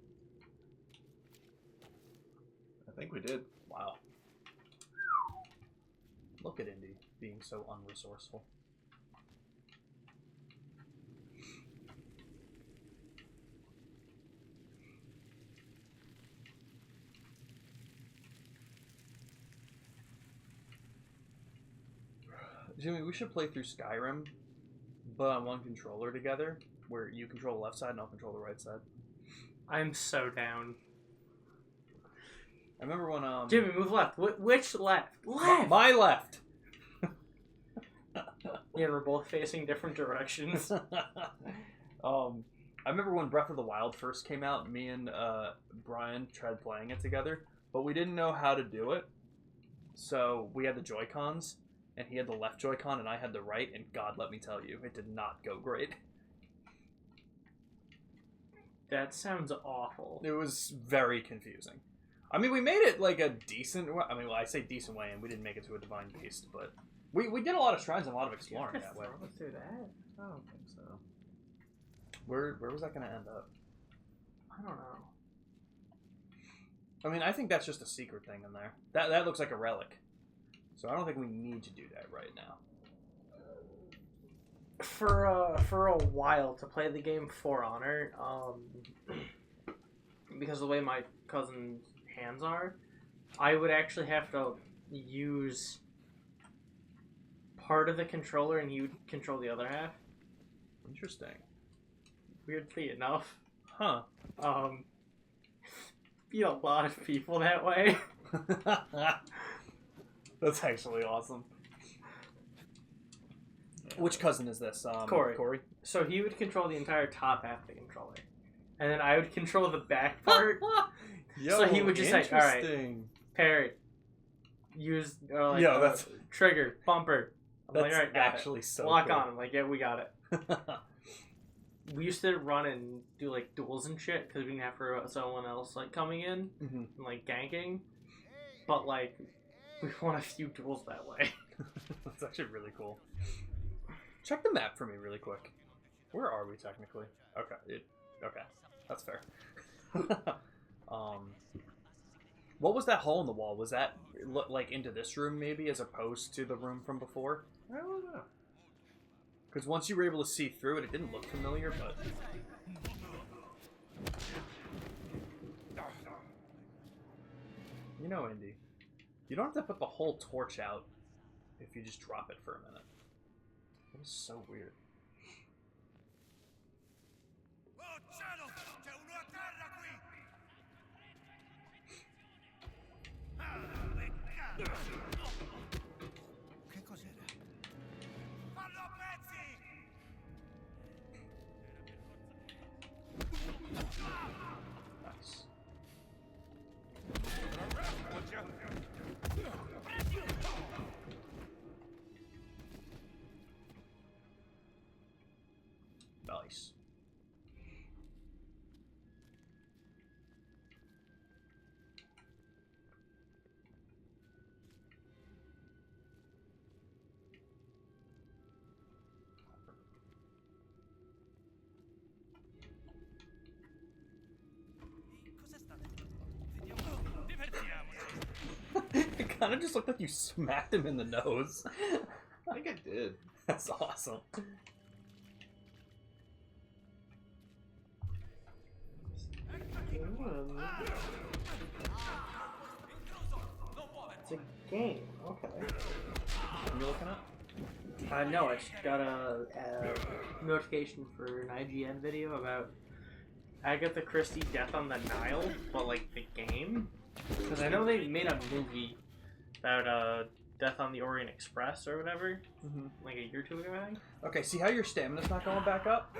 I think we did. Wow. Look at Indy being so unresourceful. Jimmy, we should play through Skyrim, but on one controller together, where you control the left side and I'll control the right side. I'm so down. I remember when Jimmy, move left. Which left? Left. My left. Yeah, we're both facing different directions. I remember when Breath of the Wild first came out, me and Brian tried playing it together, but we didn't know how to do it. So we had the Joy-Cons, and he had the left Joy-Con, and I had the right, and God, let me tell you, it did not go great. That sounds awful. It was very confusing. I mean, we made it like a decent way. I mean, well, I say decent way, and we didn't make it to a divine beast, but we did a lot of shrines and a lot of exploring that way. Throw through that? I don't think so. Where was that going to end up? I don't know. I mean, I think that's just a secret thing in there. That looks like a relic. So I don't think we need to do that right now. For a while to play the game For Honor, because of the way my cousin's hands are, I would actually have to use part of the controller and he would control the other half. Interesting. Weirdly enough. Huh. Beat a lot of people that way. That's actually awesome. Which cousin is this? Corey. So he would control the entire top half of the controller. And then I would control the back part. Yo, so he would just say, alright, parry, use, that's trigger, bumper. I'm that's like, alright, got actually it. so Lock cool. on. I'm like, yeah, we got it. We used to run and do like duels and shit because we didn't have for someone else like coming in and like ganking. But like, we won a few duels that way. That's actually really cool. Check the map for me really quick. Where are we technically? Okay, okay, that's fair. What was that hole in the wall? Was that like into this room maybe, as opposed to the room from before? I don't know. Because once you were able to see through it, it didn't look familiar, but... You know, Indy, you don't have to put the whole torch out if you just drop it for a minute. It was so weird. Che cos'era? Fallo a pezzi! Nice. Nice. Cos'è stato? Vediamo. Divertiamoci. It kind of just looked like you smacked him in the nose. I think I did. That's awesome. It's a game. Okay. What are you looking at? No, I just got a notification for an IGN video about Agatha Christie Death on the Nile, but like the game. Because I know they made a movie about Death on the Orient Express or whatever, like a year or two ago, I think. Okay, see how your stamina's not going back up?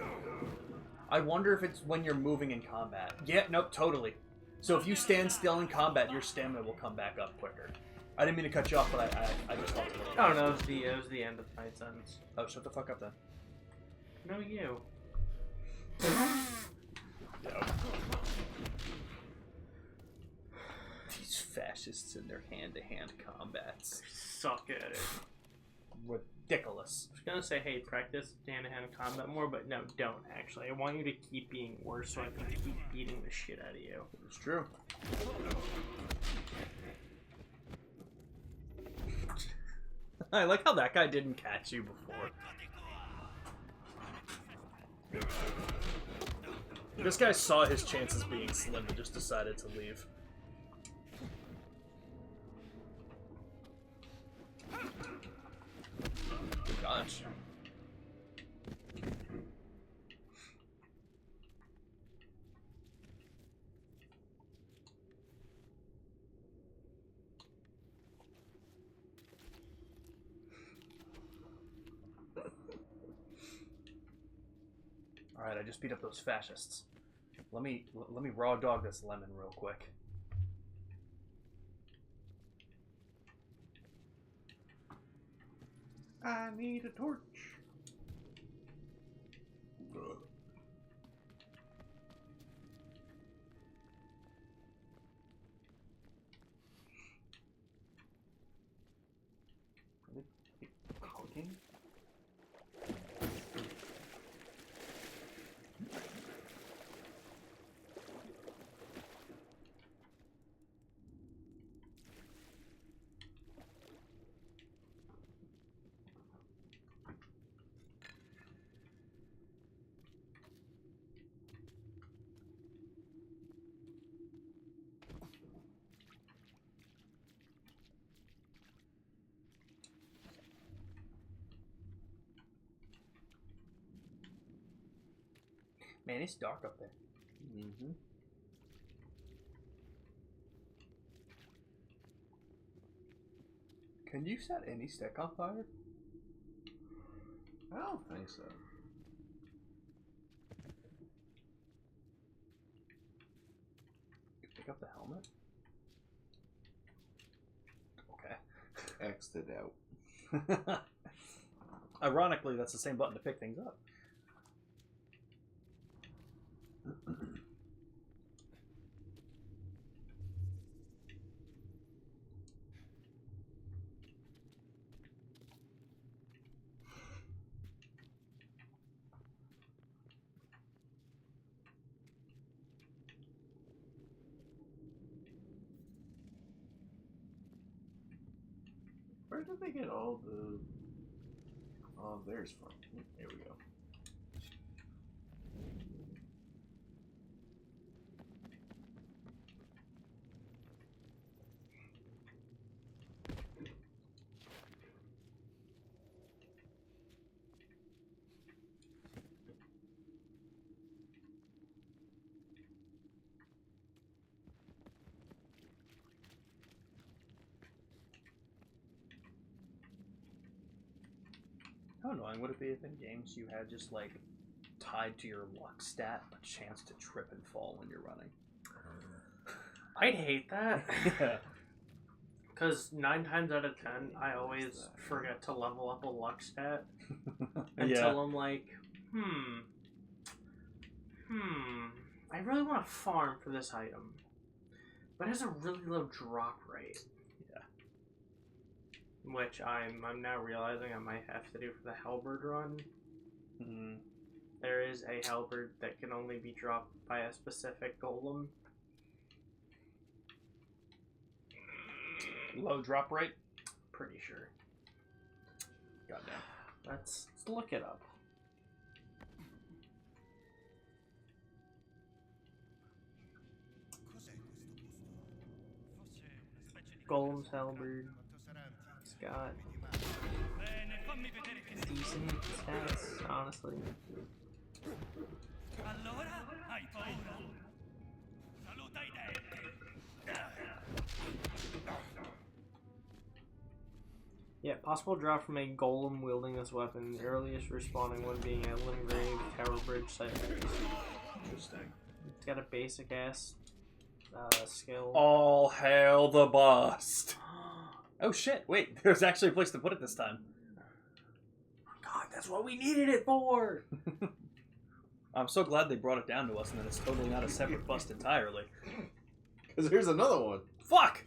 I wonder if it's when you're moving in combat. Yeah, nope, totally. So if you stand still in combat, your stamina will come back up quicker. I didn't mean to cut you off, but I just thought it. Oh no, it was the end of the Night's Ends. Oh, shut the fuck up then. No, you. These fascists in their hand-to-hand combats. Suck at it. Ridiculous. I was gonna say, hey, practice hand-to-hand combat more, but no, don't actually. I want you to keep being worse so I can keep beating the shit out of you. It's true. I like how that guy didn't catch you before. This guy saw his chances being slim and just decided to leave. Good dodge. Alright, I just beat up those fascists. Let me raw dog this lemon real quick. I need a torch. Cooking? Man, it's dark up there. Mm-hmm. Can you set any stick on fire? I don't think so. Pick up the helmet? Okay. X'd it out. Ironically, that's the same button to pick things up. Where did they get all the... Oh, there's from. Here we go. How annoying would it be if in games you had just like tied to your luck stat a chance to trip and fall when you're running? I'd hate that. Yeah. Because 9 times out of 10, I always forget to level up a luck stat until I'm like, I really want to farm for this item, but it has a really low drop rate. Yeah. Which I'm now realizing I might have to do for the Halberd run. Mm. There is a Halberd that can only be dropped by a specific golem. Low drop rate? Pretty sure. Goddamn. Let's look it up. Golem's Halberd. It's got decent stats, honestly. Allora hai paura? Saluta i denti. Yeah, possible drop from a golem wielding this weapon. The earliest respawning one being a Limgrave Tower Bridge site. Interesting. It's got a basic ass skill. All hail the bust. Oh shit, wait, there's actually a place to put it this time. God, that's what we needed it for! I'm so glad they brought it down to us and that it's totally not a separate bust entirely. Because here's another one. Fuck!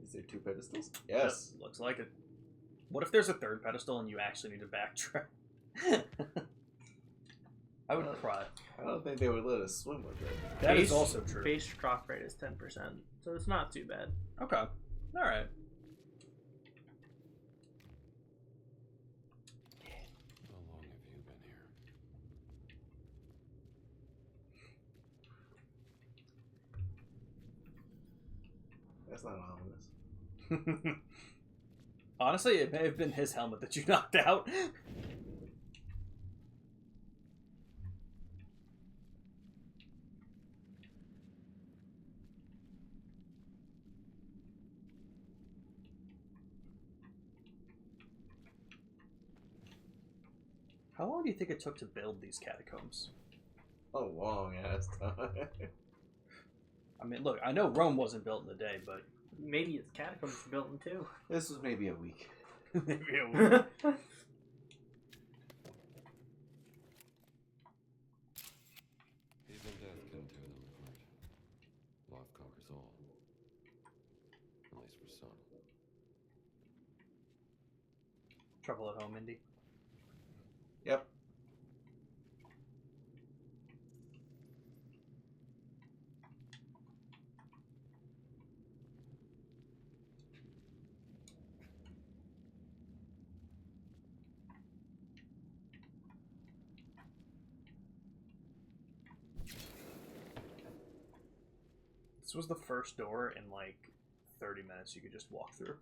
Is there 2 pedestals? Yes. Yep, looks like it. What if there's a 3rd pedestal and you actually need to backtrack? I would cry. I don't think they would let us swim with it. That is also true. Base drop rate is 10%, so it's not too bad. Okay. Alright. How long have you been here? That's not ominous. Honestly, it may have been his helmet that you knocked out. How long do you think it took to build these catacombs? A long ass time. I mean, look, I know Rome wasn't built in a day, but Maybe its catacombs were built in too. This was maybe a week. Maybe a week. Even death can tear them apart. Love conquers all. At least for some. Trouble at home, Indy. Yep. This was the first door in like 30 minutes you could just walk through.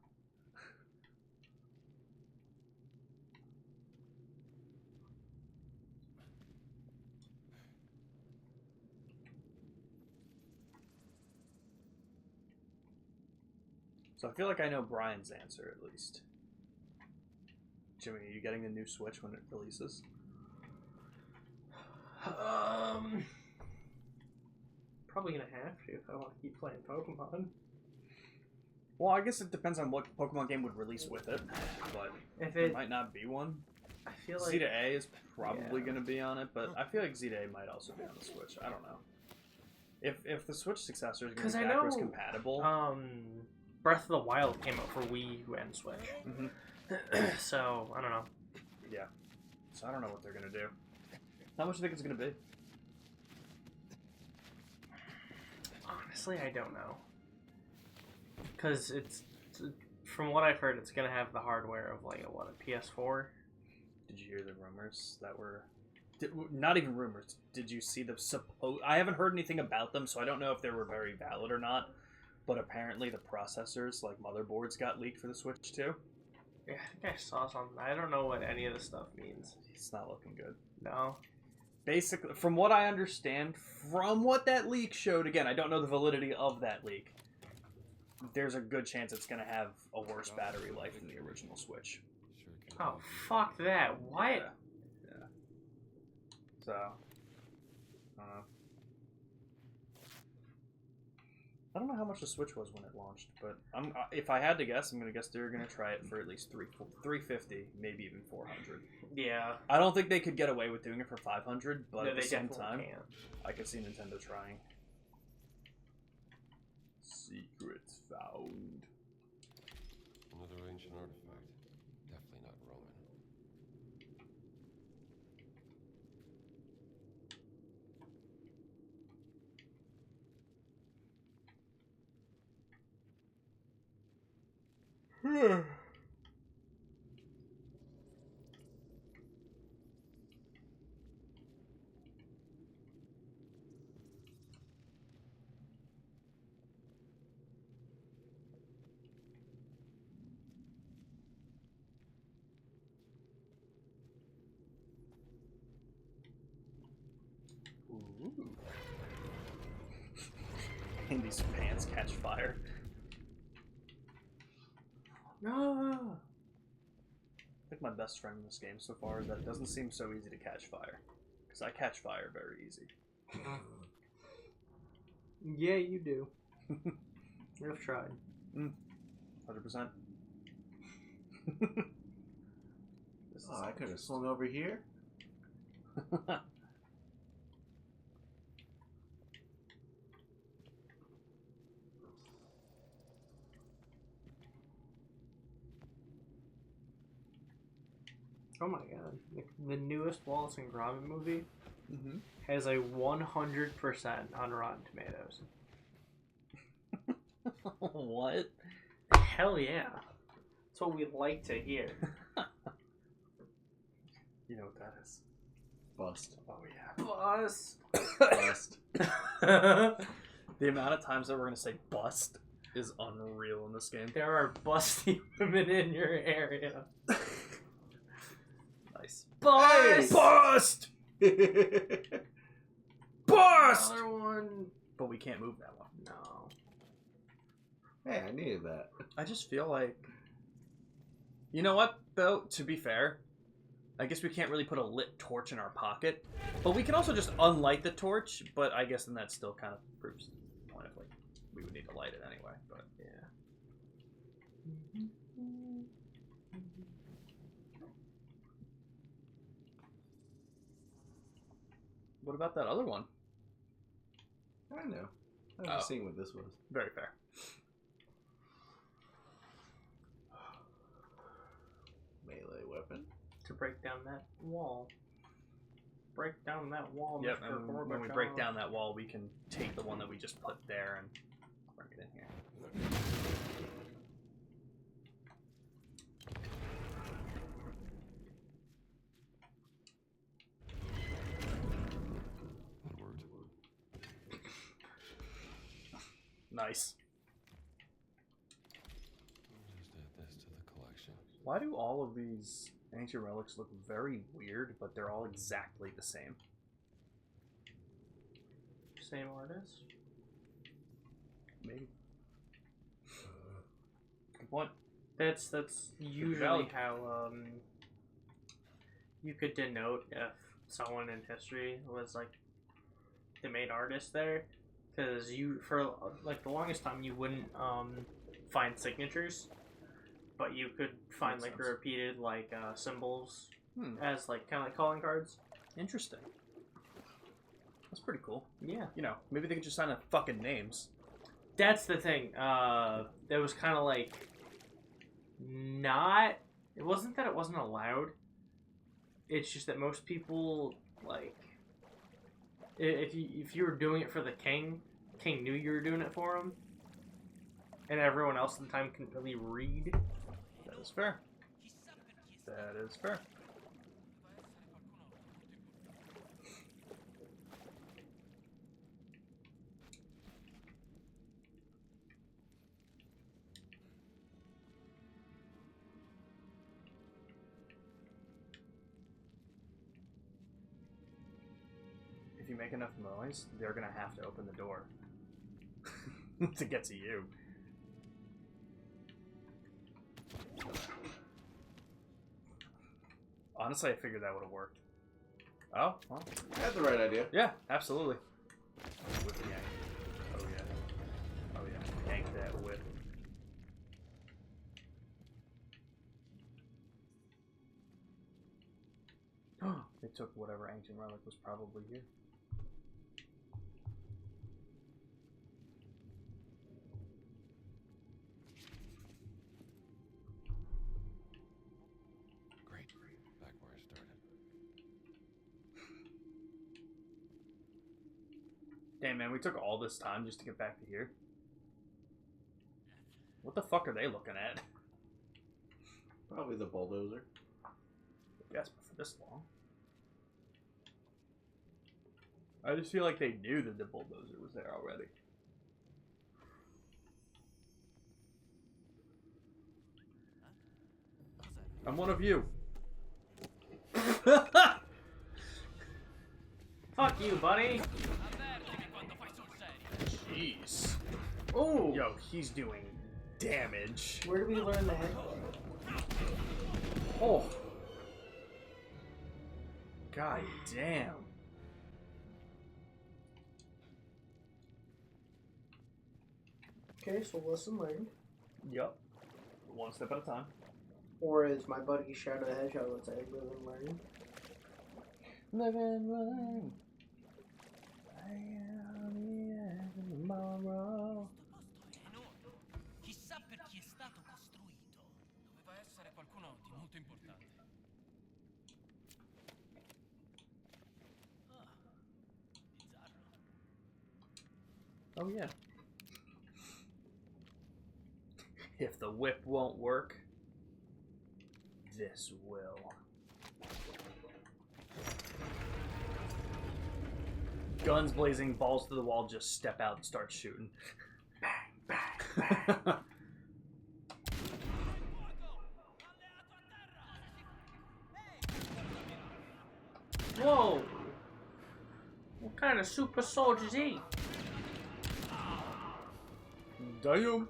So I feel like I know Brian's answer at least. Jimmy, are you getting the new Switch when it releases? Probably gonna have to if I want to keep playing Pokemon. Well, I guess it depends on what Pokemon game would release with it, but If there it, might not be one. I feel like Zeta A is probably Yeah. going to be on it, but I feel like Zeta A might also be on the Switch. I don't know. If the Switch successor is going 'Cause to I be know, backwards compatible, Breath of the Wild came out for Wii U and Switch. Mhm. So I don't know. yeah. So I don't know what they're going to do. How much do you think it's going to be? Honestly, I don't know. Because it's from what I've heard, it's gonna have the hardware of like a PS4. Did you hear the rumors that were... not even rumors. Did you see the I haven't heard anything about them, so I don't know if they were very valid or not. But apparently the processors, like motherboards, got leaked for the Switch too. Yeah, I think I saw something. I don't know what any of this stuff means. It's not looking good. No. Basically, from what I understand, from what that leak showed, again, I don't know the validity of that leak, there's a good chance it's going to have a worse battery life than the original Switch. Sure can. Oh, fuck that. What? Yeah. So, I don't know. I don't know how much the Switch was when it launched, but if I had to guess, I'm going to guess they're going to try it for at least $350, maybe even $400. Yeah. I don't think they could get away with doing it for $500, but No, at the they same definitely time, can't. I could see Nintendo trying. Secrets found. Another ancient artifact. Definitely not Roman. Ooh. And these pants catch fire. No. I think my best friend in this game so far is that it doesn't seem so easy to catch fire. Because I catch fire very easy. Yeah, you do. I've tried. 100%. Oh, I could have swung over here. Oh my god. The newest Wallace and Gromit movie Mm-hmm. has a 100% on Rotten Tomatoes. What? Hell yeah. That's what we like to hear. You know what that is? Bust. Oh yeah. Bust. Bust. The amount of times that we're gonna say bust is unreal in this game. There are busty women in your area. Nice. Bust! Bust! Bust! Another one. But we can't move that one. No. Hey, I needed that. I just feel like... You know what, though? To be fair, I guess we can't really put a lit torch in our pocket. But we can also just unlight the torch, but I guess then that still kind of proves the point of, like, we would need to light it anyway. But yeah. What about that other one? I know. I was just seeing what this was. Very fair. Melee weapon. To break down that wall. Break down that wall. Yep, Mr. and when we Gorbachev. break down that wall, we can take the one that we just put there and bring it in here. That worked. Nice. Just add this to the collection. Why do all of these ancient relics look very weird, but they're all exactly the same? Same artist. Maybe. Good point. That's usually valid. how you could denote if someone in history was like the main artist there, because you for like the longest time you wouldn't find signatures, but you could find Makes like sense. repeated like symbols Hmm. as like kind of like calling cards. Interesting. That's pretty cool. Yeah, You know, maybe they could just sign up fucking names. that's the thing. That was kind of like not. It wasn't that it wasn't allowed. It's just that most people like if you were doing it for the king knew you were doing it for him, and everyone else at the time couldn't really read. That is fair. That is fair. If you make enough noise, they're gonna have to open the door to get to you. Honestly, I figured that would have worked. Oh, well. I had the right idea. Yeah, absolutely. Whip yank. Oh, yeah. Oh, yeah. Yank that whip. They took whatever ancient relic was probably here. Great. Back where I started. Damn, man, we took all this time just to get back to here. What the fuck are they looking at? Probably the bulldozer. Guess for this long. I just feel like they knew that the bulldozer was there already. I'm one of you. Fuck you, buddy. Jeez. Oh, Yo, he's doing damage. Where do we learn the headbutt? Oh. God damn. Okay, so lesson learned. Yup. One step at a time. Or as my buddy Shadow the Hedgehog would say, live and learn. Live and learn. I am tomorrow. Chissà per chi è stato costruito. Doveva essere qualcuno di molto importante. Bizzarro. Oh yeah. If the whip won't work, this will. Guns blazing, balls to the wall, just step out and start shooting. Bang, bang, bang. whoa! What kind of super soldier's he? Damn.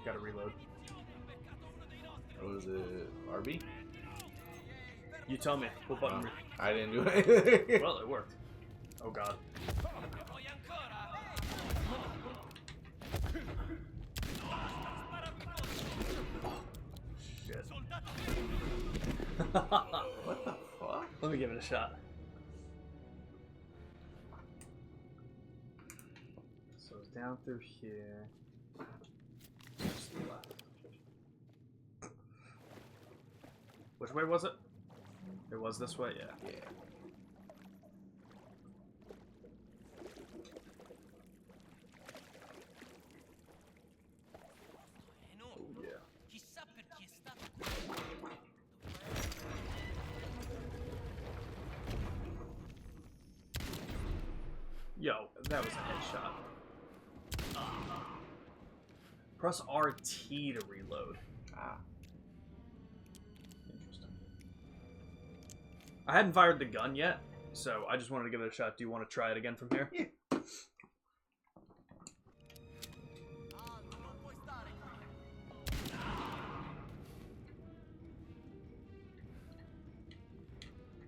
Gotta reload. What was it? RB? You tell me. What button? I didn't do anything. Well, it worked. Oh god. What the fuck? Let me give it a shot. So it's down through here. Just to the left. Which way was it? It was this way? Yeah. Yeah. Oh, yeah. Chissà perché è stato. Yo, that was a headshot. Press RT to reload. Ah. Interesting. I hadn't fired the gun yet, so I just wanted to give it a shot. Do you want to try it again from here? Yeah.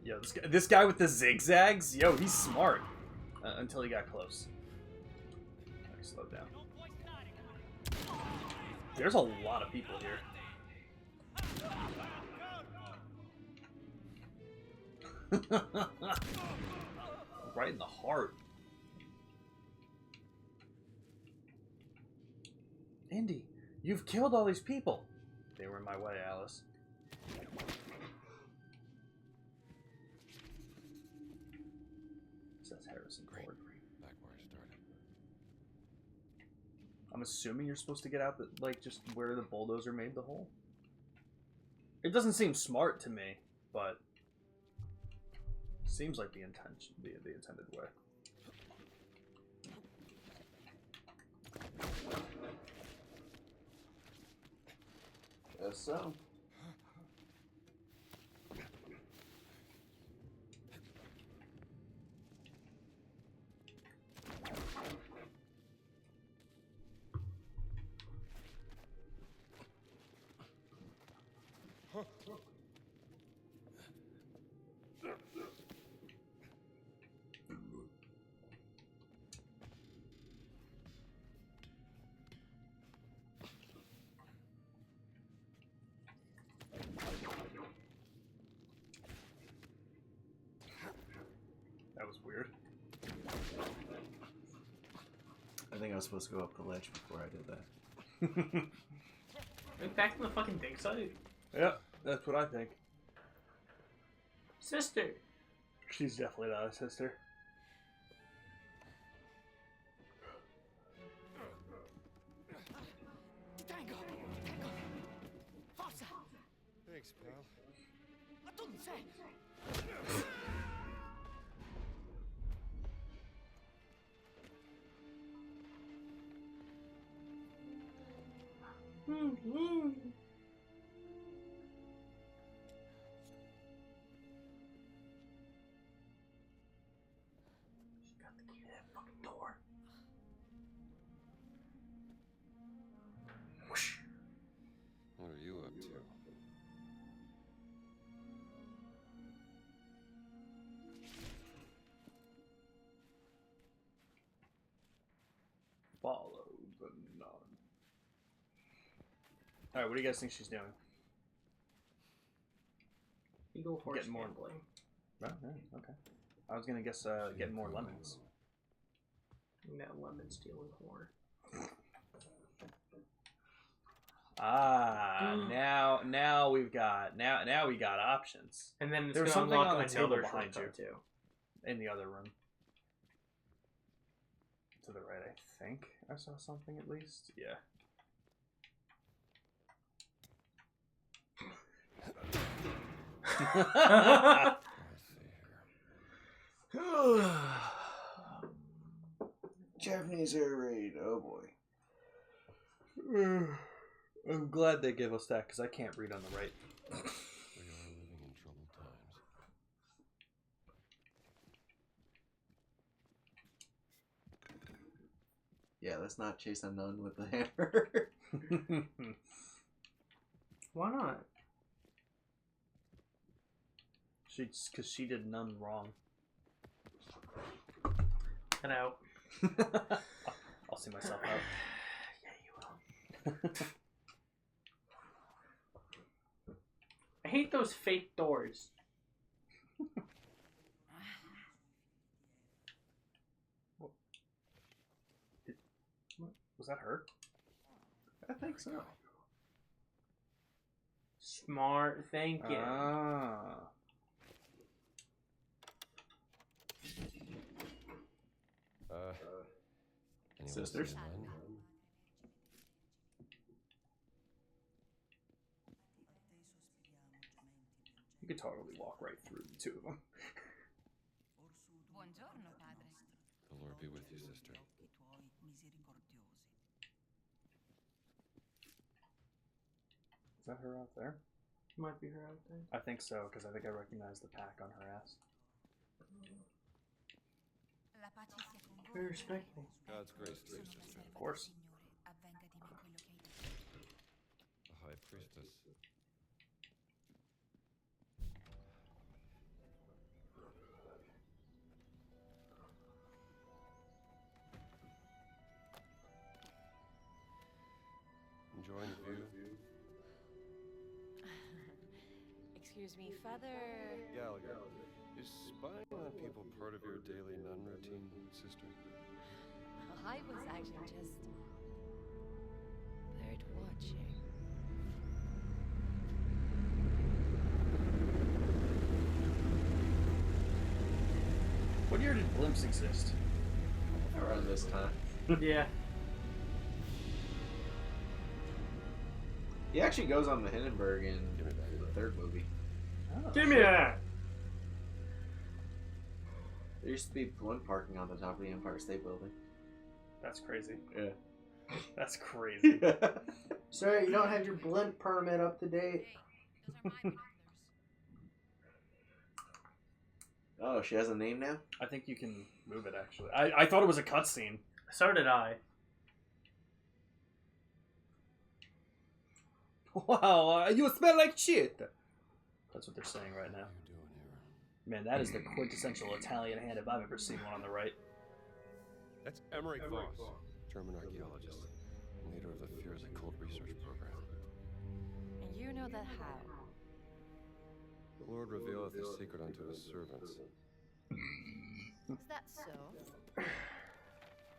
Yo, this guy with the zigzags, yo, he's smart. Until he got close. Alright, slow down. There's a lot of people here. Right in the heart. Indy, you've killed all these people. They were in my way, Alice. Says Harrison Ford. Back where I started. I'm assuming you're supposed to get out the, like, just where the bulldozer made the hole. It doesn't seem smart to me, but seems like the intention, the intended way. Guess so. That was weird. I think I was supposed to go up the ledge before I did that. Like back to the fucking dig site. Yeah, that's what I think. Sister. She's definitely not a sister. Tango! Tango! Forza! Thanks, pal. Ma tu non sei! She got the key to that fucking door. Whoosh. What are you up to? Follow the nun. Alright, what do you guys think she's doing? Eagle horse Getting more. gambling. Right, yeah, okay. I was gonna guess getting more lemons. That lemon stealing whore. Now we got options. And then it's There's gonna something unlock on the table another behind shortcut you. too. In the other room. To the right, I think I saw something at least. Yeah. I see here. Japanese air raid. Oh boy. I'm glad they give us that because I can't read on the right. We are living in troubled times. Yeah, let's not chase a nun with the hammer. Why not? Because she did none wrong. Get out. I'll see myself out. Yeah, you will. I hate those fake doors. Was that her? I think so. Smart thinking. Ah. Sisters? You could totally walk right through the two of them. Buongiorno, padre. The Lord be with you, sister. Is that her out there? Might be her out there. I think so, because I think I recognize the pack on her ass. La pace sia con voi. Very respectful. God's grace to you, sister. Of course. Avvenga di me quello che hai detto. The High Priestess. Enjoying the view? Excuse me, Father... Gallagher, is spying on people part of your daily nun routine, sister? I was actually just... bird watching. What year did blimps exist? Around this time. Yeah. He actually goes on the Hindenburg in the third movie. Oh, Give me that! There used to be blimp parking on the top of the Empire State Building. That's crazy. Yeah. That's crazy. Sir, you don't have your blimp permit up to date. Those are my binoculars. Oh, she has a name now? I think you can move it, actually. I thought it was a cutscene. So did I. Wow, you smell like shit! That's what they're saying right now. What are you doing here? Man, that is the quintessential Italian hand if I've ever seen one on the right. That's Emmerich Voss, German archaeologist, and leader of the Führer's occult research program. And you know that how? The Lord revealeth his secret unto his servants. Is that so?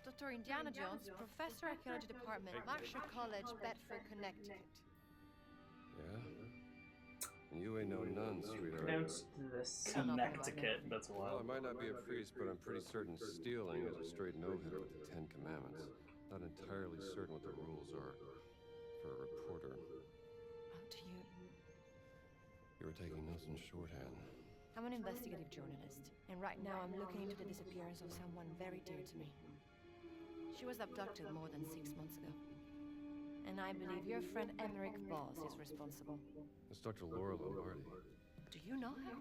Dr. Indiana Jones, Professor Archaeology Department, Marshall College, Bedford, Connecticut. Yeah? And you ain't no nun, sweetheart. Pronounced this. Connecticut, that's Well, I wild. might not be a priest, but I'm pretty certain stealing is a straight no-hitter with the Ten Commandments. Not entirely certain what the rules are for a reporter. Do you... You were taking notes in shorthand. I'm an investigative journalist, and right now I'm looking into the disappearance of someone very dear to me. She was abducted more than 6 months ago. And I believe your friend Emmerich Voss is responsible. It's Dr. Laura Lombardi. Do you know her?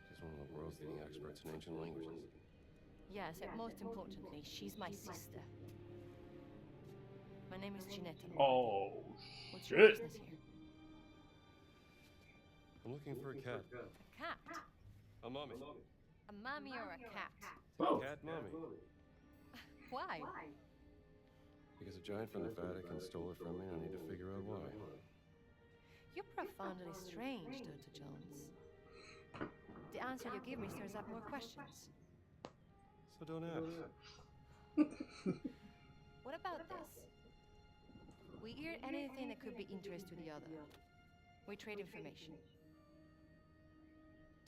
She's one of the world's leading experts in ancient languages. Yes, and most importantly, she's my sister. My name is Ginetta. Oh, What's your shit. business here? I'm looking for a cat. A cat? A mummy. A mummy or a cat? Cat mummy. Why? Because a giant from the Vatican stole it from me, and I need to figure out why. You're profoundly strange, Dr. Jones. The answer you give me stirs up more questions. So don't ask. What about this? We hear anything that could be interest to the other. We trade information.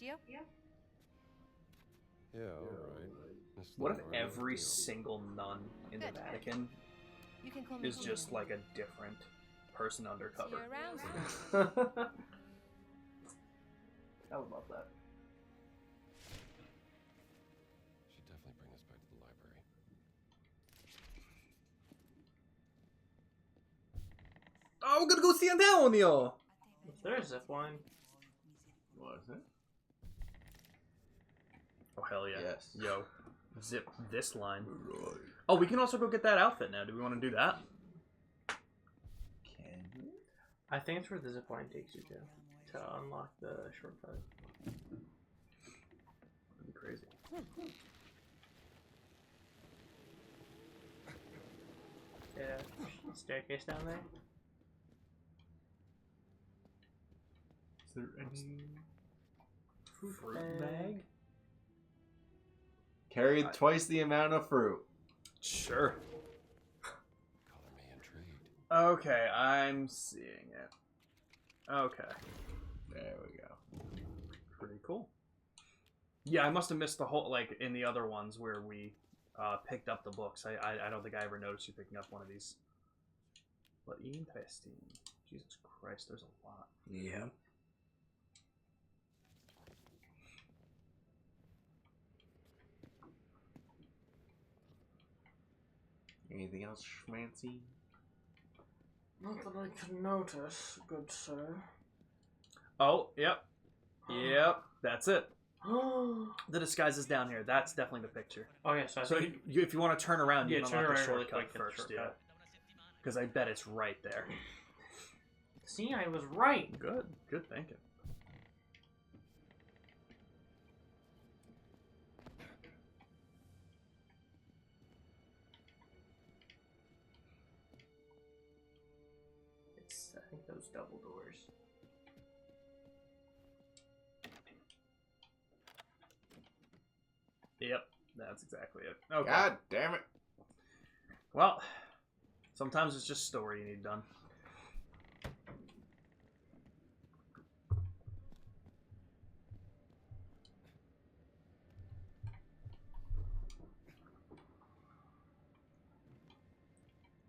Deal? Yeah, alright. What if every single nun in the Good. Vatican You can call me is just Julian. like a different person See undercover? you around, sir. I would love that. Should definitely bring this back to the library. Oh, we're gonna go see Antonio! There's a zipline. Was it? Oh, hell yeah. Yes. Yo, zip this line. Oh, we can also go get that outfit now. Do we want to do that? Can you? I think it's where the zipline takes you to unlock the shortcut. That'd be crazy. Yeah, staircase down there. Is there any fruit bag? bag? Carried twice the amount of fruit. Sure. Okay, I'm seeing it. Okay. There we go. Pretty cool. Yeah, I must have missed the whole, like, in the other ones where we picked up the books. I don't think I ever noticed you picking up one of these. But interesting. Jesus Christ, there's a lot. Yeah. Anything else, Schmancy? Not that I can notice, good sir. Oh, yep. Yep, that's it. The disguise is down here. That's definitely the picture. Oh, yeah, so I think... if you want to turn around, you Yeah, can turn unlock the around really shortcut quick, first, get the yeah. shortcut. Because I bet it's right there. See, I was right. Good. Good thinking. It's, I think, those double doors. Yep, that's exactly it. Okay. God damn it. Well, sometimes it's just story you need done.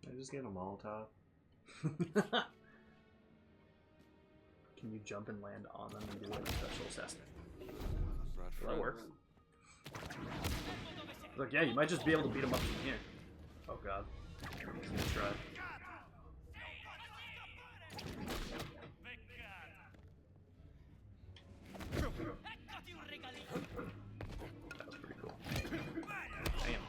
I just get a Molotov. Can you jump and land on them and do like a special assessment? Bradford. That works. Look, yeah, you might just be able to beat them up from here. Oh god. Let's try. That was pretty cool. Damn.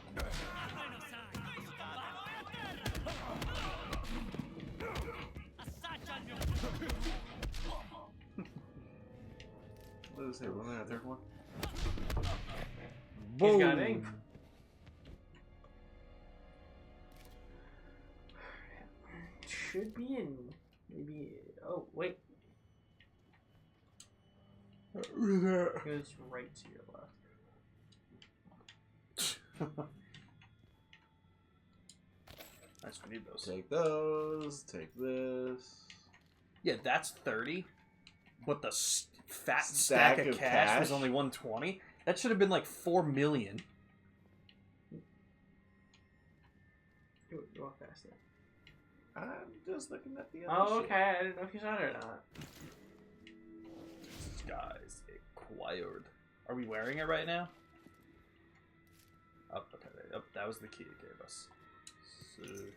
What did I say? Wasn't that a third one? He's got ink. Should be in. Maybe. Oh, wait. It goes right to your left. Nice, we need those. Take those. Take this. Yeah, that's 30. But the fat stack of cash was only 120. That should have been like 4 million. You walk past it. I'm just looking at the other Oh, shit. okay. I didn't know if you saw it or not. Disguise acquired. Are we wearing it right now? Oh, okay. Oh, that was the key it gave us. Sick.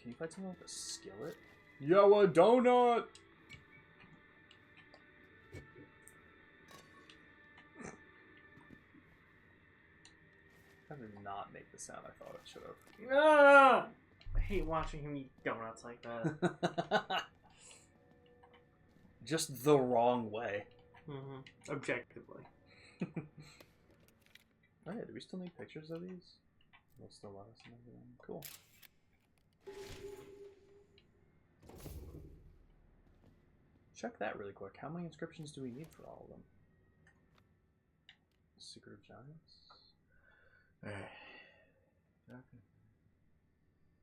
Can you fight someone with a skillet? Yo, a donut! That did not make the sound I thought it should have. Ah! I hate watching him eat donuts like that. Just the wrong way. Mm-hmm. Objectively. Oh yeah, do we still need pictures of these? What's the last and everything? Cool. Check that really quick. How many inscriptions do we need for all of them? Secret of Giants? Okay.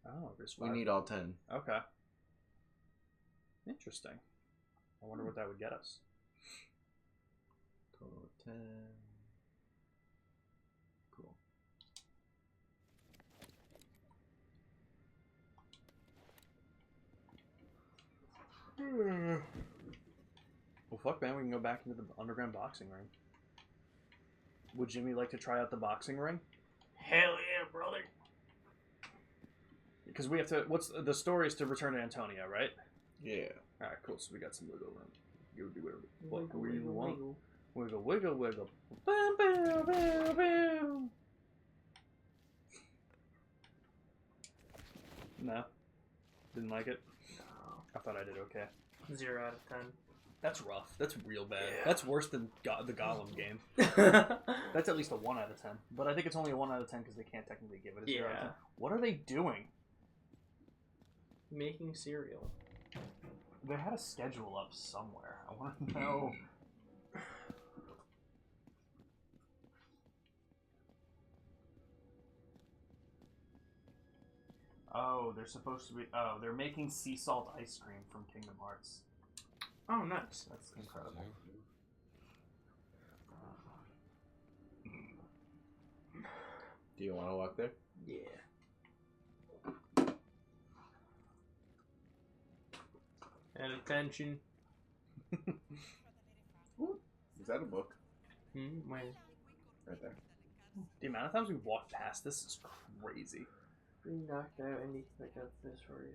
Oh, there's We 5. need all 10. Okay. Interesting. I wonder what that would get us. Total of 10. Cool. Well, fuck, man. We can go back into the underground boxing ring. Would Jimmy like to try out the boxing ring? Hell yeah, brother. Because we have to. What's the story is to return to Antonia, right? Yeah. All right, cool. So we got some wiggle room. You do whatever Wiggle, you wiggle, want. wiggle. Wiggle, wiggle, wiggle. Boom, boom, boom, boom. No, didn't like it. No. I thought I did okay. 0 out of 10. That's rough. That's real bad. Yeah. That's worse than the Gollum game. That's at least a 1 out of 10. But I think it's only a 1 out of 10 because they can't technically give it a 0 out of 10. Yeah. What are they doing? Making cereal. They had a schedule up somewhere. I want to know. Oh, they're supposed to be. Oh, they're making sea salt ice cream from Kingdom Hearts. Oh, nice. That's incredible. Do you want to walk there? Yeah. And attention. Ooh, is that a book? Where? Right there. The amount of times we walked past this is crazy. We knocked out. I need to pick up this for you.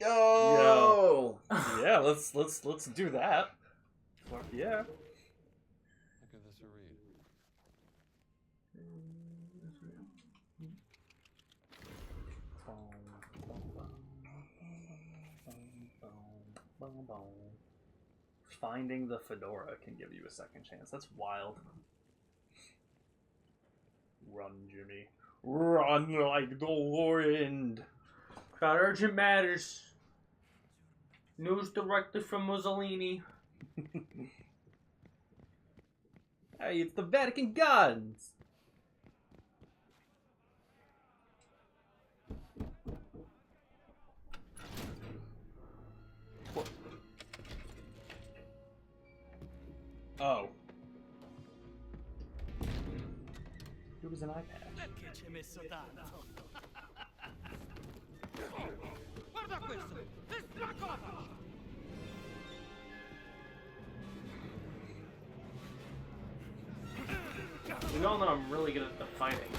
Yo! Yeah, let's do that. Fuck yeah. I'll give this a read. Finding the fedora can give you a second chance. That's wild. Run, Jimmy. Run like the wind. Crowd Urgent Matters. News directly from Mussolini. Hey, it's the Vatican Guns. What? Oh. It was an iPad. Perché ci hai messo tanto? Guarda questo! È stracota! We all know I'm really good at the fighting.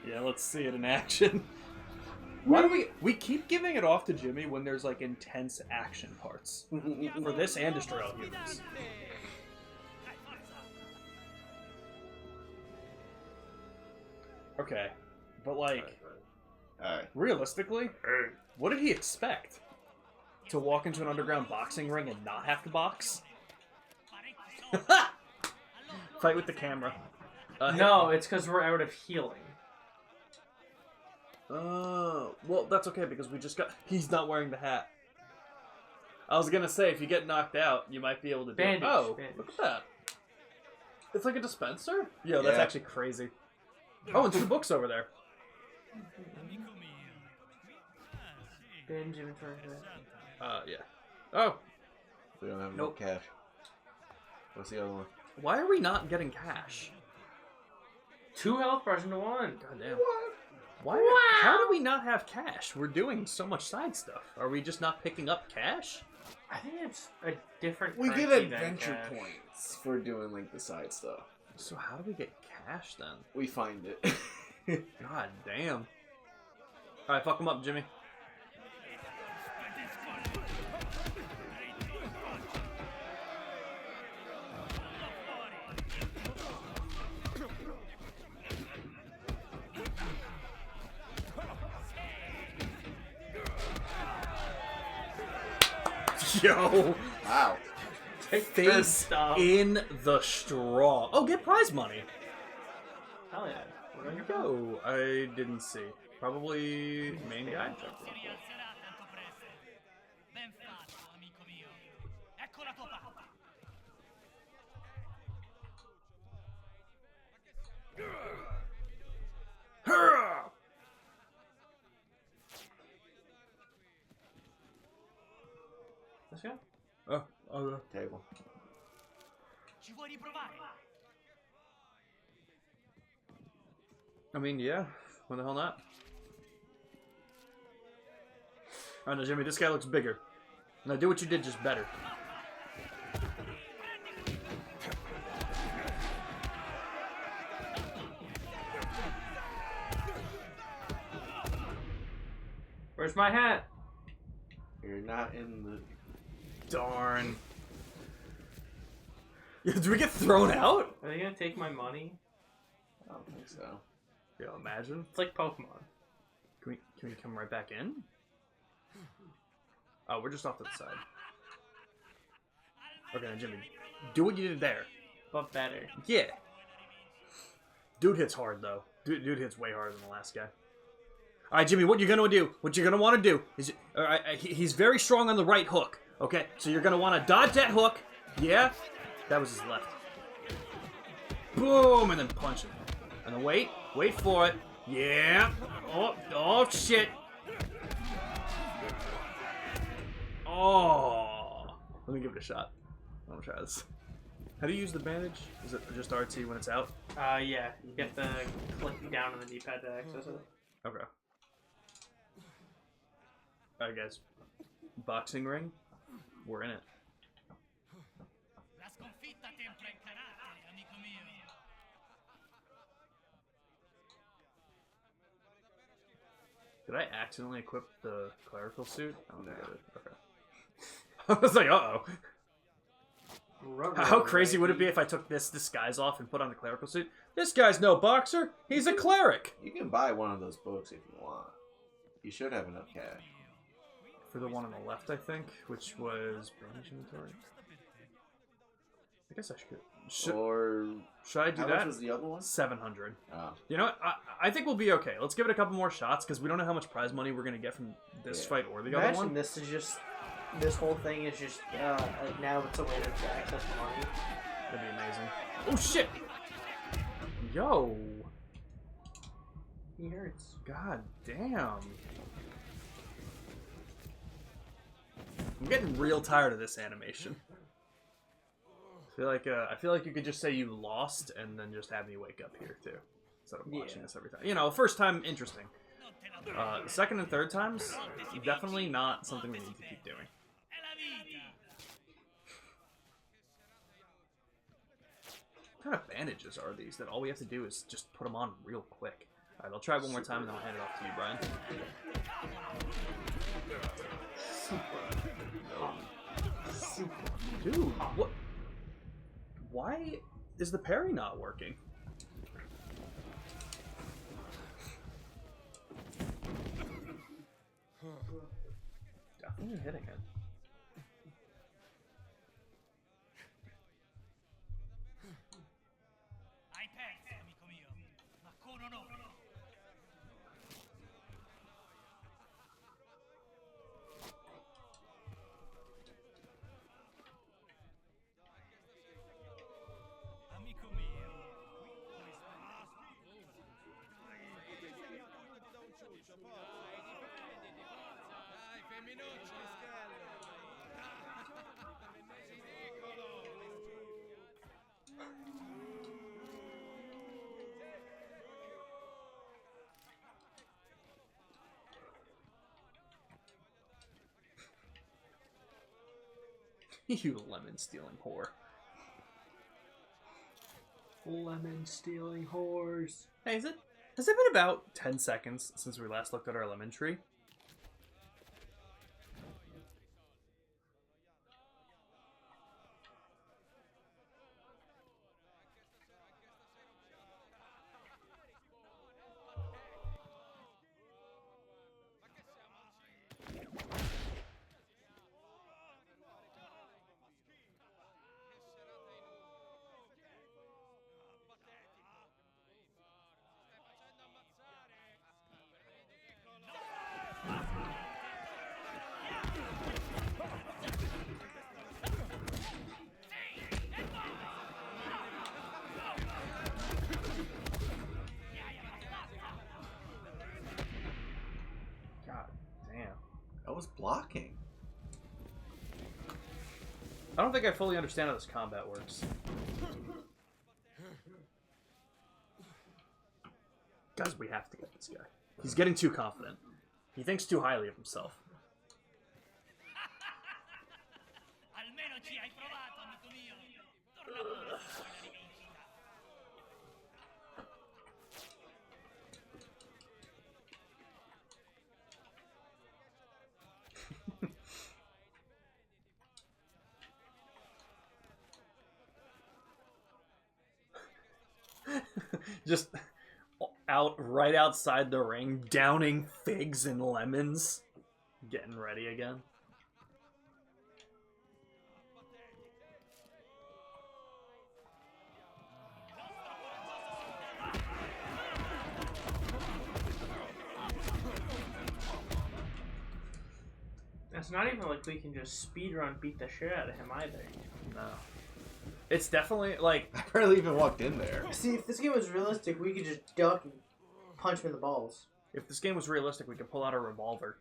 Yeah, let's see it in action. Why do we keep giving it off to Jimmy when there's like intense action parts for this and Destroy All Humans? Okay, but like, realistically, what did he expect? To walk into an underground boxing ring and not have to box? Fight with the camera. No, it's because we're out of healing. Well, that's okay because we just got. He's not wearing the hat. I was gonna say if you get knocked out, you might be able to. Bandage. Oh, Bandage. look at that! It's like a dispenser. Yo, that's actually crazy. Oh, and 2 books over there. Bandage inventory. Yeah. Oh, We don't have no cash. What's the other one? why are we not getting cash? 2 health bars into 1. God damn. Why? How do we not have cash? We're doing so much side stuff. Are we just not picking up cash? I think it's a different. We get currency than adventure cash. points for doing like the side stuff. So how do we get cash then? We find it. God damn. Alright, fuck him up, Jimmy. Yo! Wow. Face in the straw. Oh, get prize money. Hell yeah. Where do you go? I didn't see. Probably main guy. Ben fatto, amico mio. Ecco la tua parte. Hurrah! Let's go. Oh, Table. Ci vuoi riprovare? I mean, yeah. Why the hell not? I know, Jimmy, this guy looks bigger. Now do what you did, just better. Where's my hat? You're not in the. Darn. Yeah, did we get thrown out? Are they gonna take my money? I don't think so. Yeah, imagine. It's like Pokemon. Can we come right back in? Oh, we're just off to the side. Okay, now Jimmy, do what you did there. But better. Yeah. Dude hits hard though. Dude hits way harder than the last guy. All right, Jimmy, what you're gonna do? What you're gonna want to do is, all right, he's very strong on the right hook. Okay, so you're gonna want to dodge that hook. Yeah, that was his left. Boom, and then punch him. And then wait for it. Yeah. Oh shit. Oh. Let me give it a shot. I'm gonna try this. How do you use the bandage? Is it just RT when it's out? Yeah. You get the click down on the D-pad to access it. Okay. Alright, guys. Boxing ring. We're in it. La sconfitta tempra il carattere, amico mio. Did I accidentally equip the clerical suit? Oh, no. Okay. I was like, uh-oh. How crazy would it be if I took this disguise off and put on the clerical suit? This guy's no boxer. He's a cleric. You can buy one of those books if you want. You should have enough cash. For the one on the left, I think, which was Brandish Inventory. I guess I should. Should I do how that? much was the other one? 700. Oh. You know what? I think we'll be okay. Let's give it a couple more shots because we don't know how much prize money we're gonna get from this fight or the other one. This is just. This whole thing is just. Now it's a way to access money. That'd be amazing. Oh shit! Yo. He hurts. God damn. I'm getting real tired of this animation. I feel like you could just say you lost and then just have me wake up here too, instead of watching this every time. You know, first time interesting. Second and third times, definitely not something we need to keep doing. What kind of bandages are these that all we have to do is just put them on real quick? Alright, I'll try one more time and then I'll hand it off to you, Brian. Dude, what? Why is the parry not working? Definitely hitting it. Hai perso, amico mio, ma con onore. Amico mio, Dai, femminuccio, You lemon stealing whore. Lemon stealing whores. Hey, has it been about 10 seconds since we last looked at our lemon tree? Was blocking. I don't think I fully understand how this combat works. Guys, we have to get this guy. He's getting too confident. He thinks too highly of himself. almeno ci hai provato, amico mio. Torna pure se vuoi la rivincita. Just right outside the ring, downing figs and lemons. Getting ready again. It's not even like we can just speedrun beat the shit out of him either. No. It's definitely, like... I barely even walked in there. See, if this game was realistic, we could just duck and punch him in the balls. If this game was realistic, we could pull out a revolver.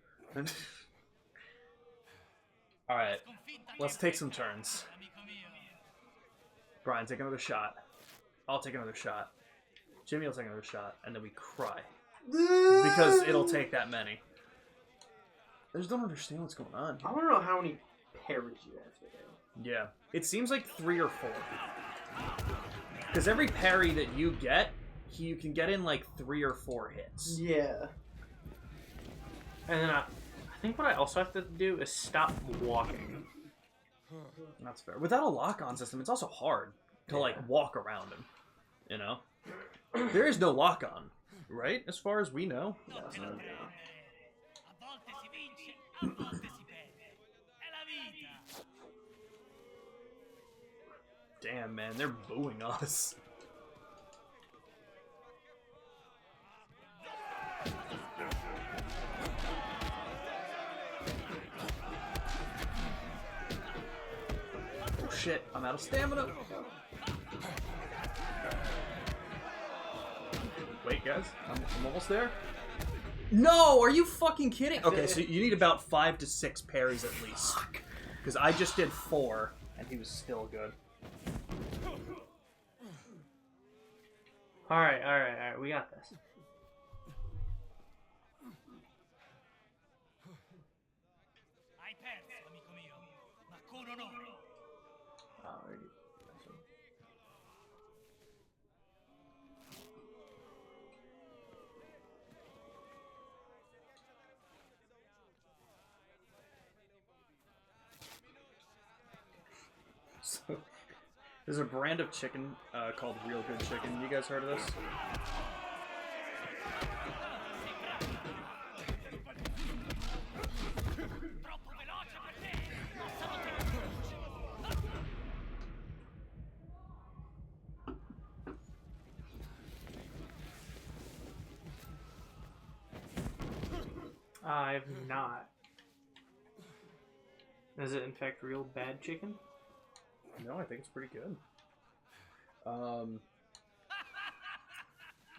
Alright, let's take some turns. Brian, take another shot. I'll take another shot. Jimmy will take another shot, and then we cry. Because it'll take that many. I just don't understand what's going on. I want to know how many parries you have to do. Yeah. It seems like 3 or 4. Because every parry that you get, you can get in like 3 or 4 hits. Yeah. And then I think what I also have to do is stop walking. That's fair. Without a lock-on system, it's also hard to like walk around him. You know? There is no lock-on, right? As far as we know. A volte si vince, a volte si perde. È la vita. Damn, man, they're booing us. Oh shit, I'm out of stamina. Wait, guys, I'm almost there. No, are you fucking kidding? Okay, so you need about 5 to 6 parries at least. Because I just did 4, and he was still good. Alright, we got this. Hai perso, amico mio, ma con onore. So, there's a brand of chicken called Real Good Chicken. You guys heard of this? I've not. Is it in fact real bad chicken? No, I think it's pretty good.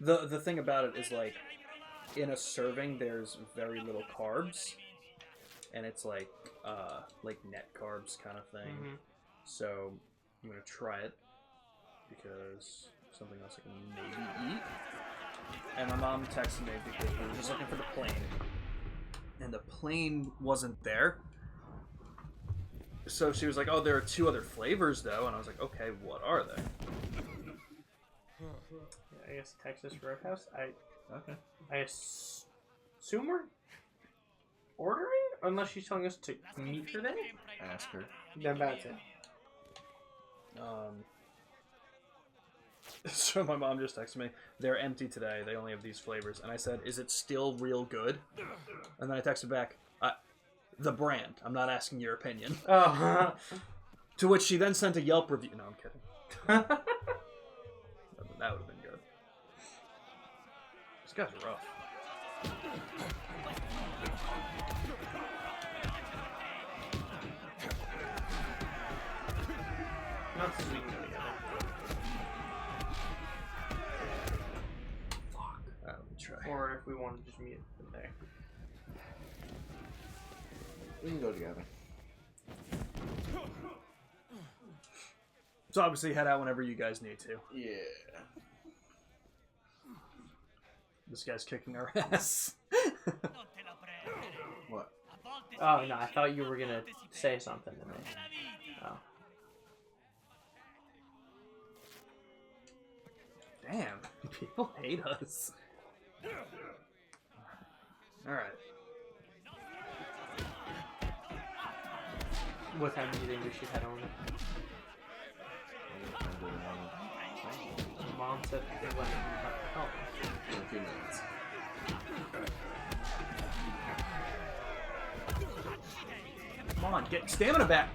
The thing about it is, like, in a serving there's very little carbs, and it's like net carbs kind of thing. Mm-hmm. So I'm gonna try it because something else I can maybe eat. And my mom texted me because we were just looking for the plane, and the plane wasn't there. So she was like, "Oh, there are 2 other flavors, though," and I was like, "Okay, what are they?" Yeah, I guess Texas Roadhouse. I assume we're ordering, unless she's telling us to meet her there. Ask her. Then that's it. So my mom just texted me, "They're empty today. They only have these flavors." And I said, "Is it still real good?" And then I texted back, "The brand. I'm not asking your opinion." Oh. To which she then sent a Yelp review. No, I'm kidding. That would have been good. These guys are rough. Not since we can go together. Fuck. Let me try. Or if we want to just meet there. We can go together. So obviously head out whenever you guys need to. Yeah. This guy's kicking our ass. What? Oh no, I thought you were gonna say something to me. Oh. Damn, people hate us. Alright. What time do you think we should head over? Mom said they went help. In a few minutes. Come on, get stamina back.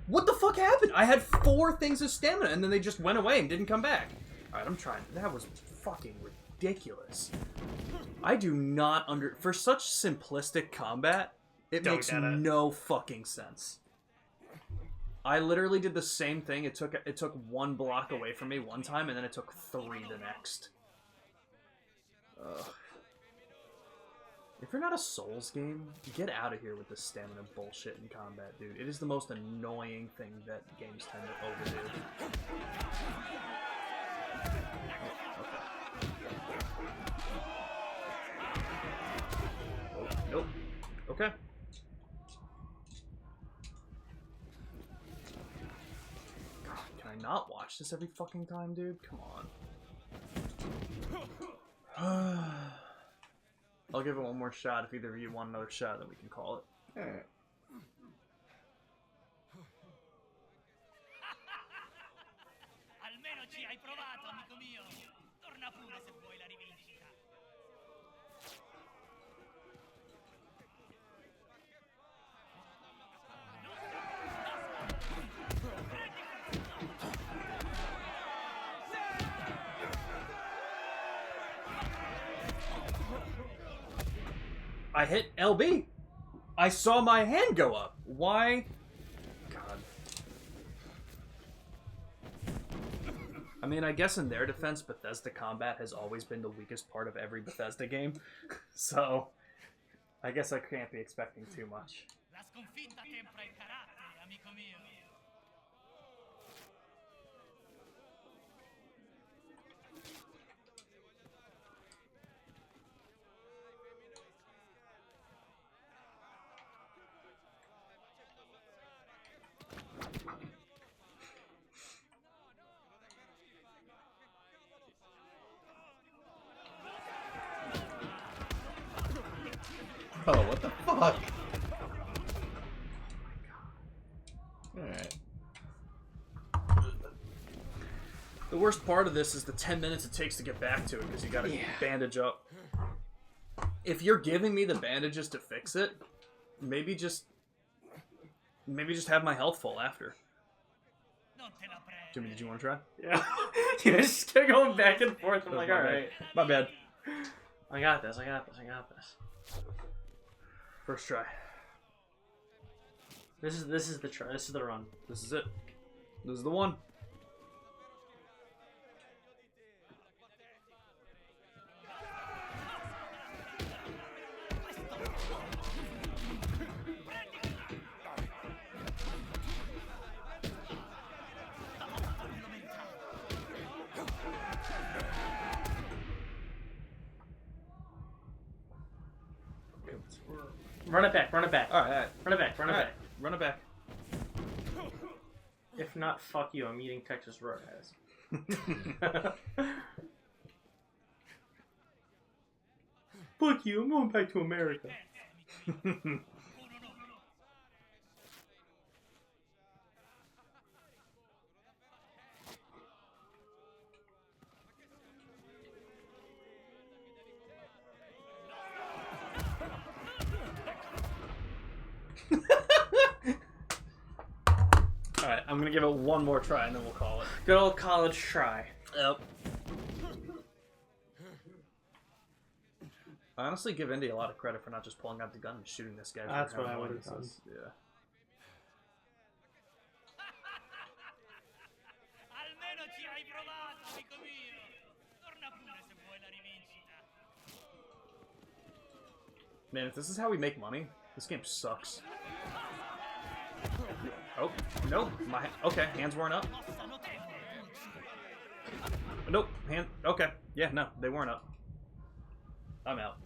What the fuck happened? I had 4 things of stamina and then they just went away and didn't come back. Alright, I'm trying. That was fucking ridiculous. I do not for such simplistic combat, it makes no fucking sense. I literally did the same thing. It took 1 block away from me one time, and then it took 3 the next. If you're not a Souls game, get out of here with this stamina bullshit in combat, dude. It is the most annoying thing that games tend to overdo. Oh, nope. Okay. God, can I not watch this every fucking time, dude? Come on. I'll give it one more shot. If either of you want another shot, then we can call it. Alright. Almeno ci hai provato, amico mio. Torna pure se vuoi la rivincita. I hit LB. I saw my hand go up. Why? God. I mean, I guess in their defense, Bethesda combat has always been the weakest part of every Bethesda game. So, I guess I can't be expecting too much. La sconfitta tempra il carattere, amico mio. Oh, what the fuck? Alright. The worst part of this is the 10 minutes it takes to get back to it, because you gotta bandage up. If you're giving me the bandages to fix it, maybe just have my health full after. Jimmy, did you want to try? Yeah. You just kept going back and forth. I'm like, alright. My bad. I got this, I got this, I got this. First try. This is the try. This is the run. This is it. This is the one. Run it back, run it back. Alright. Run it back, run it back. Run it back. If not, fuck you, I'm eating Texas Roadhouse. Fuck you, I'm going back to America. Alright, I'm gonna give it one more try and then we'll call it. Good old college try. Yep. I honestly give Indy a lot of credit for not just pulling out the gun and shooting this guy. That's what I would have done. Yeah. Almeno ci hai provato, amico mio. Torna pure se vuoi la rivincita. Man, if this is how we make money, this game sucks. Oh, nope. Okay, hands weren't up. Nope, okay. Yeah, no, they weren't up. I'm out.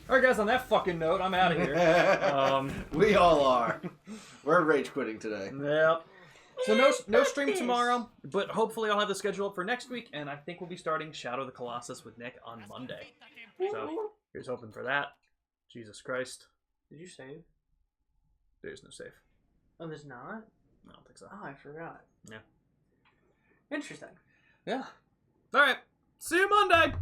Alright guys, on that fucking note, I'm out of here. We all are. We're rage quitting today. Yep. So no stream tomorrow, but hopefully I'll have the schedule up for next week, and I think we'll be starting Shadow of the Colossus with Nick on Monday. So, here's hoping for that. Jesus Christ. Did you save? There's no save. Oh, there's not? I don't think so. Oh, I forgot. Yeah. Interesting. Yeah. Alright. See you Monday!